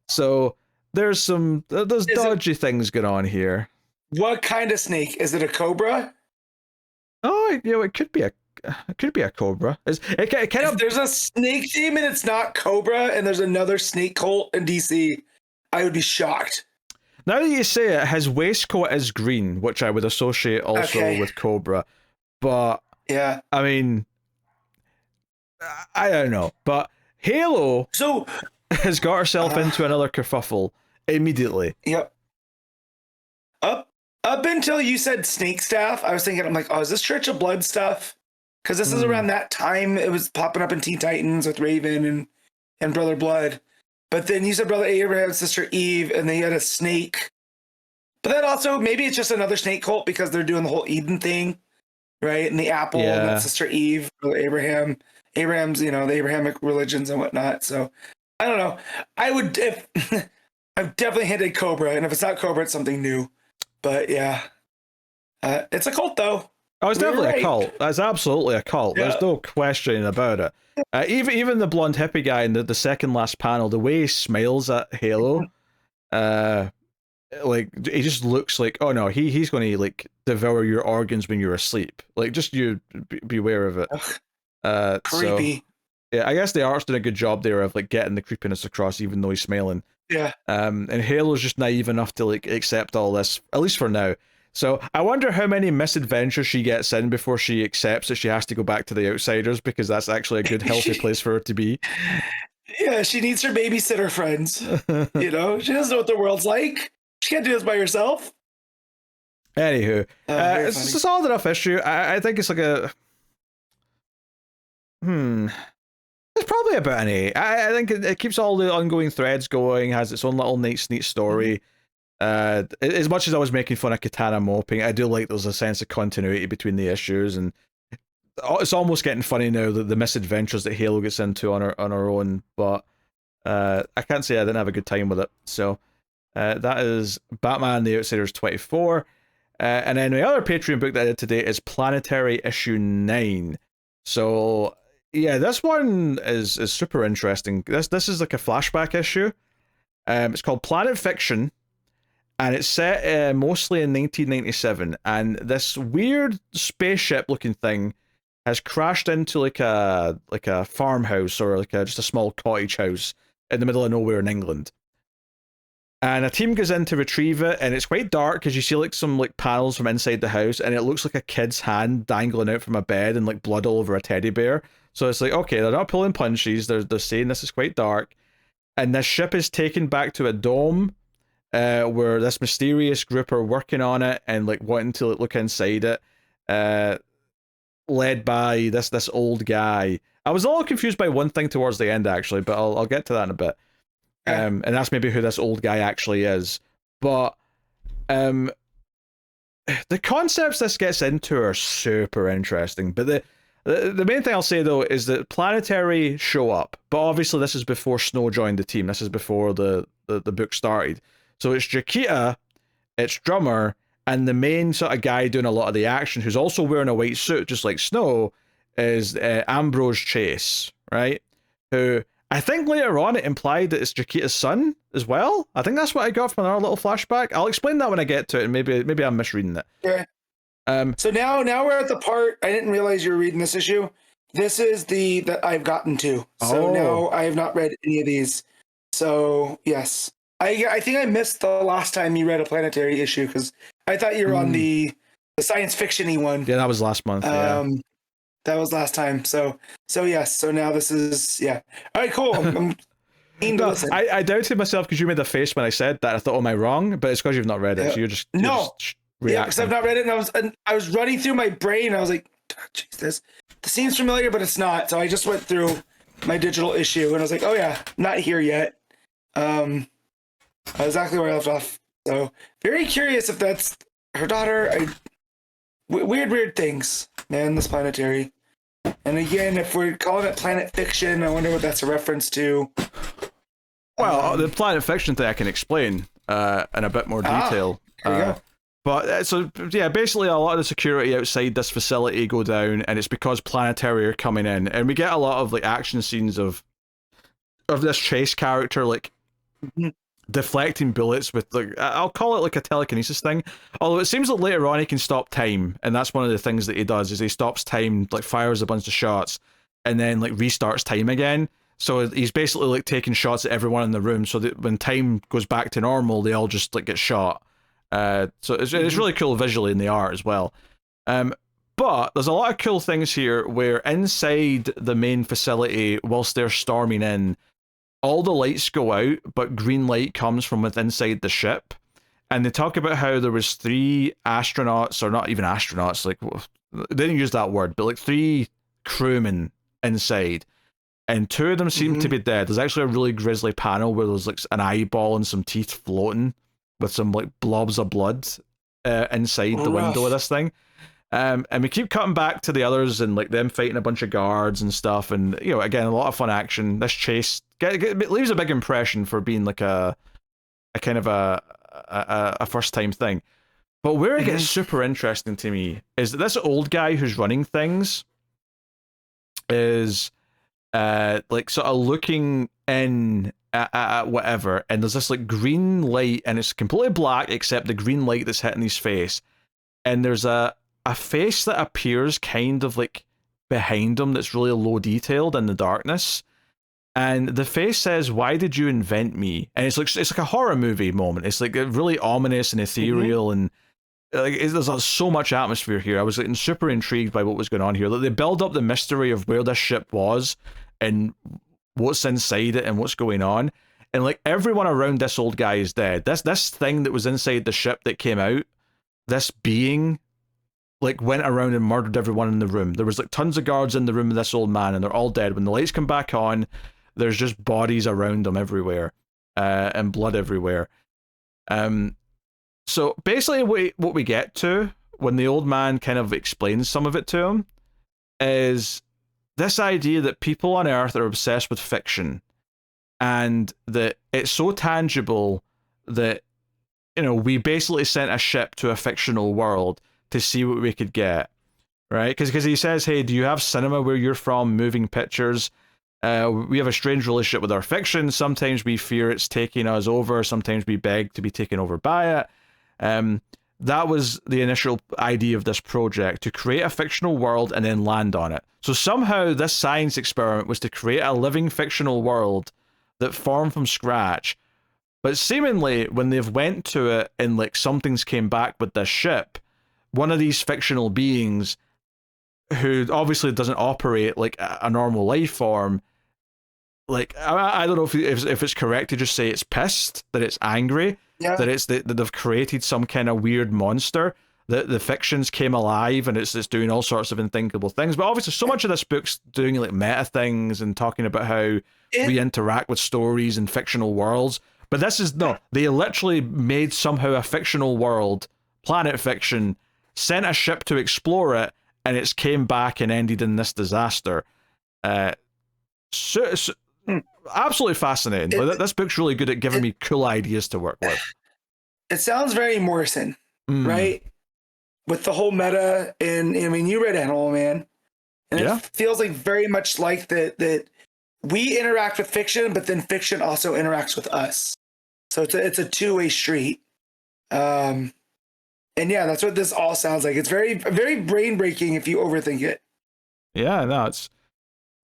So there's dodgy things going on here. What kind of snake? Is it a cobra? Oh, it could be a cobra. If there's a snake team and it's not Cobra, and there's another snake cult in DC, I would be shocked. Now that you say it, his waistcoat is green, which I would associate also with Cobra. But yeah, I mean, I don't know. But Halo has got herself into another kerfuffle immediately. Yep. Up until you said snake staff, I was thinking, I'm like, oh, is this Church of Blood stuff? Because this is around that time it was popping up in Teen Titans with Raven and Brother Blood. But then you said Brother Abraham, Sister Eve, and they had a snake. But then also, maybe it's just another snake cult because they're doing the whole Eden thing, right? And the apple, and that's Sister Eve, Brother Abraham. Abraham's, the Abrahamic religions and whatnot. So, I don't know. I've definitely hinted Cobra, and if it's not Cobra, it's something new. But yeah. It's a cult, though. Oh, it's definitely a cult. That's absolutely a cult. Yeah. There's no question about it. Even the blonde hippie guy in the second last panel, the way he smiles at Halo, like he just looks like, oh no, he's going to like devour your organs when you're asleep. Like, just you beware of it. Creepy. So, yeah, I guess the art's done a good job there of like getting the creepiness across, even though he's smiling. Yeah. And Halo's just naive enough to like accept all this, at least for now. So I wonder how many misadventures she gets in before she accepts that she has to go back to the Outsiders, because that's actually a good, healthy place for her to be. Yeah, she needs her babysitter friends. You know, she doesn't know what the world's like. She can't do this by herself. Anywho, it's a solid enough issue. I think it's like a... It's probably about an 8. I think it keeps all the ongoing threads going, has its own little neat story. As much as I was making fun of Katana moping, I do like there's a sense of continuity between the issues, and it's almost getting funny now that the misadventures that Halo gets into on her own, but I can't say I didn't have a good time with it. So that is Batman the Outsiders 24. And then the other Patreon book that I did today is Planetary issue 9. So yeah, this one is super interesting. This is like a flashback issue. It's called Planet Fiction, and it's set mostly in 1997. And this weird spaceship looking thing has crashed into like a farmhouse, or like just a small cottage house in the middle of nowhere in England. And a team goes in to retrieve it, and it's quite dark because you see like some like panels from inside the house, and it looks like a kid's hand dangling out from a bed and like blood all over a teddy bear. So it's like, okay, they're not pulling punches, they're saying this is quite dark. And this ship is taken back to a dome where this mysterious group are working on it and like wanting to look inside it, led by this old guy. I was a little confused by one thing towards the end actually, but I'll get to that in a bit. And that's maybe who this old guy actually is. But the concepts this gets into are super interesting. But the main thing I'll say though is that Planetary show up, but obviously this is before Snow joined the team. This is before the book started. So it's Jaquita, it's Drummer, and the main sort of guy doing a lot of the action, who's also wearing a white suit just like Snow, is Ambrose Chase, right? Who I think later on it implied that it's Jaquita's son as well. I think that's what I got from another little flashback. I'll explain that when I get to it, and maybe I'm misreading it. Yeah. So now we're at the part, I didn't realize you were reading this issue. This is that I've gotten to. So now I have not read any of these. So yes, I think I missed the last time you read a Planetary issue because I thought you were on the science fiction-y one. Yeah, that was last month. That was last time. So yes. So now this is All right, cool. I'm keen to listen. I doubted myself because you made a face when I said that. I thought, am I wrong? But it's because you've not read it. So you're just reacting. Because I've not read it, and I was running through my brain. I was like, "Jeez, this seems familiar, but it's not." So I just went through my digital issue, and I was like, "Oh yeah, not here yet." Exactly where I left off. So very curious if that's her daughter. Weird things, man. This Planetary, and again, if we're calling it Planet Fiction, I wonder what that's a reference to. Well, the Planet Fiction thing I can explain in a bit more detail. There you go. But so yeah, basically a lot of the security outside this facility go down, and it's because Planetary are coming in, and we get a lot of like action scenes of this Chase character like deflecting bullets with like, I'll call it like a telekinesis thing. Although it seems that later on he can stop time, and that's one of the things that he does is he stops time, like fires a bunch of shots, and then like restarts time again. So he's basically like taking shots at everyone in the room, so that when time goes back to normal, they all just like get shot. So it's really cool visually in the art as well. But there's a lot of cool things here where inside the main facility, whilst they're storming in, all the lights go out, but green light comes from within inside the ship. And they talk about how there was 3 astronauts, or not even astronauts, like they didn't use that word, but like 3 crewmen inside. And 2 of them seem to be dead. There's actually a really grisly panel where there's like an eyeball and some teeth floating with some like blobs of blood inside the window of this thing. And we keep cutting back to the others and like them fighting a bunch of guards and stuff. And, you know, again, a lot of fun action. This chase leaves a big impression for being like a kind of a first time thing. But where it gets super interesting to me is that this old guy who's running things is like sort of looking in at whatever, and there's this like green light, and it's completely black except the green light that's hitting his face, and there's a face that appears kind of like behind him that's really low detailed in the darkness, and the face says, "Why did you invent me?" And it's like a horror movie moment. It's like really ominous and ethereal, and like there's so much atmosphere here. I was getting super intrigued by what was going on here. Like, they build up the mystery of where this ship was and what's inside it and what's going on. And like everyone around this old guy is dead. This thing that was inside the ship that came out, this being, like went around and murdered everyone in the room. There was like tons of guards in the room with this old man, and they're all dead. When the lights come back on, there's just bodies around them everywhere, and blood everywhere. So basically, what we get to when the old man kind of explains some of it to him is this idea that people on Earth are obsessed with fiction, and that it's so tangible that, you know, we basically sent a ship to a fictional world to see what we could get, right? Because he says, hey, do you have cinema where you're from, moving pictures? We have a strange relationship with our fiction. Sometimes we fear it's taking us over. Sometimes we beg to be taken over by it. That was the initial idea of this project, to create a fictional world and then land on it. So somehow this science experiment was to create a living fictional world that formed from scratch. But seemingly, when they've went to it and like something's came back with this ship, one of these fictional beings, who obviously doesn't operate like a normal life form, like I don't know if it's correct to just say it's pissed, that it's angry, that they've created some kind of weird monster, that the fictions came alive and it's doing all sorts of unthinkable things. But obviously, so much of this book's doing like meta things and talking about how we interact with stories and fictional worlds. But this is no, they literally made somehow a fictional world, planet fiction, sent a ship to explore it, and it's came back and ended in this disaster. Absolutely fascinating. This book's really good at giving me cool ideas to work with. It sounds very Morrison, right? With the whole meta, and I mean, you read Animal Man, and it feels like very much like that we interact with fiction, but then fiction also interacts with us. So it's a two-way street. And yeah, that's what this all sounds like. It's very, very brain-breaking if you overthink it. Yeah, no,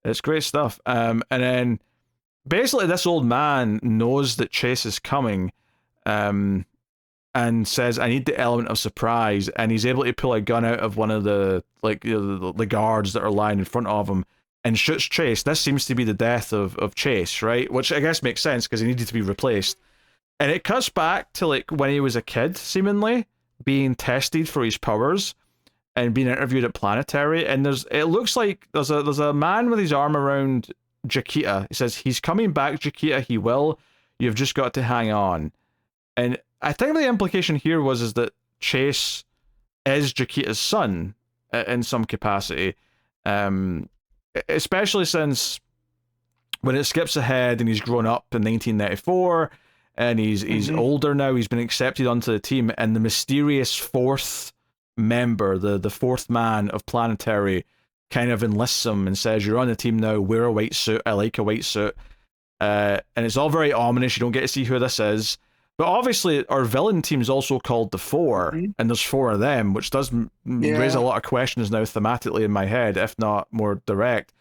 it's great stuff. And then basically this old man knows that Chase is coming, and says, I need the element of surprise, and he's able to pull a gun out of one of the, like, you know, the guards that are lying in front of him and shoots Chase. This seems to be the death of Chase, right? Which I guess makes sense because he needed to be replaced. And it cuts back to like when he was a kid, seemingly being tested for his powers and being interviewed at Planetary. And it looks like there's a man with his arm around Jaquita. He says, he's coming back, Jaquita, he will. You've just got to hang on. And I think the implication here is that Chase is Jaquita's son in some capacity. Especially since when it skips ahead and he's grown up in 1994 and he's older now, he's been accepted onto the team, and the mysterious fourth member, the fourth man of Planetary, kind of enlists him and says, you're on the team now, wear a white suit, I like a white suit. And it's all very ominous, you don't get to see who this is. But obviously our villain team's also called the Four, and there's four of them, which does raise a lot of questions now thematically in my head, if not more direct.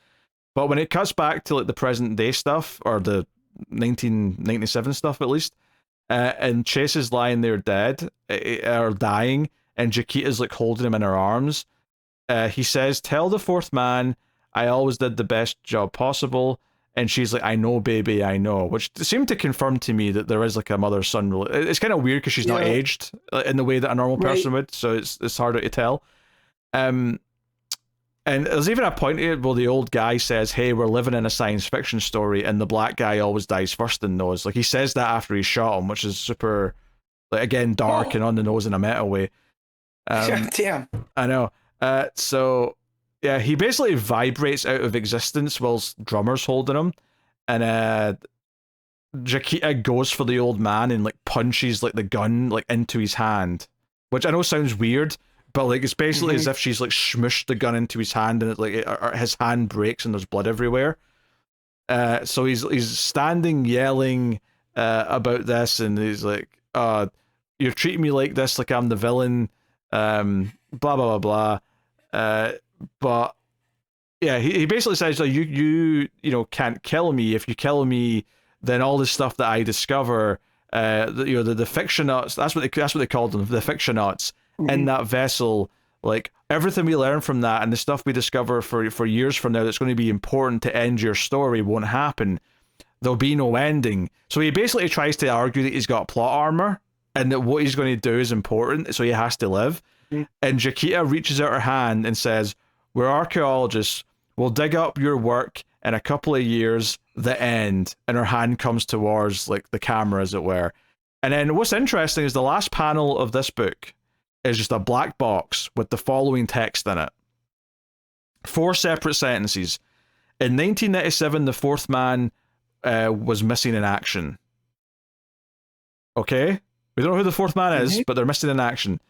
But when it cuts back to like the present day stuff, or the 1997 stuff at least, and Chase is lying there dead, or dying, and Jaquita's like holding him in her arms, he says, tell the fourth man I always did the best job possible. And she's like, I know, baby, I know. Which seemed to confirm to me that there is like a mother-son. It's kind of weird because she's not aged in the way that a normal person would, so it's harder to tell. And there's even a point here where the old guy says, hey, we're living in a science fiction story, and the black guy always dies first in those. Like, he says that after he shot him, which is super, like, again, dark and on the nose in a meta way. Damn. I know. So... yeah, he basically vibrates out of existence whilst Drummer's holding him, and Jaquita goes for the old man and like punches like the gun like into his hand, which I know sounds weird, but like it's basically as if she's like smushed the gun into his hand, and it, like his hand breaks and there's blood everywhere. So he's standing yelling about this, and he's like, "You're treating me like this, like I'm the villain." Blah blah blah blah. But yeah, he basically says, like, you can't kill me. If you kill me, then all this stuff that I discover, the fictionauts, that's what they called them, the fictionauts, in that vessel, like everything we learn from that and the stuff we discover for years from now that's going to be important to end your story won't happen. There'll be no ending. So he basically tries to argue that he's got plot armor and that what he's going to do is important, so he has to live. And Jaquita reaches out her hand and says, "We're archaeologists. We'll dig up your work in a couple of years, the end." And her hand comes towards like the camera, as it were. And then what's interesting is the last panel of this book is just a black box with the following text in it. 4 separate sentences. In 1997, the fourth man was missing in action. Okay? We don't know who the fourth man is, but they're missing in action.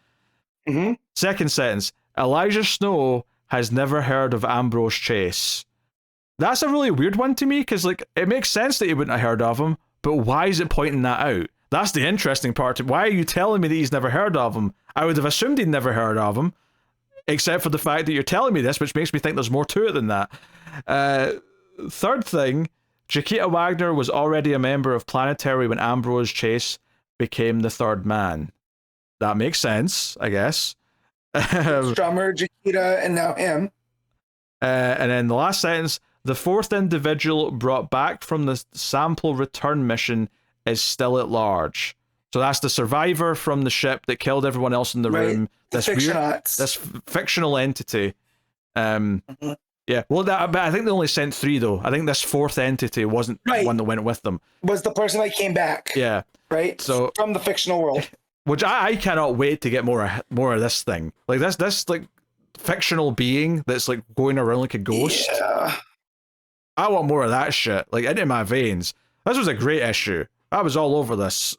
Second sentence. Elijah Snow has never heard of Ambrose Chase. That's a really weird one to me, because like it makes sense that he wouldn't have heard of him, but why is it pointing that out? That's the interesting part. Why are you telling me that he's never heard of him? I would have assumed he'd never heard of him, except for the fact that you're telling me this, which makes me think there's more to it than that. Third thing, Jaquita Wagner was already a member of Planetary when Ambrose Chase became the third man. That makes sense, I guess. Drummer, Jaquita, and now him. And then the last sentence, the fourth individual brought back from the sample return mission is still at large. So that's the survivor from the ship that killed everyone else in the room. This fictional entity. Yeah, well, but I think they only sent 3 though. I think this fourth entity wasn't the one that went with them. Was the person that came back? Yeah. Right. So from the fictional world. Which I cannot wait to get more of this thing. Like this like fictional being that's like going around like a ghost. Yeah. I want more of that shit, like into my veins. This was a great issue. I was all over this.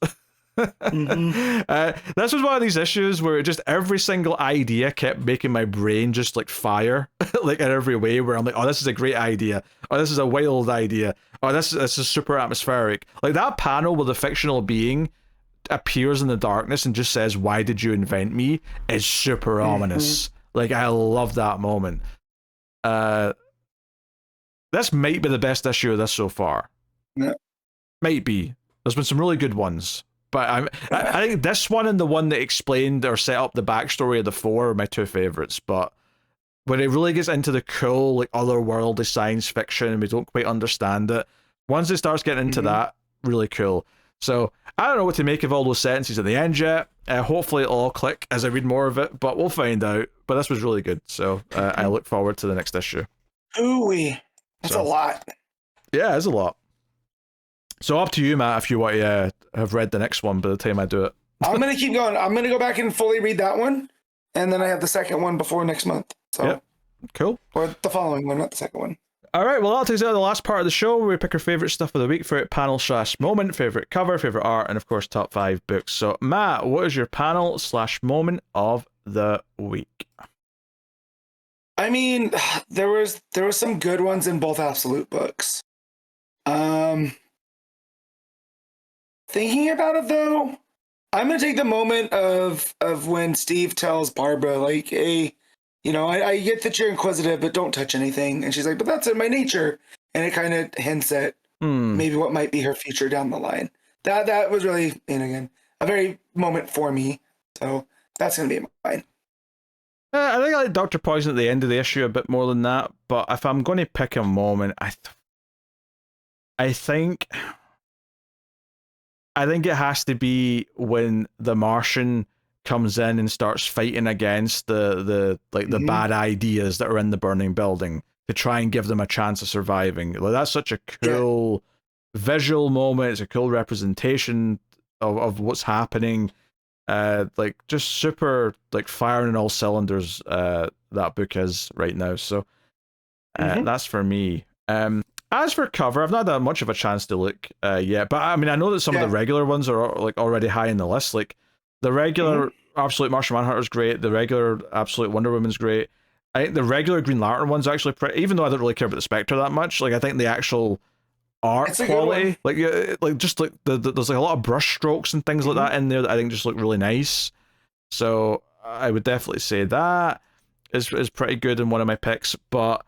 This was one of these issues where just every single idea kept making my brain just like fire, like in every way. Where I'm like, oh, this is a great idea. Oh, this is a wild idea. Oh, this is super atmospheric. Like that panel where the fictional being appears in the darkness and just says, "Why did you invent me?" is super ominous. Like I love that moment. This might be the best issue of this so far. Yeah. Might be. There's been some really good ones, but I think this one and the one that explained or set up the backstory of the 4 are my 2 favorites. But when it really gets into the cool, like otherworldly science fiction and we don't quite understand it, once it starts getting into that, really cool. So I don't know what to make of all those sentences at the end yet. Hopefully it'll all click as I read more of it, but we'll find out. But this was really good, so I look forward to the next issue. Ooh-wee. That's a lot. Yeah, it's a lot. So up to you, Matt, if you want to have read the next one by the time I do it. I'm going to keep going. I'm going to go back and fully read that one, and then I have the second one before next month. So, yep. Cool. Or the following one, not the second one. All right, well, that takes us out of the last part of the show where we pick our favorite stuff of the week, favorite panel/moment, favorite cover, favorite art, and of course, top 5 books. So, Matt, what is your panel/moment of the week? I mean, there was some good ones in both Absolute books. Thinking about it though, I'm gonna take the moment of when Steve tells Barbara, like, "Hey, you know, I get that you're inquisitive, but don't touch anything." And she's like, "But that's in my nature," and it kind of hints at maybe what might be her future down the line. That was really, and again, a very moment for me. So that's gonna be mine. I think I like Dr. Poison at the end of the issue a bit more than that, but if I'm going to pick a moment, I think it has to be when the Martian comes in and starts fighting against the bad ideas that are in the burning building to try and give them a chance of surviving. Like, that's such a cool visual moment. It's a cool representation of what's happening. Like just super like firing on all cylinders. That book is right now. So that's for me. As for cover, I've not had much of a chance to look yet, but I mean, I know that some of the regular ones are like already high in the list. Like the regular Absolute Martian Manhunter is great. The regular Absolute Wonder Woman's great. I think the regular Green Lantern one's actually pretty. Even though I don't really care about the Spectre that much, like I think the actual art quality, like just like there's like a lot of brush strokes and things like that in there that I think just look really nice. So I would definitely say that is pretty good in one of my picks. But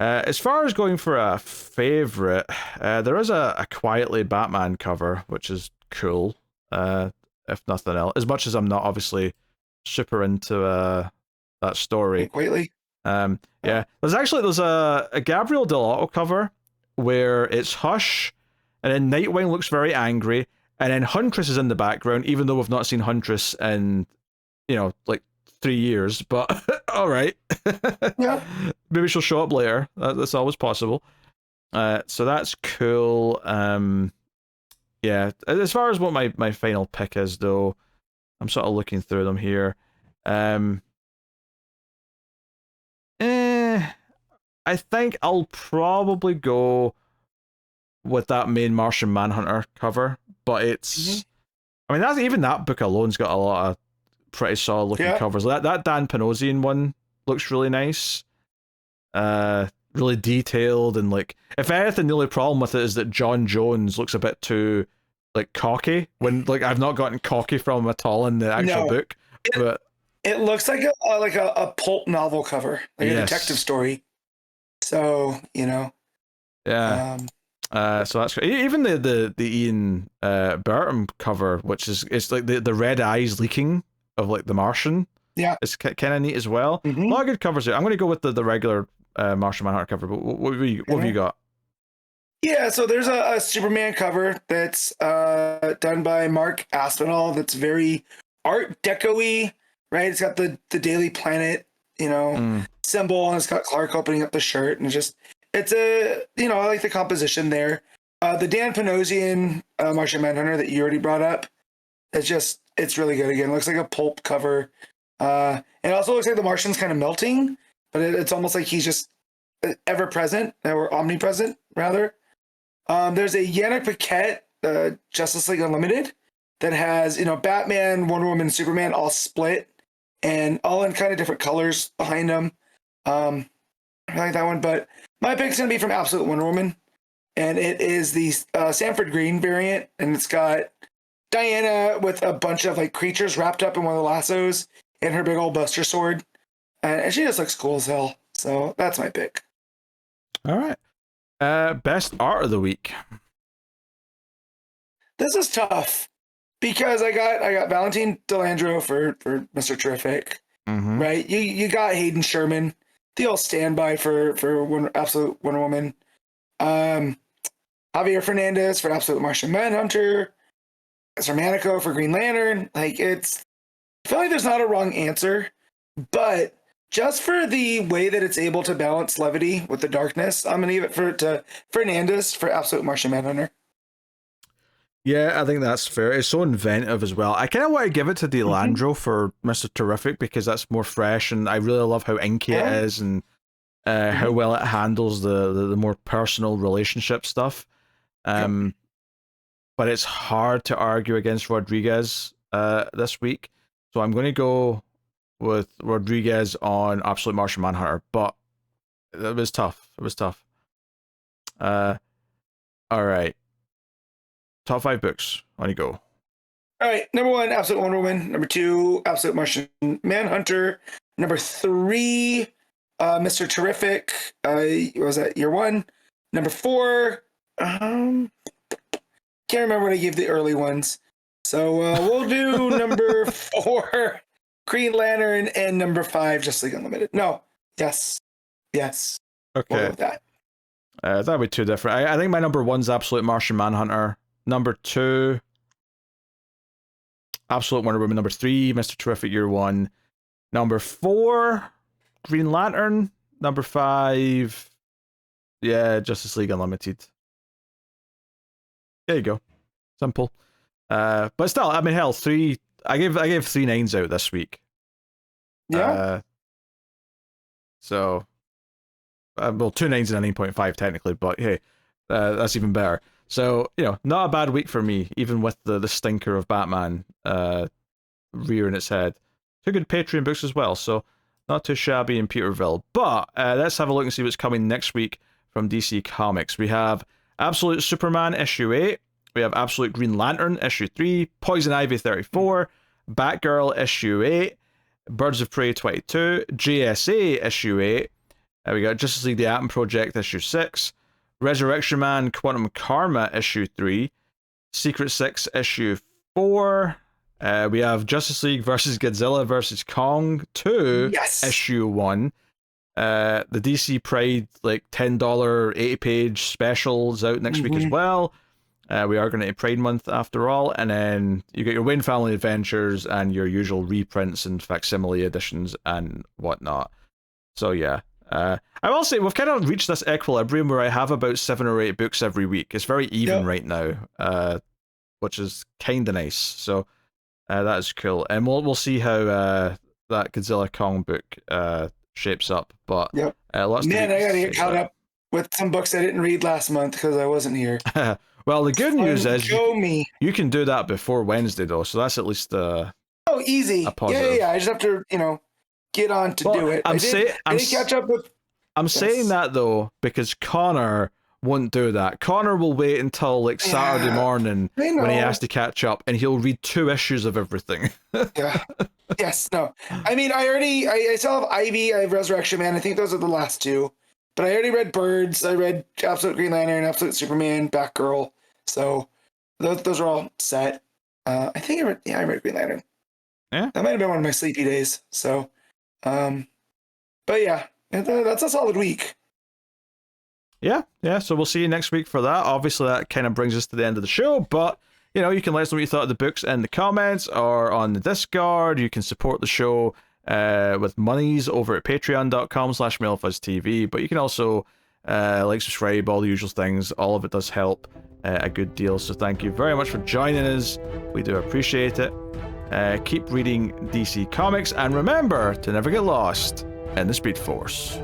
as far as going for a favorite, there is a Quietly Batman cover, which is cool. If nothing else, as much as I'm not obviously super into that story. Lately. Yeah, there's a Gabriel Dell'Otto cover where it's Hush, and then Nightwing looks very angry, and then Huntress is in the background, even though we've not seen Huntress in, like 3 years. But all right, Yeah. maybe she'll show up later. That's always possible. So that's cool. Yeah, as far as what my final pick is, though, I'm sort of looking through them here. I think I'll probably go with that main Martian Manhunter cover, but it's, I mean, that book alone's got a lot of pretty solid looking covers. That Dan Panosian one looks really nice, really detailed, and like, if anything, the only problem with it is that John Jones looks a bit too like cocky, when like I've not gotten cocky from him at all in the actual book, but it looks like a pulp novel cover, like a detective story. So yeah. So that's great. Even the Ian Burton cover, which is, it's like the red eyes leaking of like the Martian. Yeah, it's kind of neat as well. A lot of good covers here. I'm going to go with the regular Martian Manhunter cover. But what have you got? Yeah, so there's a Superman cover that's done by Mark Aspinall. That's very Art Deco-y, right? It's got the Daily Planet, symbol, and it's got Clark opening up the shirt, and it's I like the composition there. The Dan Panosian Martian Manhunter that you already brought up, it's really good. Again, it looks like a pulp cover. It also looks like the Martian's kind of melting, but it's almost like he's just ever present, or omnipresent rather. There's a Yannick Paquette Justice League Unlimited that has Batman, Wonder Woman, Superman all split and all in kind of different colors behind them. I like that one, but my pick's gonna be from Absolute Wonder Woman, and it is the Sanford Green variant, and it's got Diana with a bunch of like creatures wrapped up in one of the lassos and her big old Buster sword, and she just looks cool as hell. So that's my pick. All right. Best art of the week. This is tough because I got Valentine de Landro for Mr. Teriffic, right? You got Hayden Sherman, the old standby for Absolute Wonder Woman. Javier Fernandez for Absolute Martian Manhunter. Xermanico for Green Lantern. Like, I feel like there's not a wrong answer, but just for the way that it's able to balance levity with the darkness, I'm gonna give it to Fernandez for Absolute Martian Manhunter. Yeah, I think that's fair. It's so inventive as well. I kind of want to give it to Landro for Mr. Teriffic because that's more fresh, and I really love how inky it is, and how well it handles the more personal relationship stuff. But it's hard to argue against Rodríguez this week, so I'm going to go with Rodríguez on Absolute Martian Manhunter, but it was tough. All right. Top 5 books. On you go. All right. Number 1, Absolute Wonder Woman. Number 2, Absolute Martian Manhunter. Number 3, Mr. Teriffic. What was that? Year 1. Number 4. Can't remember what I gave the early ones. So we'll do number 4, Green Lantern, and number 5, Justice League Unlimited. No. Yes. Okay. We'll go with that. That'd be too different. I think my number 1's Absolute Martian Manhunter. Number 2, Absolute Wonder Woman. Number 3, Mr. Teriffic Year 1. Number 4, Green Lantern. Number 5, Justice League Unlimited. There you go. Simple. But still, I mean, hell, 3. I gave 3 9s out this week. Yeah. So, well, 2 9s and a 9.5 technically, but hey, that's even better. So, not a bad week for me, even with the stinker of Batman rearing its head. 2 good Patreon books as well, so not too shabby in Peterville. But let's have a look and see what's coming next week from DC Comics. We have Absolute Superman issue 8. We have Absolute Green Lantern issue 3. Poison Ivy 34. Batgirl issue 8. Birds of Prey 22. JSA issue 8. We got Justice League The Atom Project issue 6. Resurrection Man Quantum Karma issue 3. Secret 6 issue 4. We have Justice League versus Godzilla versus Kong 2, Yes. issue 1. The DC Pride like $10 80-page specials out next week as well. We are going to Pride Month after all, and then you get your Wayne Family Adventures and your usual reprints and facsimile editions and whatnot. So yeah, I will say we've kind of reached this equilibrium where I have about 7 or 8 books every week. It's very even right now, which is kind of nice. So that is cool, and we'll see how that Godzilla Kong book shapes up. But lots. Man, I gotta get caught up with some books I didn't read last month because I wasn't here. Well, the good news is you can do that before Wednesday, though, so that's at least easy. A positive. Yeah. I just have to, get on to do it. I did catch up with. I'm saying that though because Connor won't do that. Connor will wait until like Saturday morning when he has to catch up, and he'll read 2 issues of everything. Yeah. Yes. No. I mean, I still have Ivy. I have Resurrection Man. I think those are the last 2. But I already read Birds. I read Absolute Green Lantern, Absolute Superman, Batgirl. So those are all set. I think I read Green Lantern. Yeah. That might have been one of my sleepy days. So, but yeah, that's a solid week. Yeah. So we'll see you next week for that. Obviously, that kind of brings us to the end of the show, but you can let us know what you thought of the books in the comments or on the Discord. You can support the show with monies over at patreon.com/MailFuzzTV, but you can also subscribe, all the usual things. All of it does help a good deal, so thank you very much for joining us. We do appreciate it. Keep reading DC Comics, and remember to never get lost in the Speed Force.